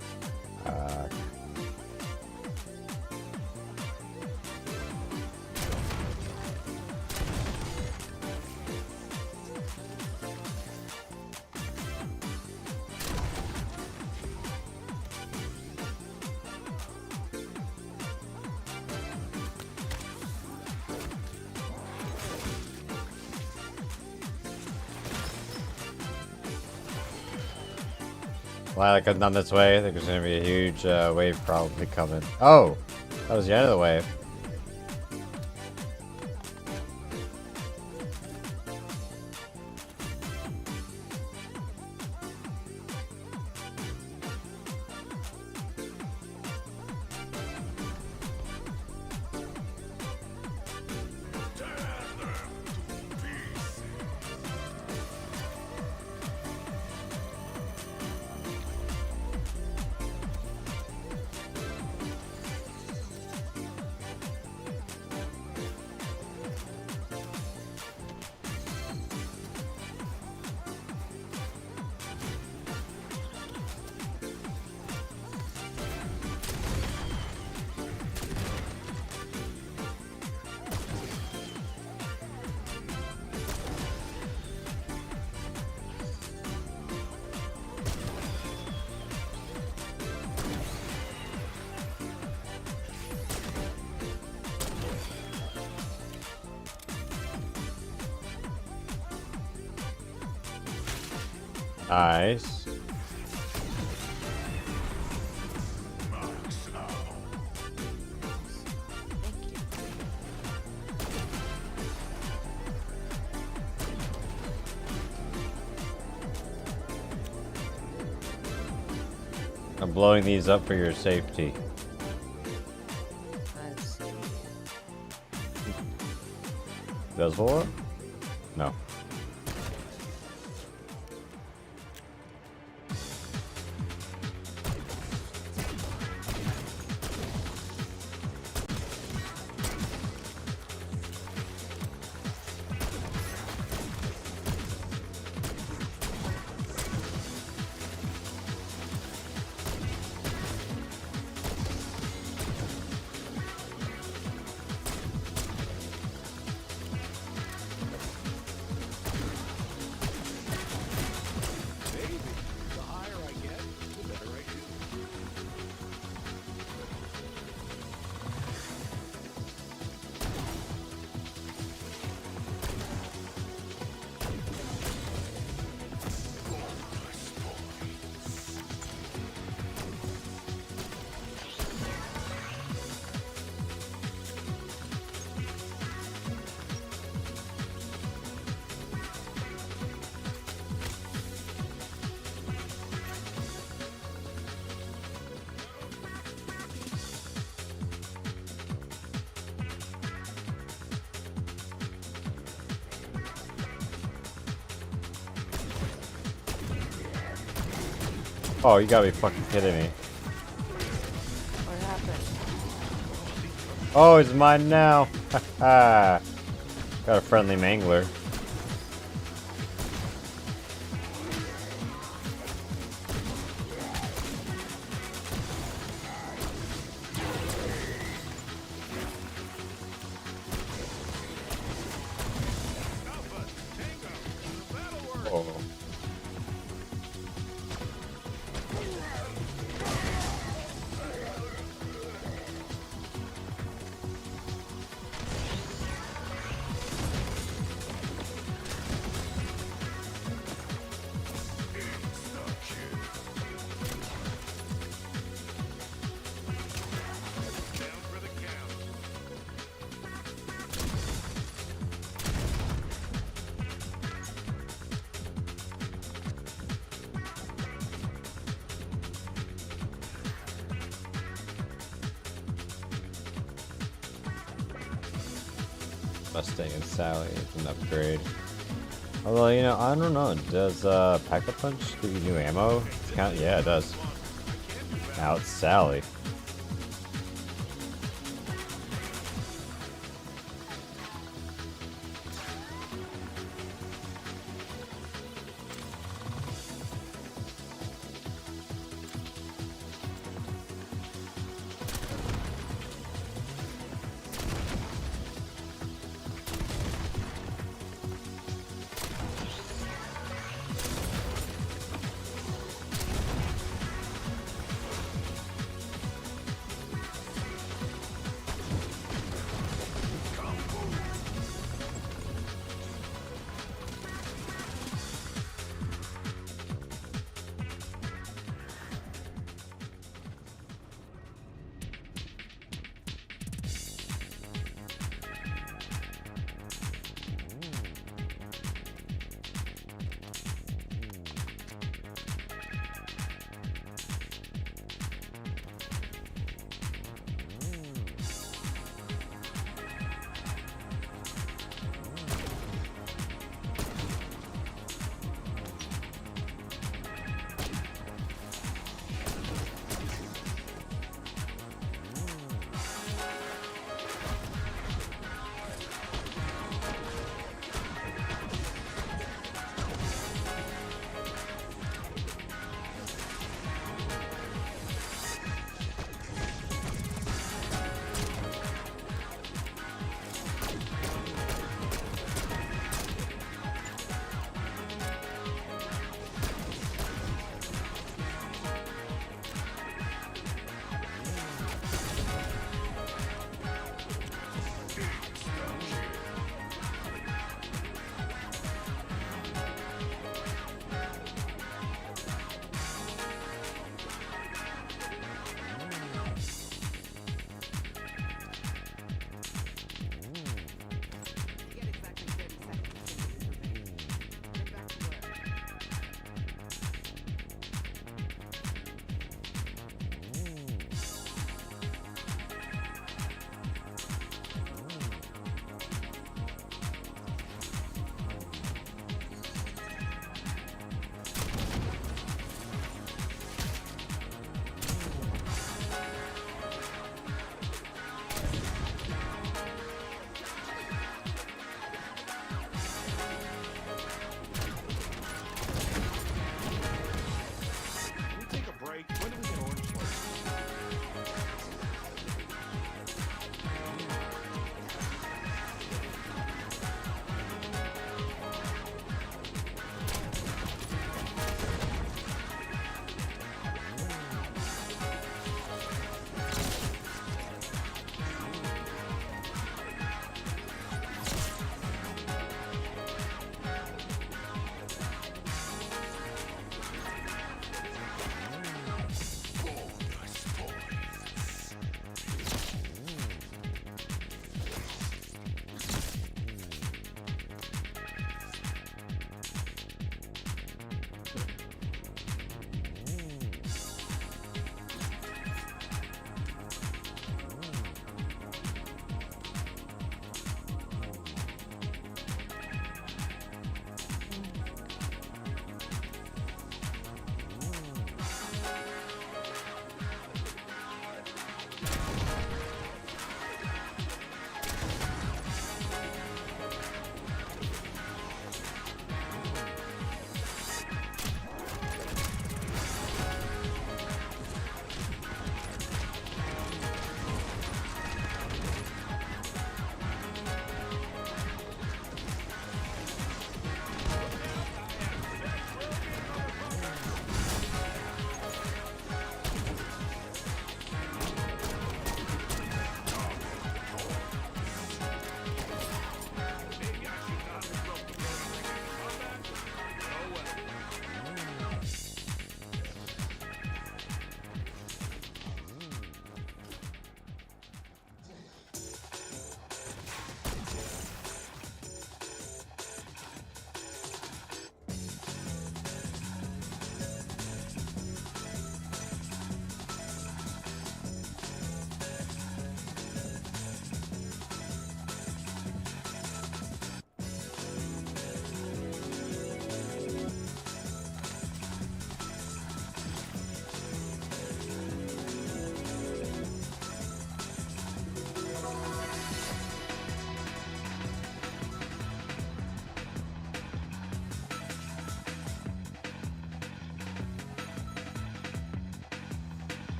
[SPEAKER 2] Lila, come down this way. I think there's gonna be a huge wave probably coming. Oh! That was the end of the wave. Nice.
[SPEAKER 8] Thank you.
[SPEAKER 2] I'm blowing these up for your safety.
[SPEAKER 8] I see.
[SPEAKER 2] Does blow up? No.
[SPEAKER 4] Maybe. The higher I get, the better I do.
[SPEAKER 2] Oh, you gotta be fucking kidding me.
[SPEAKER 8] What happened?
[SPEAKER 2] Oh, it's mine now. Got a friendly mangler.
[SPEAKER 4] Alpha, Tango, that'll work.
[SPEAKER 2] Oh.
[SPEAKER 4] Down for the count.
[SPEAKER 2] Mustang and Sally is an upgrade. Although, you know, I don't know. Does Pack-a-Punch give you new ammo? Yeah, it does. Now it's Sally.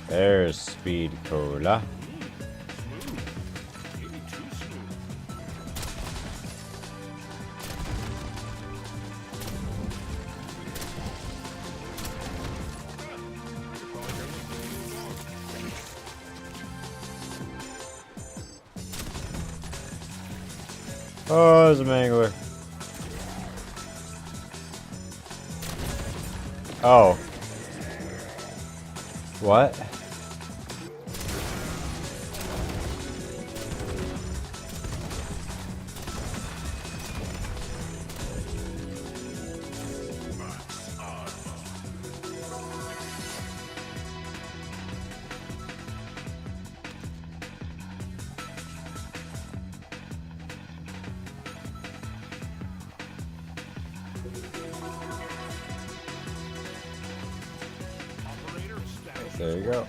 [SPEAKER 2] There's speed cola.
[SPEAKER 4] Maybe too smooth.
[SPEAKER 2] Oh, there's a mangler. Oh. What?
[SPEAKER 4] Operator status.
[SPEAKER 2] There you go.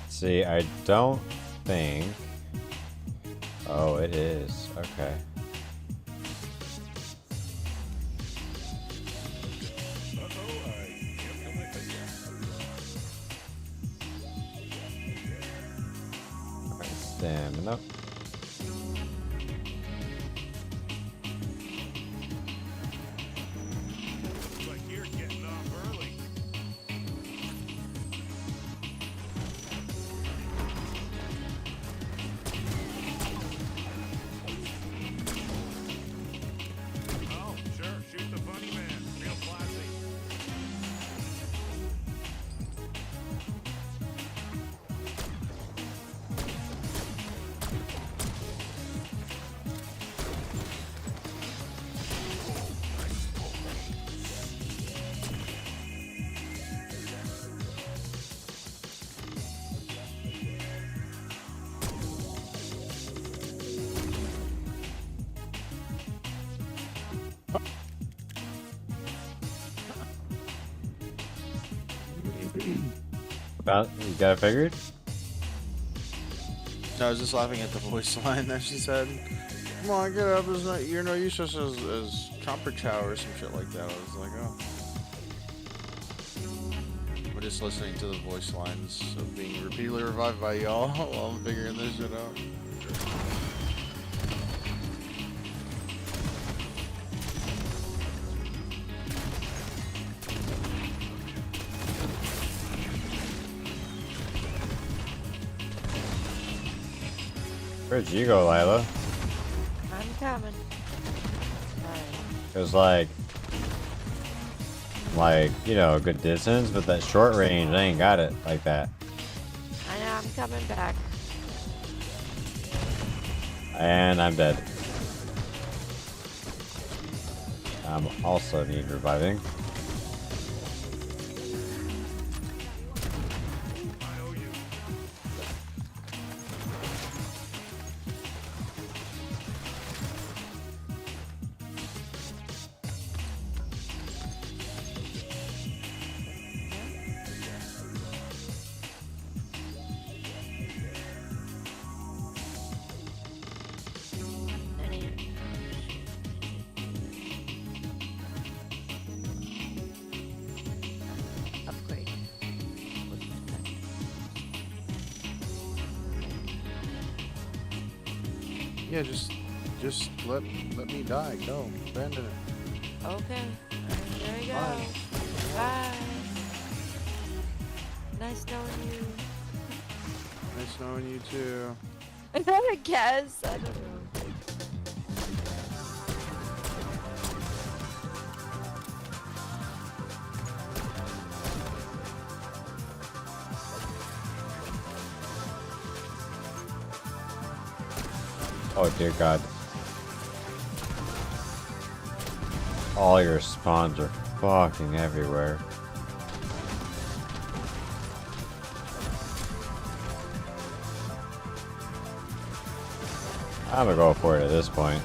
[SPEAKER 2] See, I don't think... Oh, it is. Okay. Alright, stamina.
[SPEAKER 4] Looks like you're getting off early. Oh, sure, shoot the funny man. Real classy.
[SPEAKER 2] About, you got it figured?
[SPEAKER 1] No, I was just laughing at the voice line that she said. Come on, get up. It's not, you're no use as Chomper Chow or some shit like that. I was like, oh. We're just listening to the voice lines of being repeatedly revived by y'all while I'm figuring this shit out.
[SPEAKER 2] Where'd you go, Lila?
[SPEAKER 8] I'm coming.
[SPEAKER 2] It was like, you know, a good distance, but that short range, I ain't got it like that.
[SPEAKER 8] I know, I'm coming back.
[SPEAKER 2] And I'm dead. I'm also need reviving.
[SPEAKER 4] I owe you.
[SPEAKER 8] Upgrade.
[SPEAKER 1] Yeah, just let me die. Go, abandon it.
[SPEAKER 8] Okay. There you go.
[SPEAKER 1] Bye.
[SPEAKER 8] Bye. Nice knowing you.
[SPEAKER 1] Nice knowing you too.
[SPEAKER 8] I guess. I don't know.
[SPEAKER 2] Oh dear God. All your spawns are fucking everywhere. I'm gonna go for it at this point.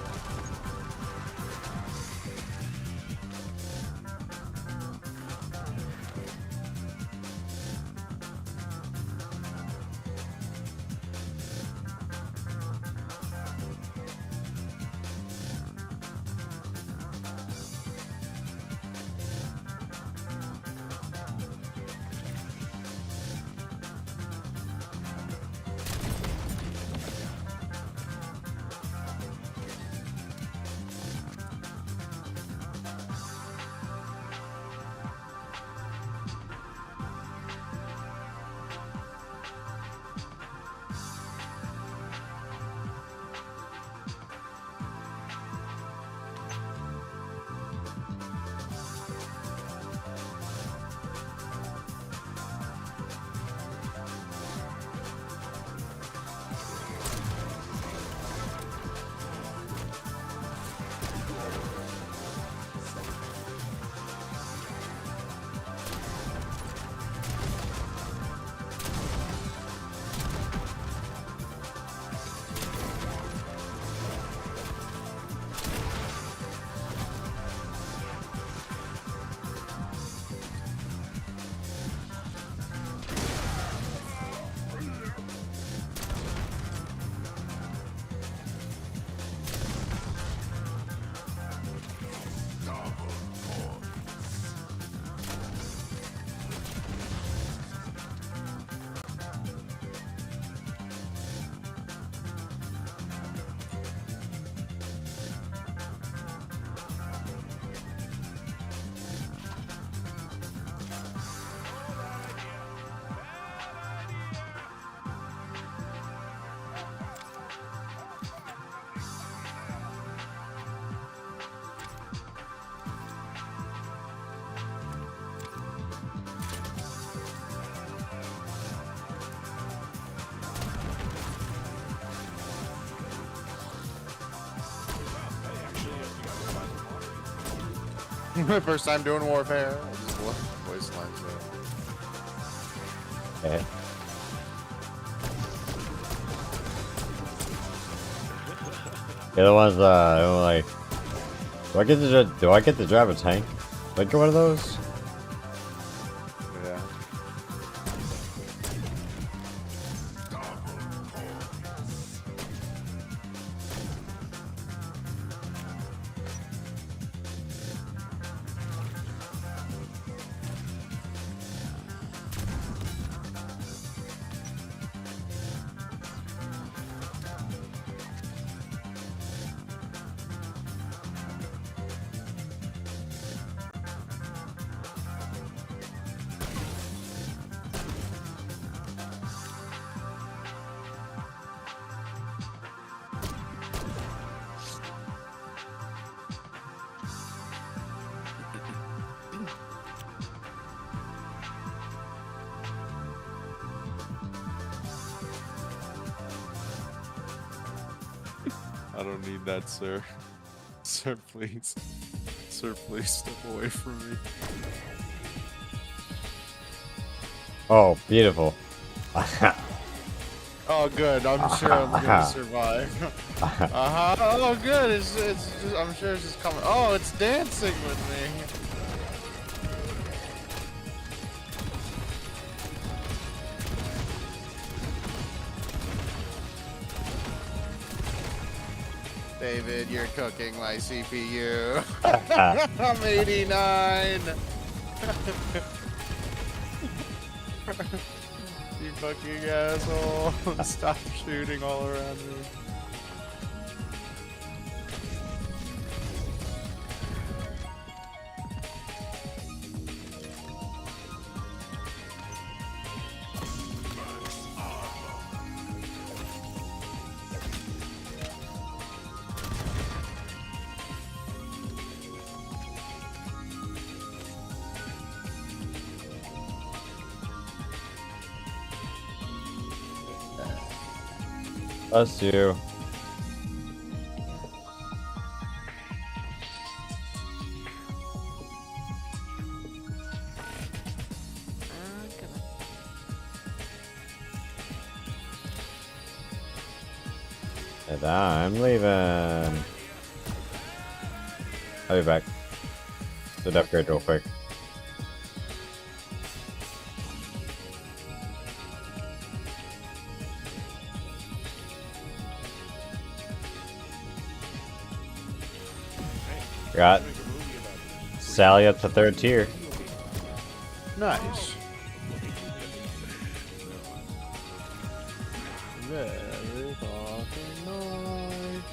[SPEAKER 1] My first time doing warfare. I just love voice lines though.
[SPEAKER 2] Okay. The other ones, like, do I get to drive a tank? Do I get one of those?
[SPEAKER 1] Yeah. I don't need that, sir. Sir, please. Sir, please step away from me.
[SPEAKER 2] Oh, beautiful.
[SPEAKER 1] Oh, good. I'm sure I'm gonna survive. Oh, good. It's just, I'm sure it's just coming. Oh, it's dancing with me. David, you're cooking my CPU. I'm 89. You fucking asshole. Stop shooting all around me.
[SPEAKER 2] Bless you. And I'm leaving. I'll be back. Did upgrade real quick. Got Sally up to 3rd tier.
[SPEAKER 1] Nice. Very fucking nice.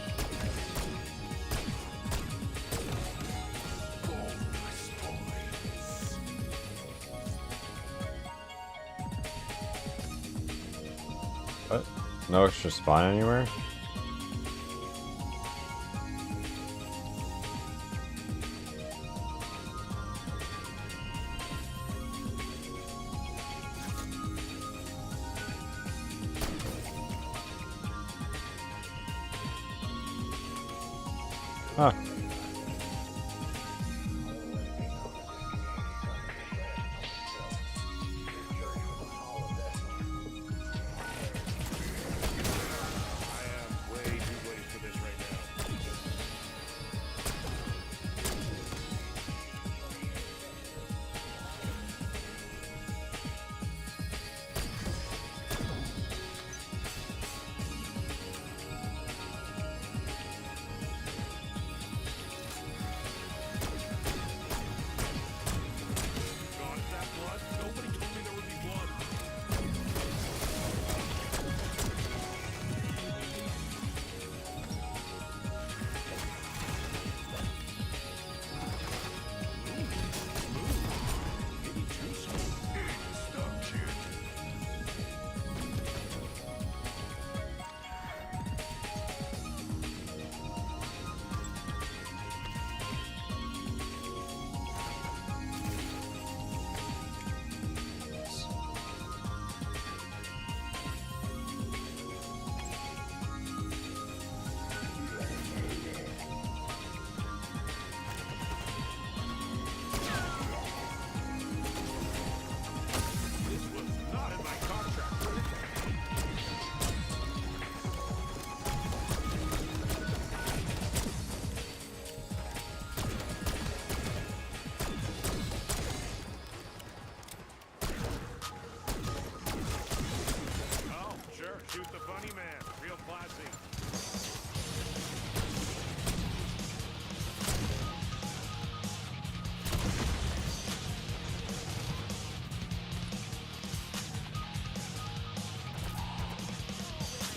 [SPEAKER 2] What? No extra spawn anywhere? Huh.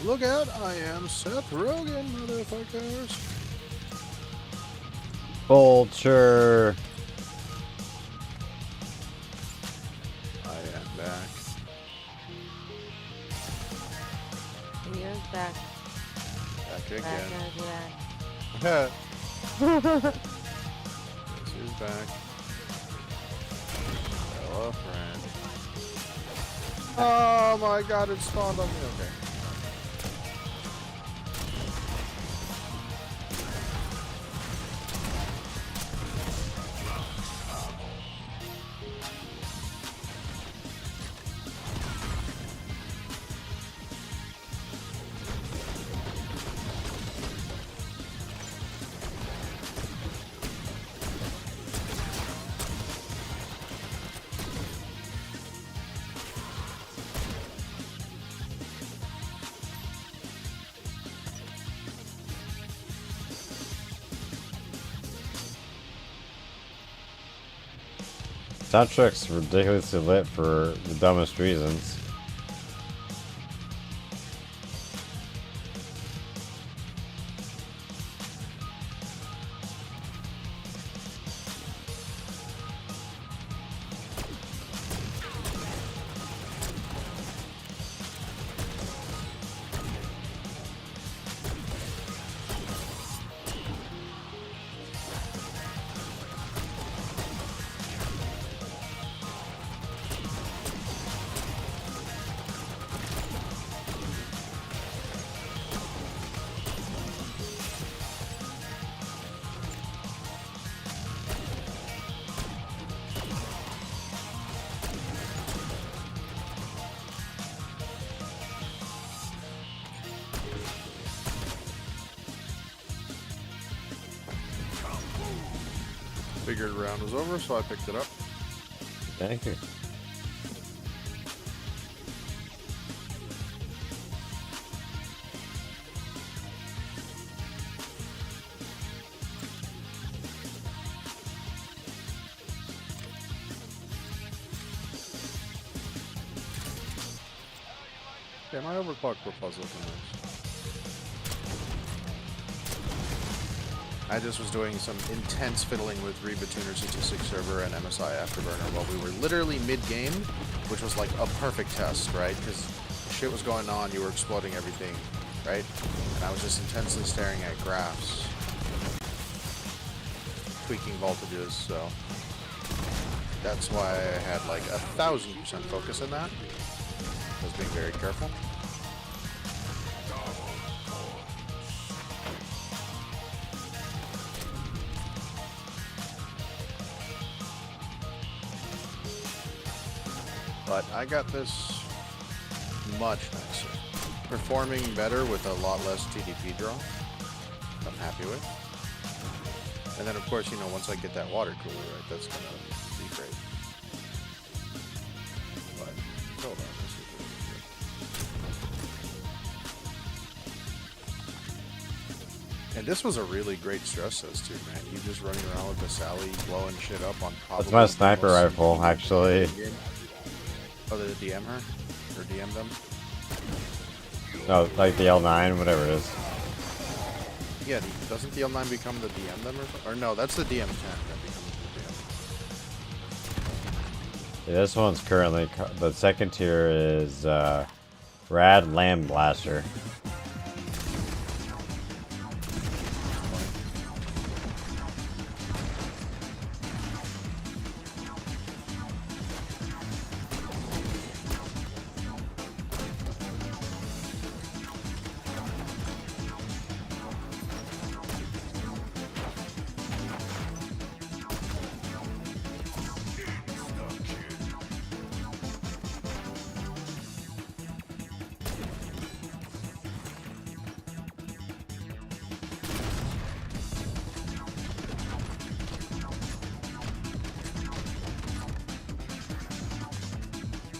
[SPEAKER 1] Look out, I am Seth Rogen, motherfuckers.
[SPEAKER 2] Vulture.
[SPEAKER 1] I am back.
[SPEAKER 8] He is back.
[SPEAKER 1] Back again.
[SPEAKER 8] Back again.
[SPEAKER 1] This is back. Hello, friend. Oh my god, it spawned on me. Okay.
[SPEAKER 2] Soundtrack's ridiculously lit for the dumbest reasons.
[SPEAKER 1] figured round was over, so I picked it up.
[SPEAKER 2] Thank you.
[SPEAKER 1] Yeah, my overclock profile's looking nice. I just was doing some intense fiddling with Reba Tuner 66 server and MSI Afterburner while we were literally mid-game, which was like a perfect test, right? Because shit was going on, you were exploding everything, right? And I was just intensely staring at graphs, tweaking voltages, so that's why I had like 1000% focus in that. I was being very careful. But I got this much nicer. Performing better with a lot less TTV draw. I'm happy with. And then of course, you know, once I get that water cooler, right, that's gonna be great. But hold on, this is really good. And this was a really great stress test too, man. You just running around with the Sally blowing shit up on probably
[SPEAKER 2] That's my sniper rifle, actually.
[SPEAKER 1] Oh, did it DM her? Or DM them?
[SPEAKER 2] No, like the L9, whatever it is.
[SPEAKER 1] Yeah, doesn't the L9 become the DM then? Or no, that's the DM10 that becomes the DM.
[SPEAKER 2] Yeah, this one's currently, the second tier is Rad Lamb Blaster.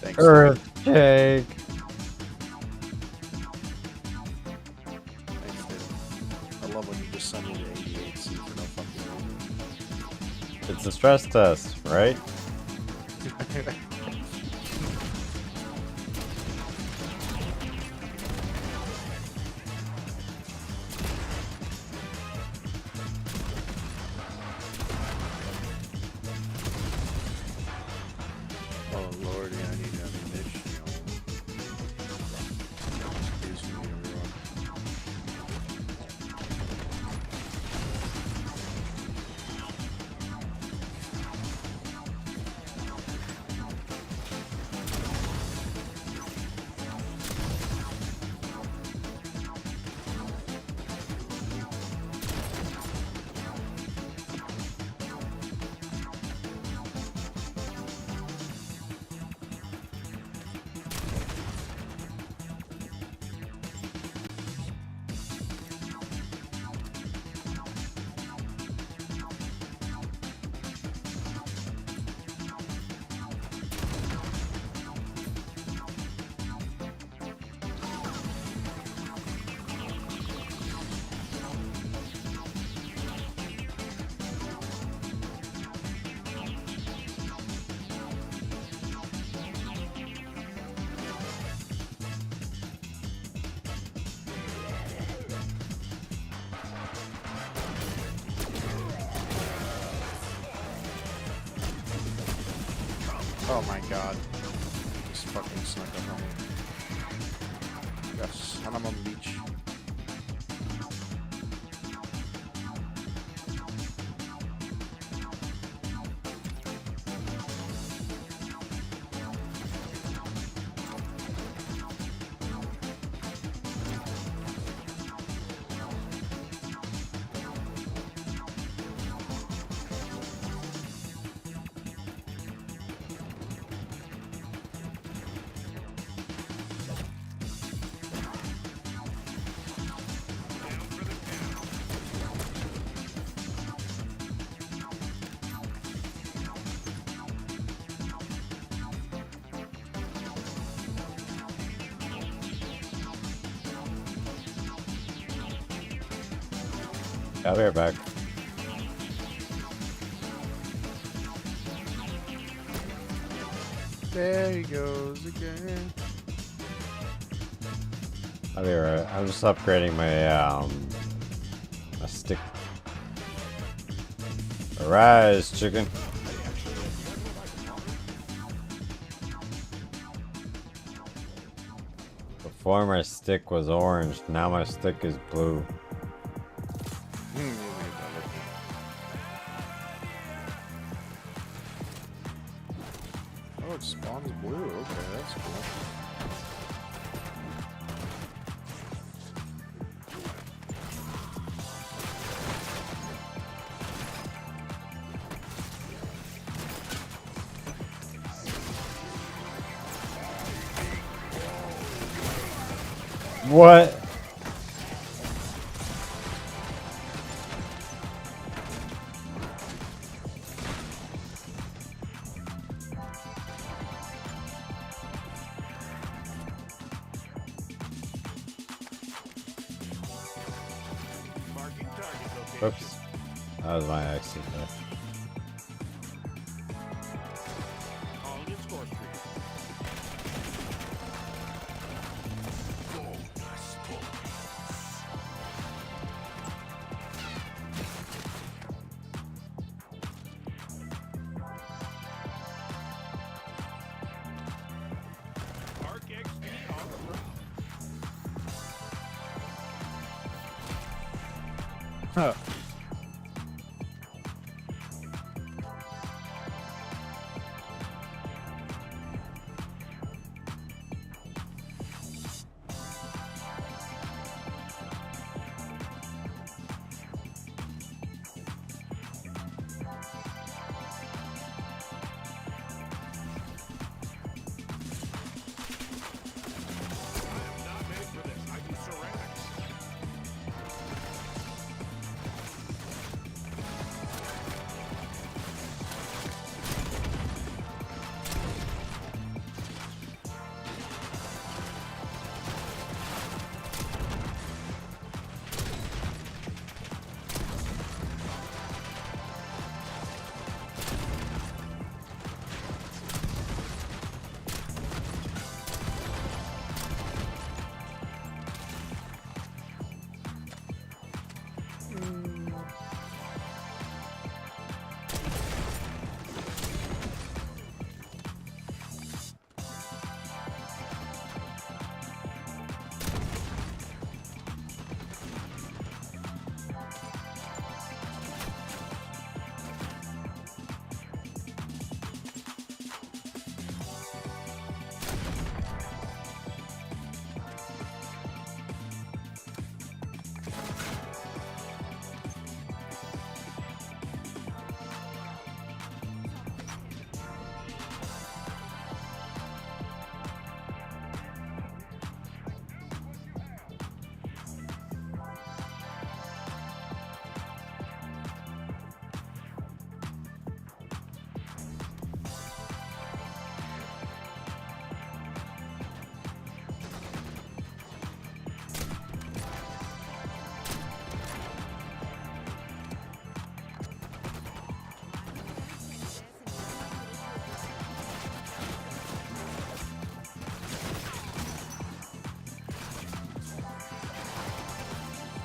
[SPEAKER 1] Thanks.
[SPEAKER 2] Earthquake.
[SPEAKER 1] Thanks, dude. I love when you just send me the 88C for no fucking reason.
[SPEAKER 2] It's a stress test, right?
[SPEAKER 1] Oh lordy, I need ammunition. Excuse me, everyone. Oh my god. Just fucking snuck up on me. Yes, and I'm on the beach.
[SPEAKER 2] I'll be right back.
[SPEAKER 1] There he goes again.
[SPEAKER 2] I'll be right. I'm just upgrading my my stick. Arise, chicken. Before my stick was orange, now my stick is blue.
[SPEAKER 1] Oh, it spawns blue. Okay, that's cool.
[SPEAKER 2] What?
[SPEAKER 4] Marking target location.
[SPEAKER 2] Oops. That was my exit there.
[SPEAKER 4] Calling it score street. Park XP on the road.
[SPEAKER 1] Huh.
[SPEAKER 4] Not made for this. I do ceramics.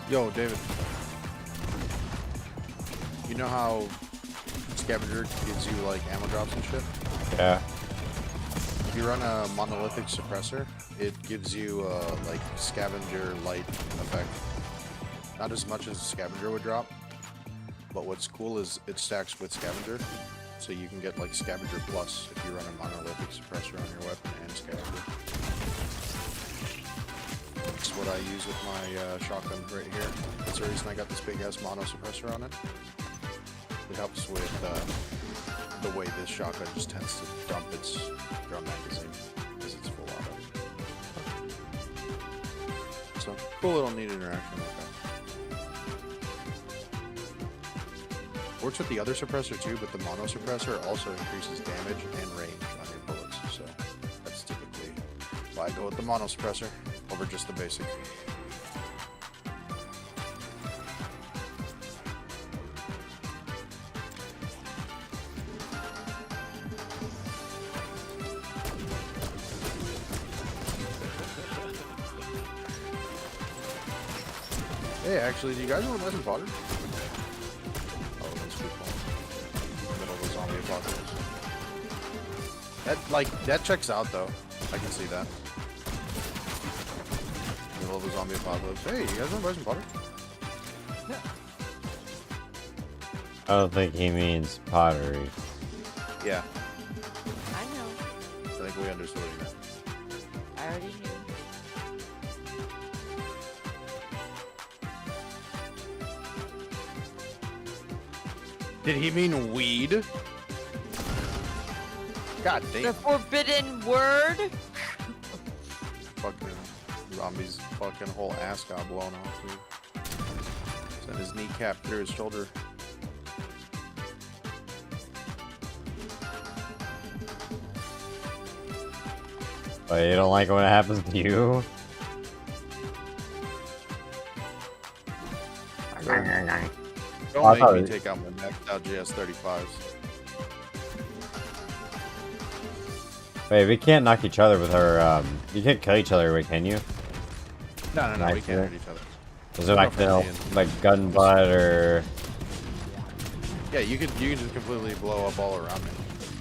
[SPEAKER 4] Yo, David. You know how Scavenger gives you like ammo drops and shit?
[SPEAKER 2] Yeah.
[SPEAKER 1] If you run a monolithic suppressor, it gives you like scavenger light effect. Not as much as scavenger would drop, but what's cool is it stacks with scavenger, so you can get like scavenger plus if you run a monolithic suppressor on your weapon and scavenger. That's what I use with my shotgun right here. That's the reason I got this big ass mono suppressor on it. It helps with the way this shotgun just tends to dump its drum magazine because it's full auto. So cool little neat interaction with that. Works with the other suppressor too, but the mono suppressor also increases damage and range on your bullets. So that's typically why I go with the mono suppressor over just the basic. Hey, actually, do you guys want to buy some fodder? Oh, that's good. Middle of the zombie apocalypse. That checks out though. I can see that. Middle of the zombie apocalypse. Hey, you guys want to buy some fodder?
[SPEAKER 2] I don't think he means pottery.
[SPEAKER 1] Yeah,
[SPEAKER 8] I know.
[SPEAKER 1] I think we understood what you meant.
[SPEAKER 8] I already knew.
[SPEAKER 1] Did he mean weed? God
[SPEAKER 8] The
[SPEAKER 1] damn.
[SPEAKER 8] forbidden word?
[SPEAKER 1] Fucking zombie's fucking whole ass got blown off, dude. Sent his kneecap through his shoulder.
[SPEAKER 2] But you don't like when it happens to you?
[SPEAKER 1] Don't
[SPEAKER 2] I
[SPEAKER 1] make
[SPEAKER 2] thought
[SPEAKER 1] me
[SPEAKER 2] it-
[SPEAKER 1] take out my maxed out GS35s.
[SPEAKER 2] Wait, we can't knock each other with her, you can't kill each other, wait, can you?
[SPEAKER 1] No, we
[SPEAKER 2] Nice,
[SPEAKER 1] can't
[SPEAKER 2] yeah.
[SPEAKER 1] hurt each other.
[SPEAKER 2] Is it like, like gun butt or...
[SPEAKER 1] Yeah, you can just completely blow up all around me.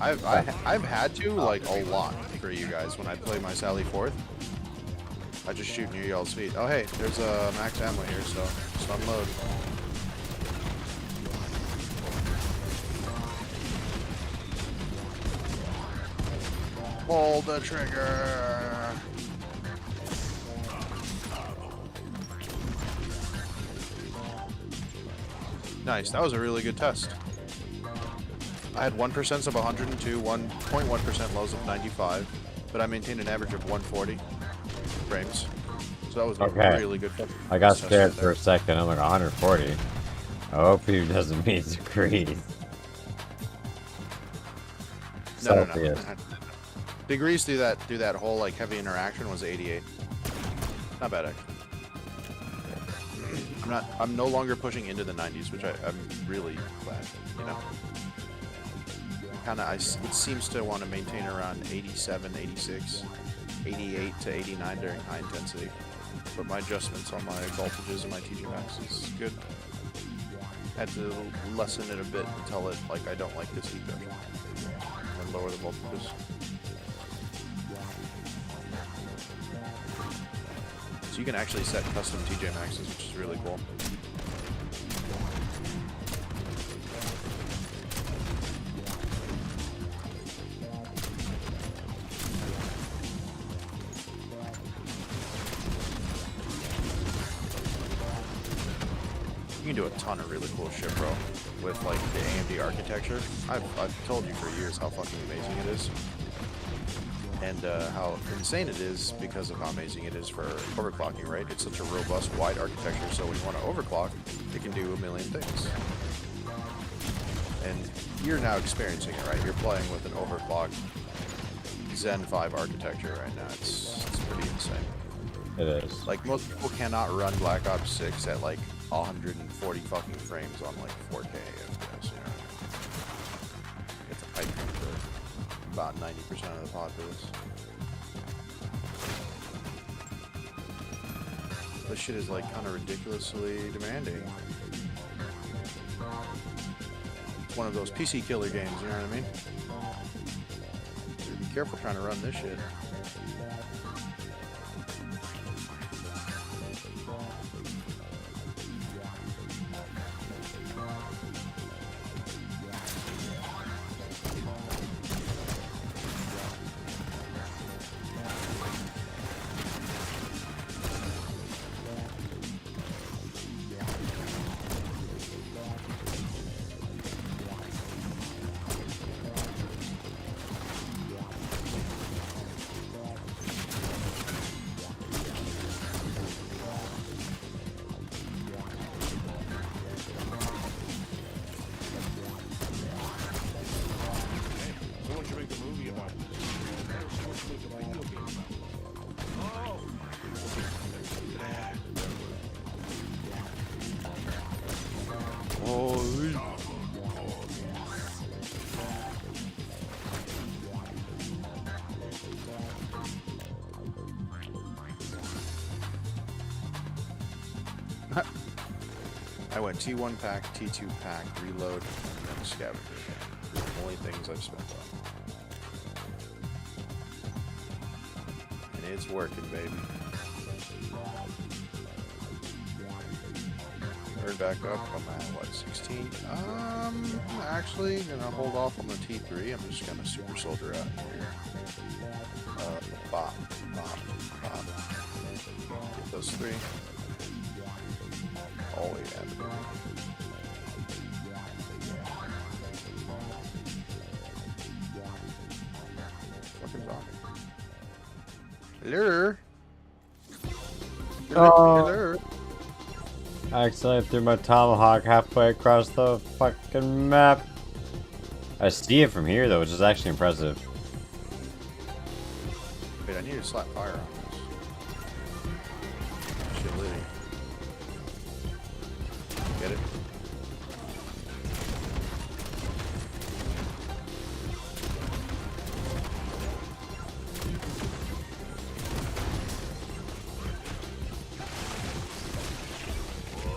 [SPEAKER 1] I've had to like a lot for you guys when I play my Sally Forth. I just shoot near y'all's feet. Oh hey, there's a max ammo here, so just unload. Pull the trigger. Nice, that was a really good test. I had 1% of 102, 1.1% lows of 95, but I maintained an average of 140 frames. So that was a
[SPEAKER 2] Okay.
[SPEAKER 1] really good
[SPEAKER 2] I got
[SPEAKER 1] test
[SPEAKER 2] scared
[SPEAKER 1] right
[SPEAKER 2] for a second, I'm like 140. I hope he doesn't mean degrees.
[SPEAKER 1] No.
[SPEAKER 2] Celsius.
[SPEAKER 1] Degrees through that whole like heavy interaction was 88. Not bad actually. I'm no longer pushing into the 90s, which I'm really glad, you know. It seems to want to maintain around 87, 86, 88 to 89 during high intensity. But my adjustments on my voltages and my TG max is good. Had to lessen it a bit until it I don't like this heat pressure. And lower the voltages. So you can actually set custom TJ maxes, which is really cool. You can do a ton of really cool shit, bro, with like the AMD architecture. I've told you for years how fucking amazing it is. And how insane it is because of how amazing it is for overclocking, right? It's such a robust, wide architecture, so when you want to overclock, it can do a million things. And you're now experiencing it, right? You're playing with an overclocked Zen 5 architecture right now. It's pretty insane.
[SPEAKER 2] It is.
[SPEAKER 1] Like, most people cannot run Black Ops 6 at like 140 fucking frames on like 4K FPS, you know? It's a pipe dream for about 90% of the populace. This shit is like kind of ridiculously demanding. It's one of those PC killer games, you know what I mean? So be careful trying to run this shit.
[SPEAKER 4] Someone should make a movie about this. Someone should make a video game about this. Oh!
[SPEAKER 1] I went T1 pack, T2 pack, reload, and then scavenger pack. The only things I've spent on. And it's working, baby. Third back up, I'm at what, 16? Actually, gonna hold off on the T3. I'm just gonna super soldier out here. Bop, bop, bop. Get those 3. Oh yeah. Fucking zombie. Hello. Hello.
[SPEAKER 2] I accidentally threw my tomahawk halfway across the fucking map. I see it from here though, which is actually impressive.
[SPEAKER 1] Wait, I need to slap fire on this. Shit, Liddy. Get it?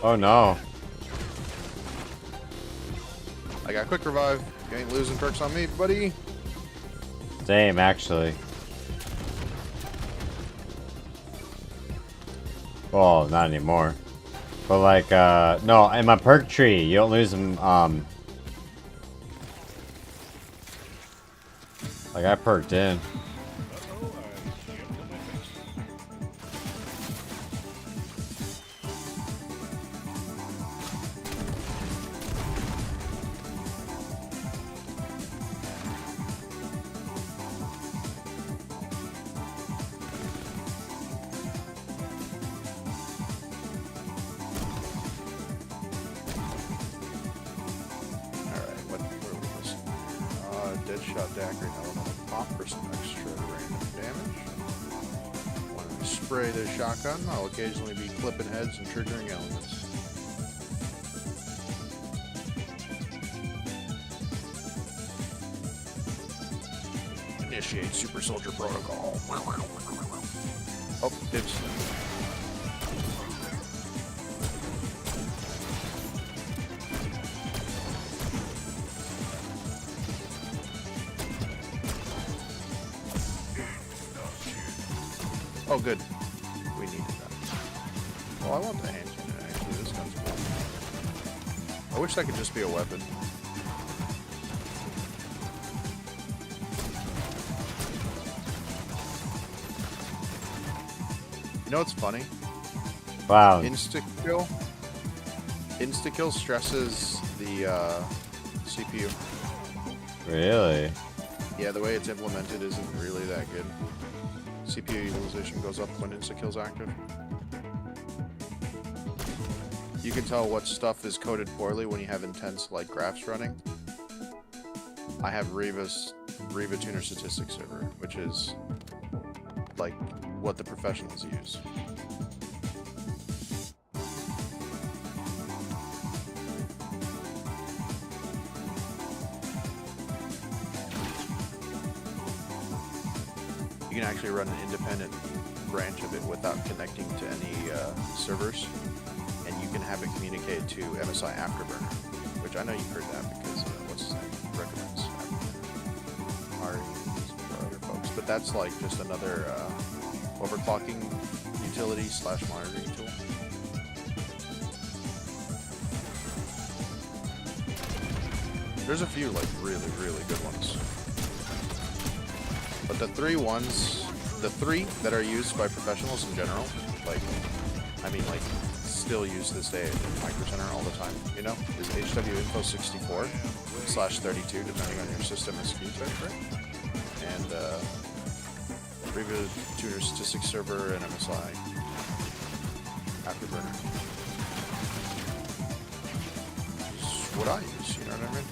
[SPEAKER 2] Oh no.
[SPEAKER 1] I got quick revive. You ain't losing perks on me, buddy.
[SPEAKER 2] Same, actually. Well, not anymore. But like, no, in my perk tree, you don't lose them, like I perked in.
[SPEAKER 1] Deadshot dagger element pop for some extra random damage. When I spray the shotgun, I'll occasionally be clipping heads and triggering elements. Initiate Super Soldier Protocol. Oh, dibs. Oh, good. We needed that. Well, I want the hand cannon, actually. This gun's cool. I wish that could just be a weapon. You know what's funny?
[SPEAKER 2] Wow.
[SPEAKER 1] Insta-kill? Insta-kill stresses the CPU.
[SPEAKER 2] Really?
[SPEAKER 1] Yeah, the way it's implemented isn't really that good. CPU utilization goes up when insta-kill's active. You can tell what stuff is coded poorly when you have intense like graphs running. I have Riva Tuner Statistics Server, which is like what the professionals use. You can actually run an independent branch of it without connecting to any servers, and you can have it communicate to MSI Afterburner, which I know you've heard that because what's his name recommends Afterburner. Ari and other folks, but that's like just another overclocking utility / monitoring tool. There's a few like really good ones. But the three that are used by professionals in general, like, I mean, like, still used this day in Micro Center all the time, you know, is HW Info 64/32, depending on your system and SKU type, right? And Riva Tuner Statistics Server and MSI Afterburner. It's what I use, you know what I mean?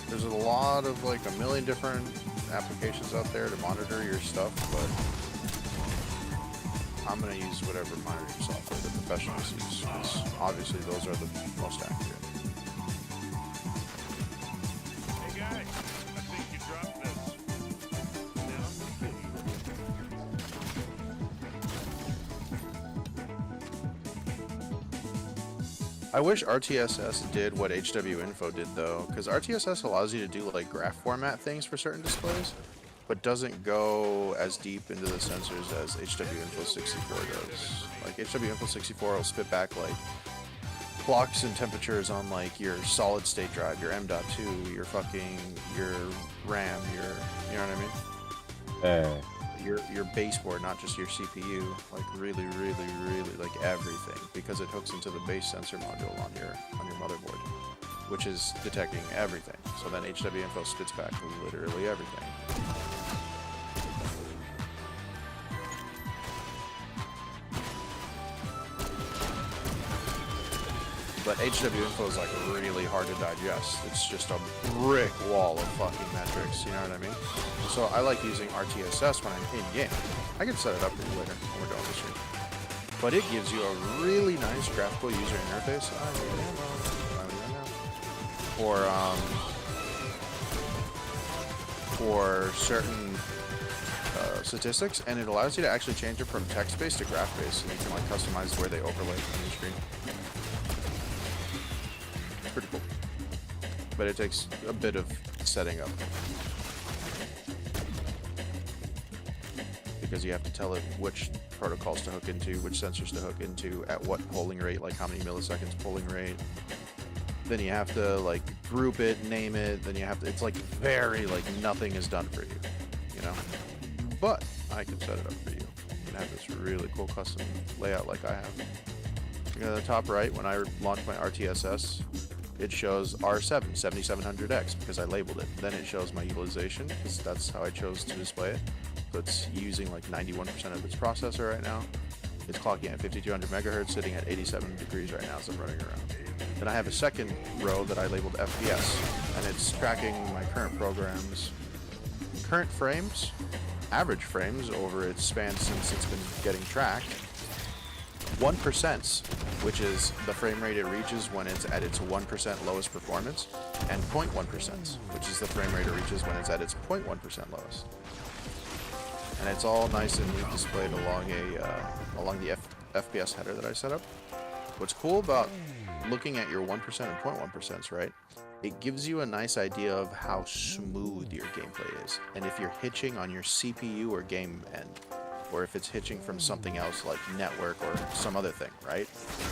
[SPEAKER 1] There's a lot of, like, a million different applications out there to monitor your stuff, but I'm going to use whatever monitoring software the professionals use, because obviously those are the most accurate.
[SPEAKER 4] Hey guys, I think you dropped this.
[SPEAKER 1] I wish RTSS did what HW Info did though, because RTSS allows you to do like graph format things for certain displays, but doesn't go as deep into the sensors as HW Info 64 does. Like HW Info 64 will spit back like clocks and temperatures on like your solid state drive, your M.2, your RAM, you know what I mean? Your baseboard, not just your CPU, like really like everything, because it hooks into the base sensor module on your motherboard, which is detecting everything. So then HW Info spits back literally everything. But HW Info is like really hard to digest. It's just a brick wall of fucking metrics, you know what I mean? So I like using RTSS when I'm in game. I can set it up for you later when we're done with the stream. But it gives you a really nice graphical user interface. For certain statistics, and it allows you to actually change it from text-based to graph-based, and you can like customize where they overlay on your screen. Pretty cool, but it takes a bit of setting up because you have to tell it which protocols to hook into, which sensors to hook into, at what polling rate, like how many milliseconds polling rate. Then you have to like group it, name it. Then you have to. It's like very like nothing is done for you, you know. But I can set it up for you. You can have this really cool custom layout like I have. You know, the top right, when I launch my RTSS, it shows R7 7700X because I labeled it. Then it shows my utilization because that's how I chose to display it. So it's using like 91% of its processor right now. It's clocking at 5200 megahertz, sitting at 87 degrees right now as I'm running around. Then I have a second row that I labeled FPS, and it's tracking my current programs, current frames, average frames over its span since it's been getting tracked. 1%, which is the frame rate it reaches when it's at its 1% lowest performance, and 0.1%, which is the frame rate it reaches when it's at its 0.1% lowest. And it's all nice and neat displayed along the FPS header that I set up. What's cool about looking at your 1% and 0.1%, right? It gives you a nice idea of how smooth your gameplay is, and if you're hitching on your CPU or game end, or if it's hitching from something else like network or some other thing, right?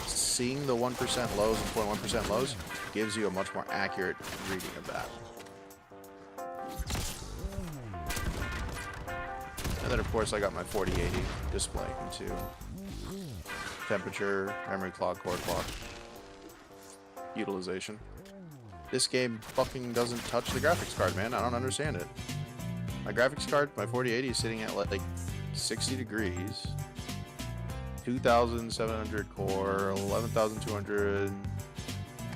[SPEAKER 1] Seeing the 1% lows and 0.1% lows gives you a much more accurate reading of that. And then of course I got my 4080 display into temperature, memory clock, core clock, utilization. This game fucking doesn't touch the graphics card, man. I don't understand it. My graphics card, my 4080 is sitting at like 60 degrees, 2,700 core, 11,200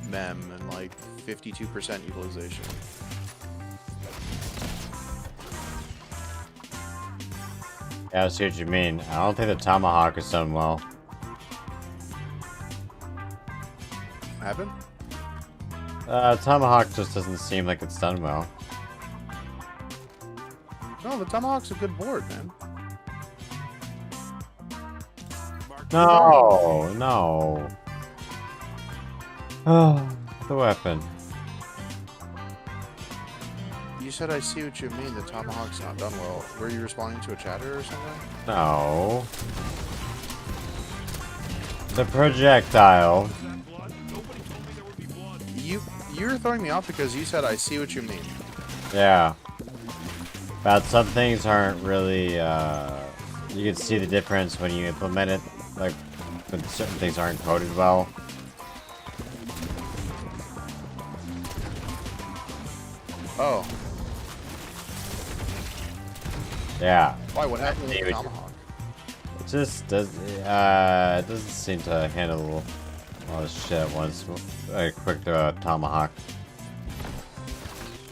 [SPEAKER 1] mem, and like 52% utilization.
[SPEAKER 2] Yeah, I see what you mean. I don't think the Tomahawk is done well.
[SPEAKER 1] What happened?
[SPEAKER 2] Tomahawk just doesn't seem like it's done well.
[SPEAKER 1] No, the Tomahawk's a good board, man.
[SPEAKER 2] No, no. Oh, the weapon.
[SPEAKER 1] You said I see what you mean, the Tomahawk's not done well. Were you responding to a chatter or something?
[SPEAKER 2] No. The projectile.
[SPEAKER 1] You're throwing me off because you said I see what you mean.
[SPEAKER 2] Yeah. But some things aren't really, you can see the difference when you implement it, like, when certain things aren't coded well.
[SPEAKER 1] Oh.
[SPEAKER 2] Yeah.
[SPEAKER 1] Why? What happened with the Tomahawk?
[SPEAKER 2] It just does, it doesn't seem to handle all this shit at once. A quick Tomahawk.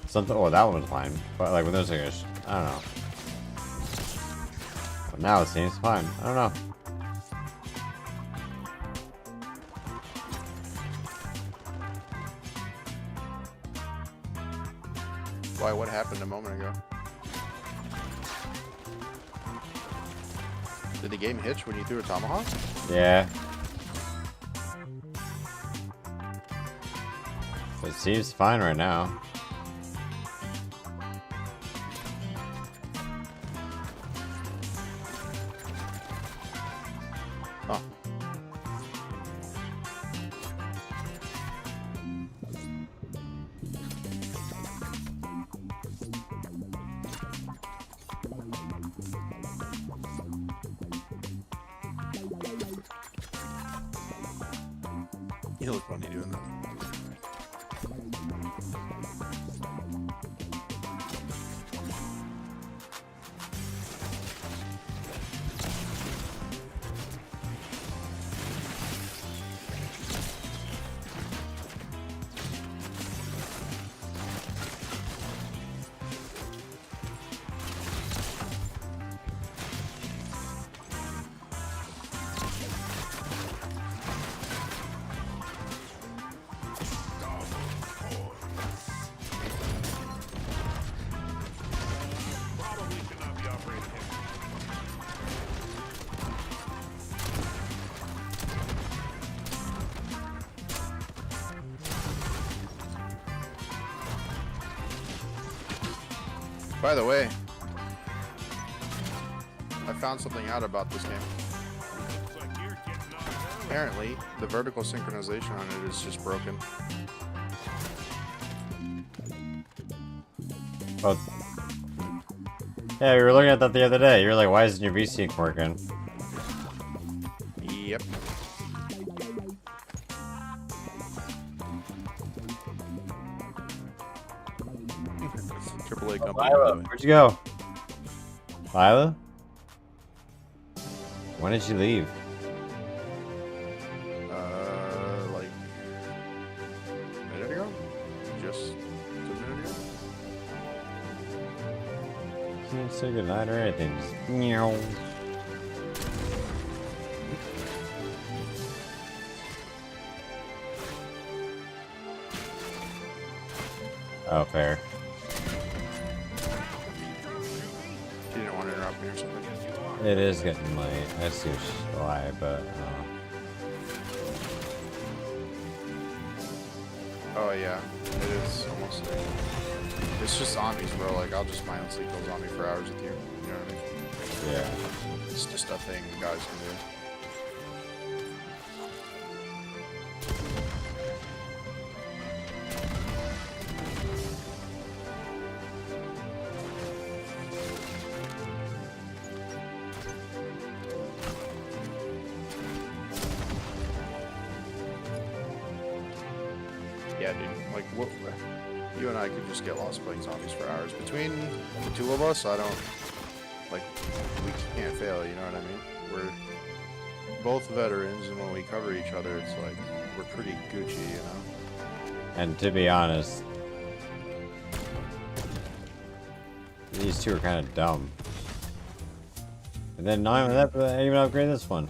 [SPEAKER 2] Something, oh, that one was fine. But like when there's like a, I don't know. But now it seems fine. I don't know.
[SPEAKER 1] Why? What happened a moment ago? Did the game hitch when you threw a Tomahawk?
[SPEAKER 2] Yeah. It seems fine right now.
[SPEAKER 1] Huh. You look funny doing that.
[SPEAKER 4] Probably should not be operating here.
[SPEAKER 1] By the way, I found something out about this game.
[SPEAKER 4] Looks like you're getting on early.
[SPEAKER 1] Apparently, the vertical synchronization on it is just broken.
[SPEAKER 2] Oh. Yeah, we were looking at that the other day. You were like, why isn't your V-Sync working?
[SPEAKER 1] Yep. AAA company. by the
[SPEAKER 2] Lila,
[SPEAKER 1] way.
[SPEAKER 2] where'd you go? Lila? When did you leave?
[SPEAKER 1] Like a minute ago? Just a minute ago?
[SPEAKER 2] Can't say goodnight or anything. Just meow. Oh, fair.
[SPEAKER 1] You didn't want to interrupt me or something?
[SPEAKER 2] It is getting late. I see why, but
[SPEAKER 1] Oh yeah, it is almost like it's just zombies, bro. Like I'll just mindlessly kill zombie for hours with you. You know what I mean?
[SPEAKER 2] yeah.
[SPEAKER 1] It's just a thing guys can do. Yeah, dude. Like, what? You and I could just get lost playing zombies for hours. Between the two of us, I don't like. We can't fail. You know what I mean? We're both veterans, and when we cover each other, it's like we're pretty Gucci, you know.
[SPEAKER 2] And to be honest, these two are kind of dumb. And then not even that, but I even upgrade this one.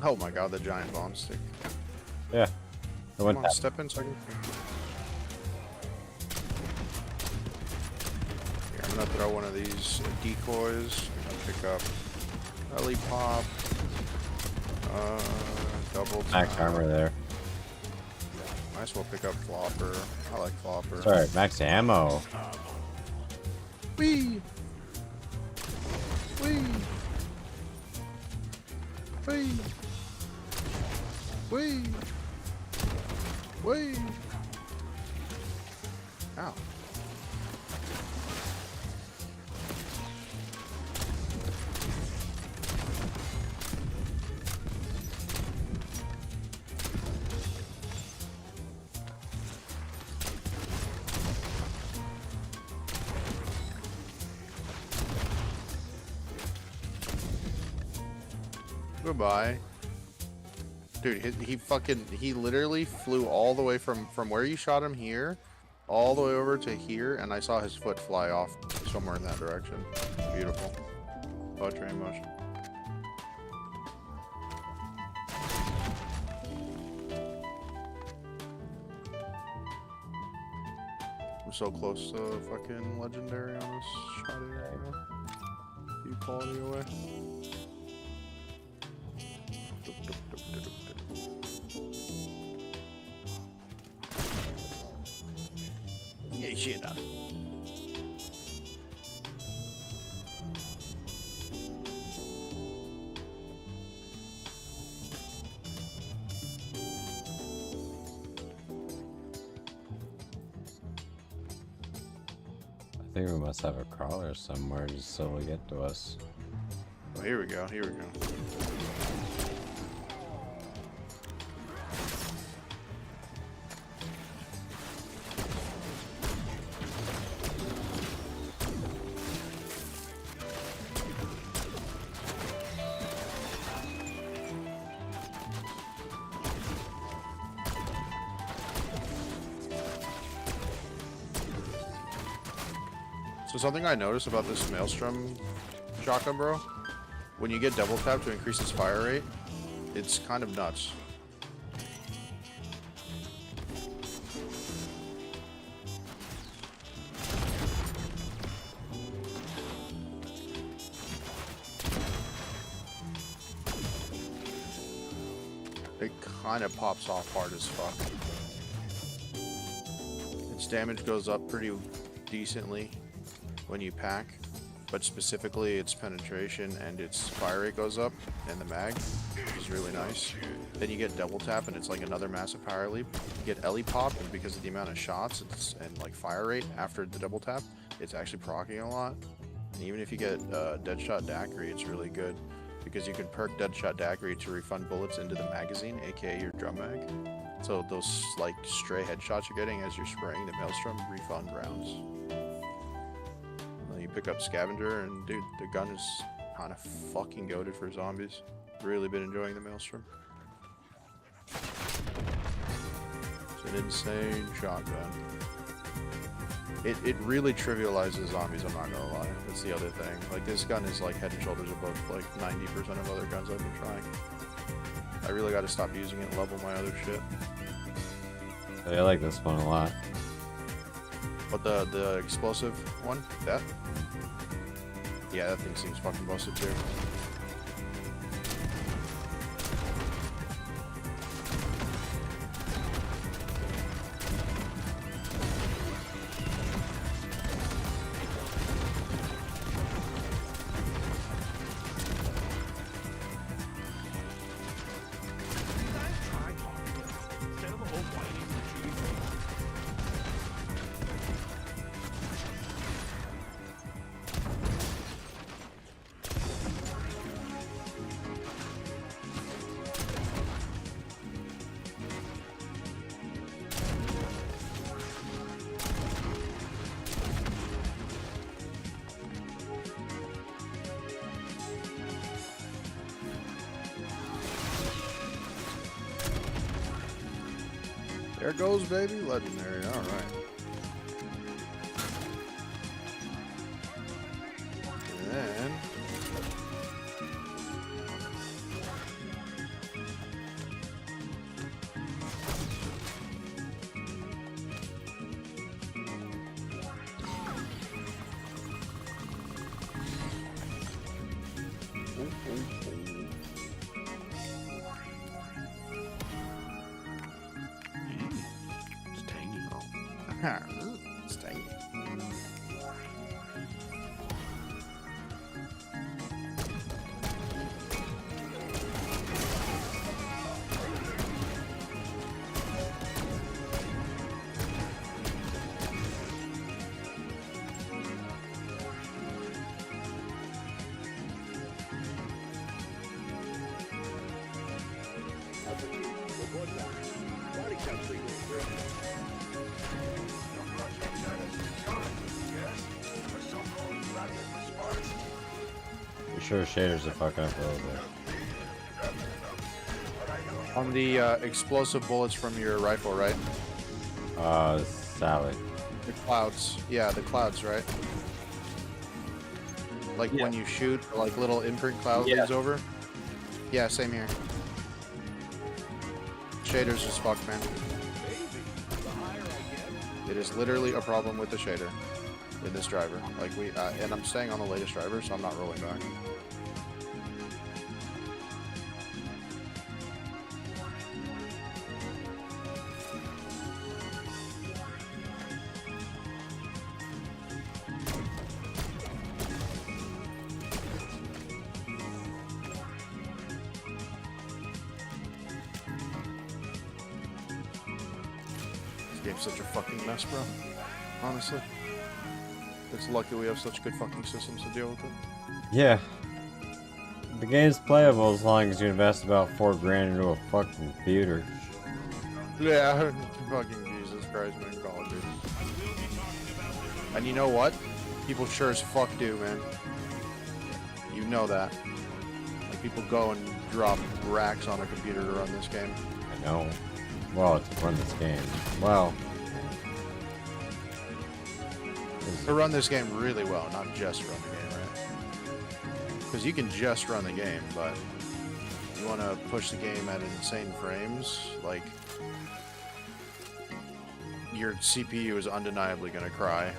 [SPEAKER 1] Oh my god, the giant bomb stick.
[SPEAKER 2] Yeah. I went
[SPEAKER 1] Come on, step in so I can. Here, I'm gonna throw one of these decoys. I'm gonna pick up Ellie Pop. Double
[SPEAKER 2] max
[SPEAKER 1] tap.
[SPEAKER 2] armor there.
[SPEAKER 1] Might as well pick up Flopper. I like Flopper.
[SPEAKER 2] Sorry, max ammo.
[SPEAKER 1] Wee! Wee! Wee! Wee! Wee! Ow. Goodbye. Dude, he literally flew all the way from where you shot him here, all the way over to here, and I saw his foot fly off somewhere in that direction. Beautiful. Poetry in motion. I'm so close to fucking legendary on this shot here. You know? Few quality away. Vegeta.
[SPEAKER 2] I think we must have a crawler somewhere just so we get to us.
[SPEAKER 1] Oh, here we go. Here we go. So something I noticed about this Maelstrom shotgun, bro, when you get double tap to increase its fire rate, it's kind of nuts. It kind of pops off hard as fuck. Its damage goes up pretty decently when you pack, but specifically its penetration and its fire rate goes up, and the mag, which is really nice. Then you get double tap, and it's like another massive power leap. You get Ellie pop, and because of the amount of shots and like fire rate after the double tap, it's actually proccing a lot. And even if you get Deadshot Daiquiri, it's really good because you can perk Deadshot Daiquiri to refund bullets into the magazine, aka your drum mag. So those like stray headshots you're getting as you're spraying the Maelstrom refund rounds. You pick up Scavenger, and dude, the gun is kind of fucking goated for zombies. Really been enjoying the Maelstrom. It's an insane shotgun. It really trivializes zombies, I'm not gonna lie. That's the other thing. Like, this gun is like head and shoulders above like 90% of other guns I've been trying. I really gotta stop using it and level my other shit.
[SPEAKER 2] I like this one a lot.
[SPEAKER 1] But the explosive one? That? Yeah, that thing seems fucking busted too. There goes, baby. Legendary. All right. And then...
[SPEAKER 4] It's tangy.
[SPEAKER 1] It's tangy.
[SPEAKER 3] Body count signal,
[SPEAKER 2] You sure shaders are fucking up a little bit.
[SPEAKER 1] On the explosive bullets from your rifle, right?
[SPEAKER 2] Sally.
[SPEAKER 1] The clouds. Yeah, the clouds, right? Like when you shoot, like little imprint cloud leaves over. Yeah, same here. Shaders just fucked, man. It is literally a problem with the shader in this driver. Like and I'm staying on the latest driver, so I'm not rolling back. game's such a fucking mess, bro. Honestly. It's lucky we have such good fucking systems to deal with it.
[SPEAKER 2] Yeah. The game's playable as long as you invest about $4 grand into a fucking computer.
[SPEAKER 1] Yeah, fucking Jesus Christ, man, Call of Duty. And you know what? People sure as fuck do, man. You know that. Like, people go and drop racks on a computer to run this game.
[SPEAKER 2] I know. Well, to run this game. Well.
[SPEAKER 1] To run this game really well, not just run the game, right? Because you can just run the game, but you want to push the game at insane frames, like, your CPU is undeniably going to cry.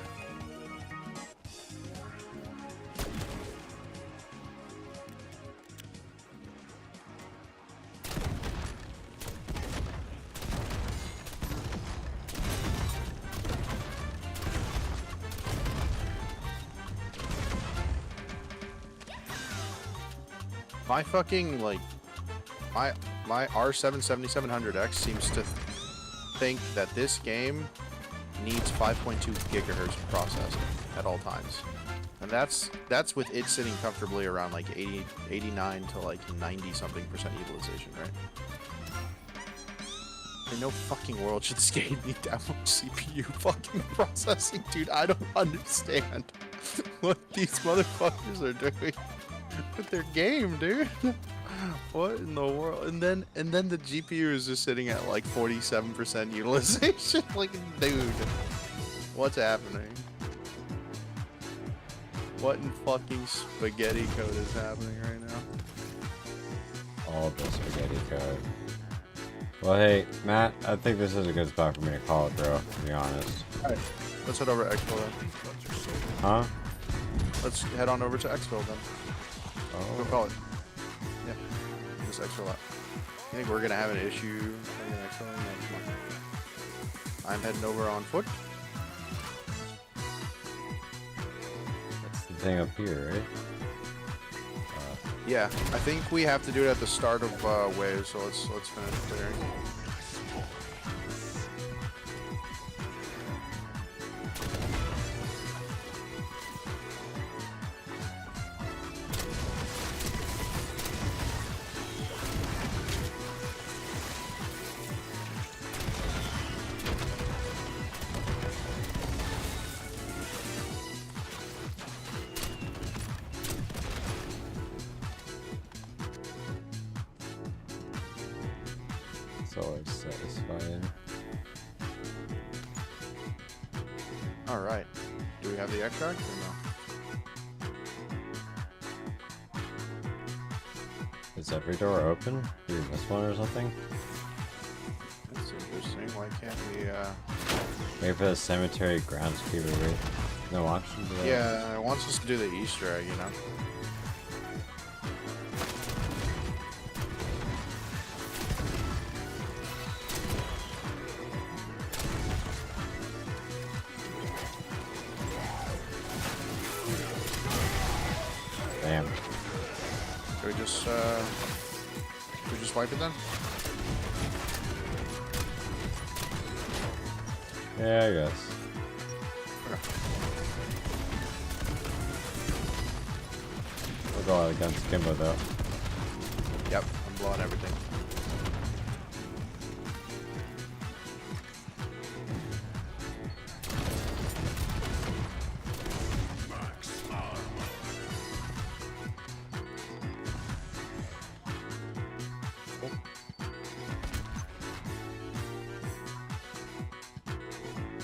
[SPEAKER 1] My fucking, like, my R7 7700X seems to think that this game needs 5.2 gigahertz of processing at all times. And that's with it sitting comfortably around like 89 to like 90 something percent utilization, right? In no fucking world should this game need that much CPU fucking processing, dude. I don't understand what these motherfuckers are doing with their game, dude. What in the world? And then the GPU is just sitting at like 47% utilization. Like, dude, what's happening? What in fucking spaghetti code is happening right now?
[SPEAKER 2] All the spaghetti code. Well, hey, Matt, I think this is a good spot for me to call it, bro, to be honest.
[SPEAKER 1] Alright, let's head over to Expo then.
[SPEAKER 2] Huh?
[SPEAKER 1] Let's head on over to Expo then.
[SPEAKER 2] Oh.
[SPEAKER 1] Go call it. Yeah, this Expo lot. You think we're gonna have an issue in Expo? No, come on. I'm heading over on foot.
[SPEAKER 2] That's the thing up here, right?
[SPEAKER 1] Yeah, I think we have to do it at the start of wave, so let's finish clearing.
[SPEAKER 2] It's always satisfying.
[SPEAKER 1] Alright. Do we have the extract or no?
[SPEAKER 2] Is every door open? Did you miss one or something?
[SPEAKER 1] That's interesting. Why can't we,
[SPEAKER 2] Maybe for the cemetery groundskeeper, right? No option to that?
[SPEAKER 1] Yeah, it wants us to do the Easter egg, you know?
[SPEAKER 2] Damn.
[SPEAKER 1] Should we just wipe it then?
[SPEAKER 2] Yeah, I guess.
[SPEAKER 1] Okay.
[SPEAKER 2] We'll go out against Kimbo though.
[SPEAKER 1] Yep, I'm blowing everything.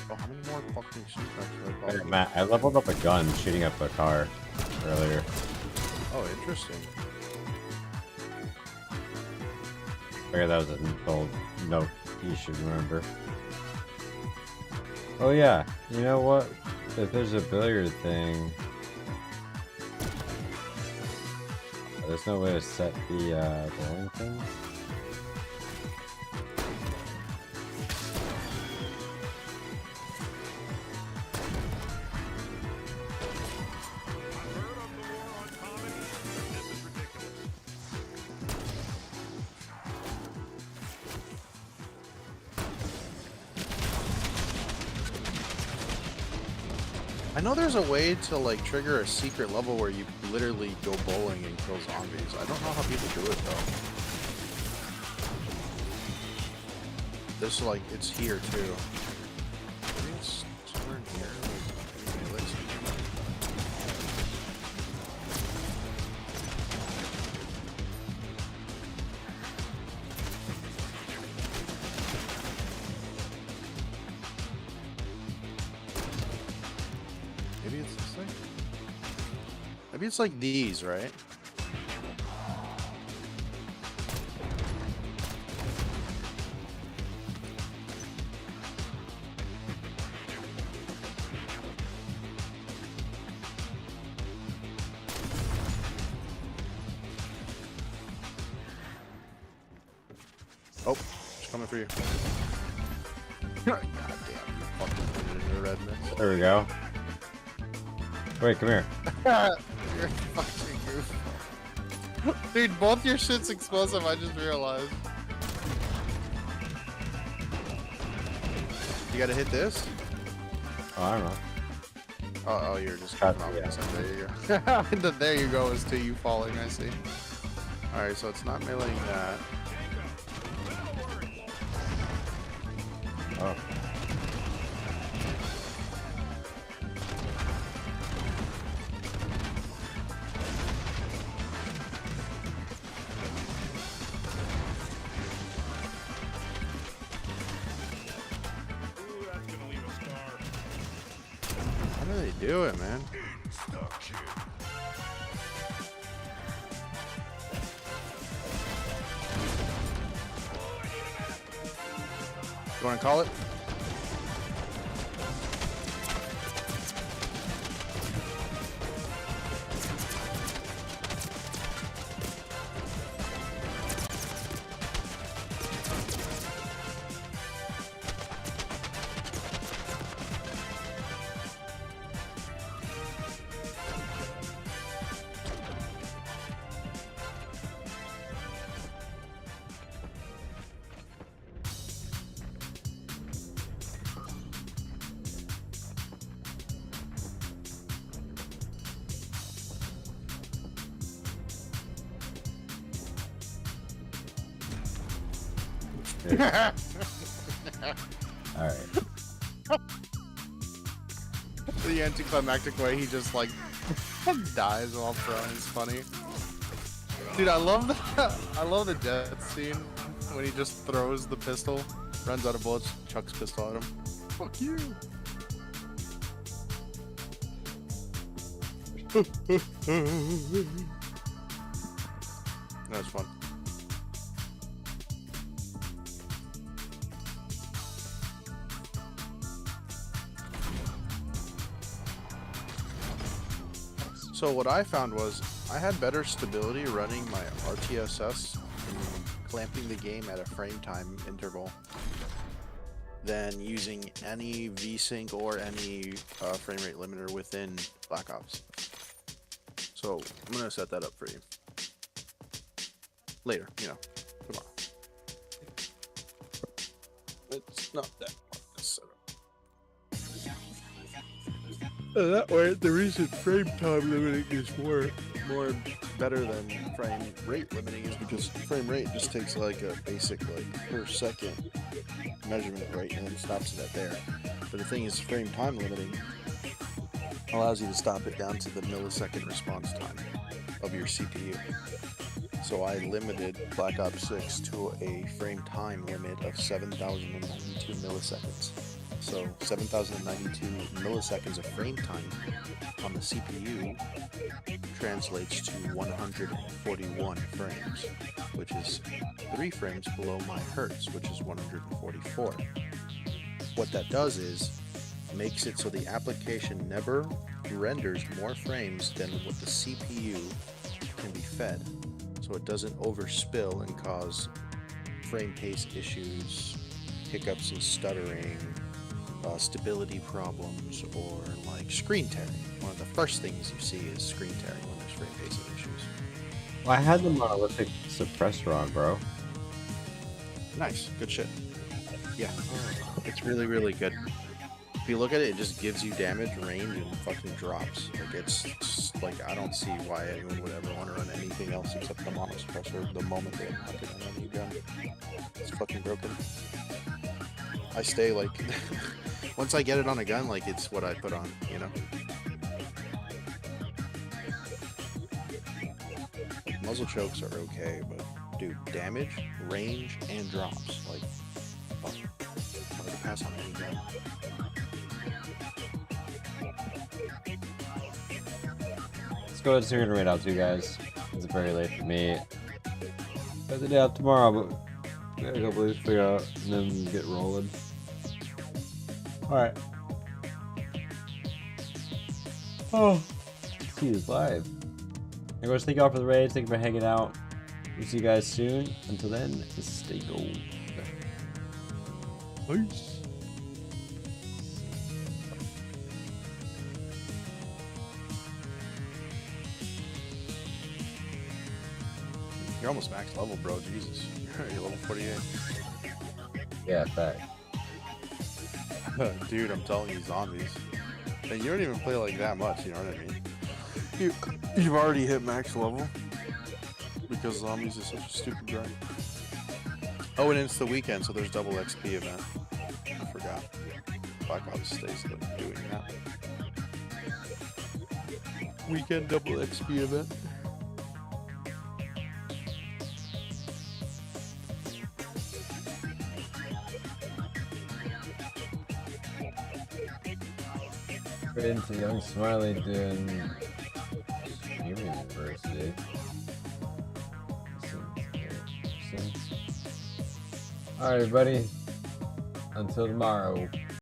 [SPEAKER 1] Oh, how many more fucking super packs should I buy?
[SPEAKER 2] Matt, I leveled up a gun shooting up a car earlier.
[SPEAKER 1] Oh, interesting.
[SPEAKER 2] Figured that was an old note you should remember. Oh yeah, you know what? If there's a billiard thing, there's no way to set the bowling things.
[SPEAKER 1] I know there's a way to like trigger a secret level where you literally go bowling and kill zombies. I don't know how people do it though. This like it's here too. Maybe it's somewhere in here. Like, maybe it's maybe it's this thing. Maybe it's like these, right? Oh, it's coming for you. God damn, you fucking put it in the redness.
[SPEAKER 2] There we go. Wait, come here.
[SPEAKER 1] You're fucking goof. Dude, both your shit's explosive, I just realized. You gotta hit this?
[SPEAKER 2] Oh, I don't know.
[SPEAKER 1] Oh, you're just coming off this side. There you go. And then there you go, is to you falling, I see. Alright, so it's not meleeing that.
[SPEAKER 2] Oh.
[SPEAKER 4] Ooh, that's gonna leave a scar.
[SPEAKER 1] How do they do it, man? You wanna call it?
[SPEAKER 2] Alright.
[SPEAKER 1] The anticlimactic way he just like dies while throwing is funny. Dude, I love the death scene when he just throws the pistol, runs out of bullets, chucks pistol at him. Fuck you. That was fun. So what I found was I had better stability running my RTSS and clamping the game at a frame time interval than using any VSync or any frame rate limiter within Black Ops. So I'm gonna set that up for you later, you know, tomorrow. It's not that hard to set up. That way, the reason frame time limiting is more better than frame rate limiting is because frame rate just takes like a basic like per second measurement rate and then stops it at there. But the thing is, frame time limiting allows you to stop it down to the millisecond response time of your CPU. So I limited Black Ops 6 to a frame time limit of 7,092 milliseconds. So 7,092 milliseconds of frame time on the CPU translates to 141 frames, which is 3 frames below my hertz, which is 144. What that does is makes it so the application never renders more frames than what the CPU can be fed, so it doesn't overspill and cause frame pace issues, hiccups and stuttering, stability problems, or like screen tearing. One of the first things you see is screen tearing when there's frame pacing issues.
[SPEAKER 2] Well, I had the monolithic suppressor on, bro.
[SPEAKER 1] Nice, good shit. Yeah, it's really, really good. If you look at it, it just gives you damage, range, and fucking drops. Like, it's just, like, I don't see why anyone would ever want to run anything else except the mono suppressor the moment they unlock it on a new gun. It's fucking broken. I stay, like, once I get it on a gun, like, it's what I put on, you know? Muzzle chokes are okay, but, dude, damage, range, and drops, like, fuck. I'm gonna pass on any gun.
[SPEAKER 2] Let's go ahead and see what right out to you guys. It's very late for me. Got the day out tomorrow, but got a couple of these to figure out and then get rolling. Alright. Oh, see you live. Anyways, thank y'all for the raids. Thank you for hanging out. We'll see you guys soon. Until then, stay gold. Peace.
[SPEAKER 1] You're almost max level, bro. Jesus. You're level 48.
[SPEAKER 2] Yeah, fact.
[SPEAKER 1] Dude, I'm telling you, zombies. And you don't even play like that much, you know what I mean? You've already hit max level. Because zombies is such a stupid grind. Oh, and it's the weekend, so there's double XP event. I forgot. Black Ops stays doing that. Weekend double XP event.
[SPEAKER 2] Into Young Smiley doing University. Alright, buddy. Until tomorrow.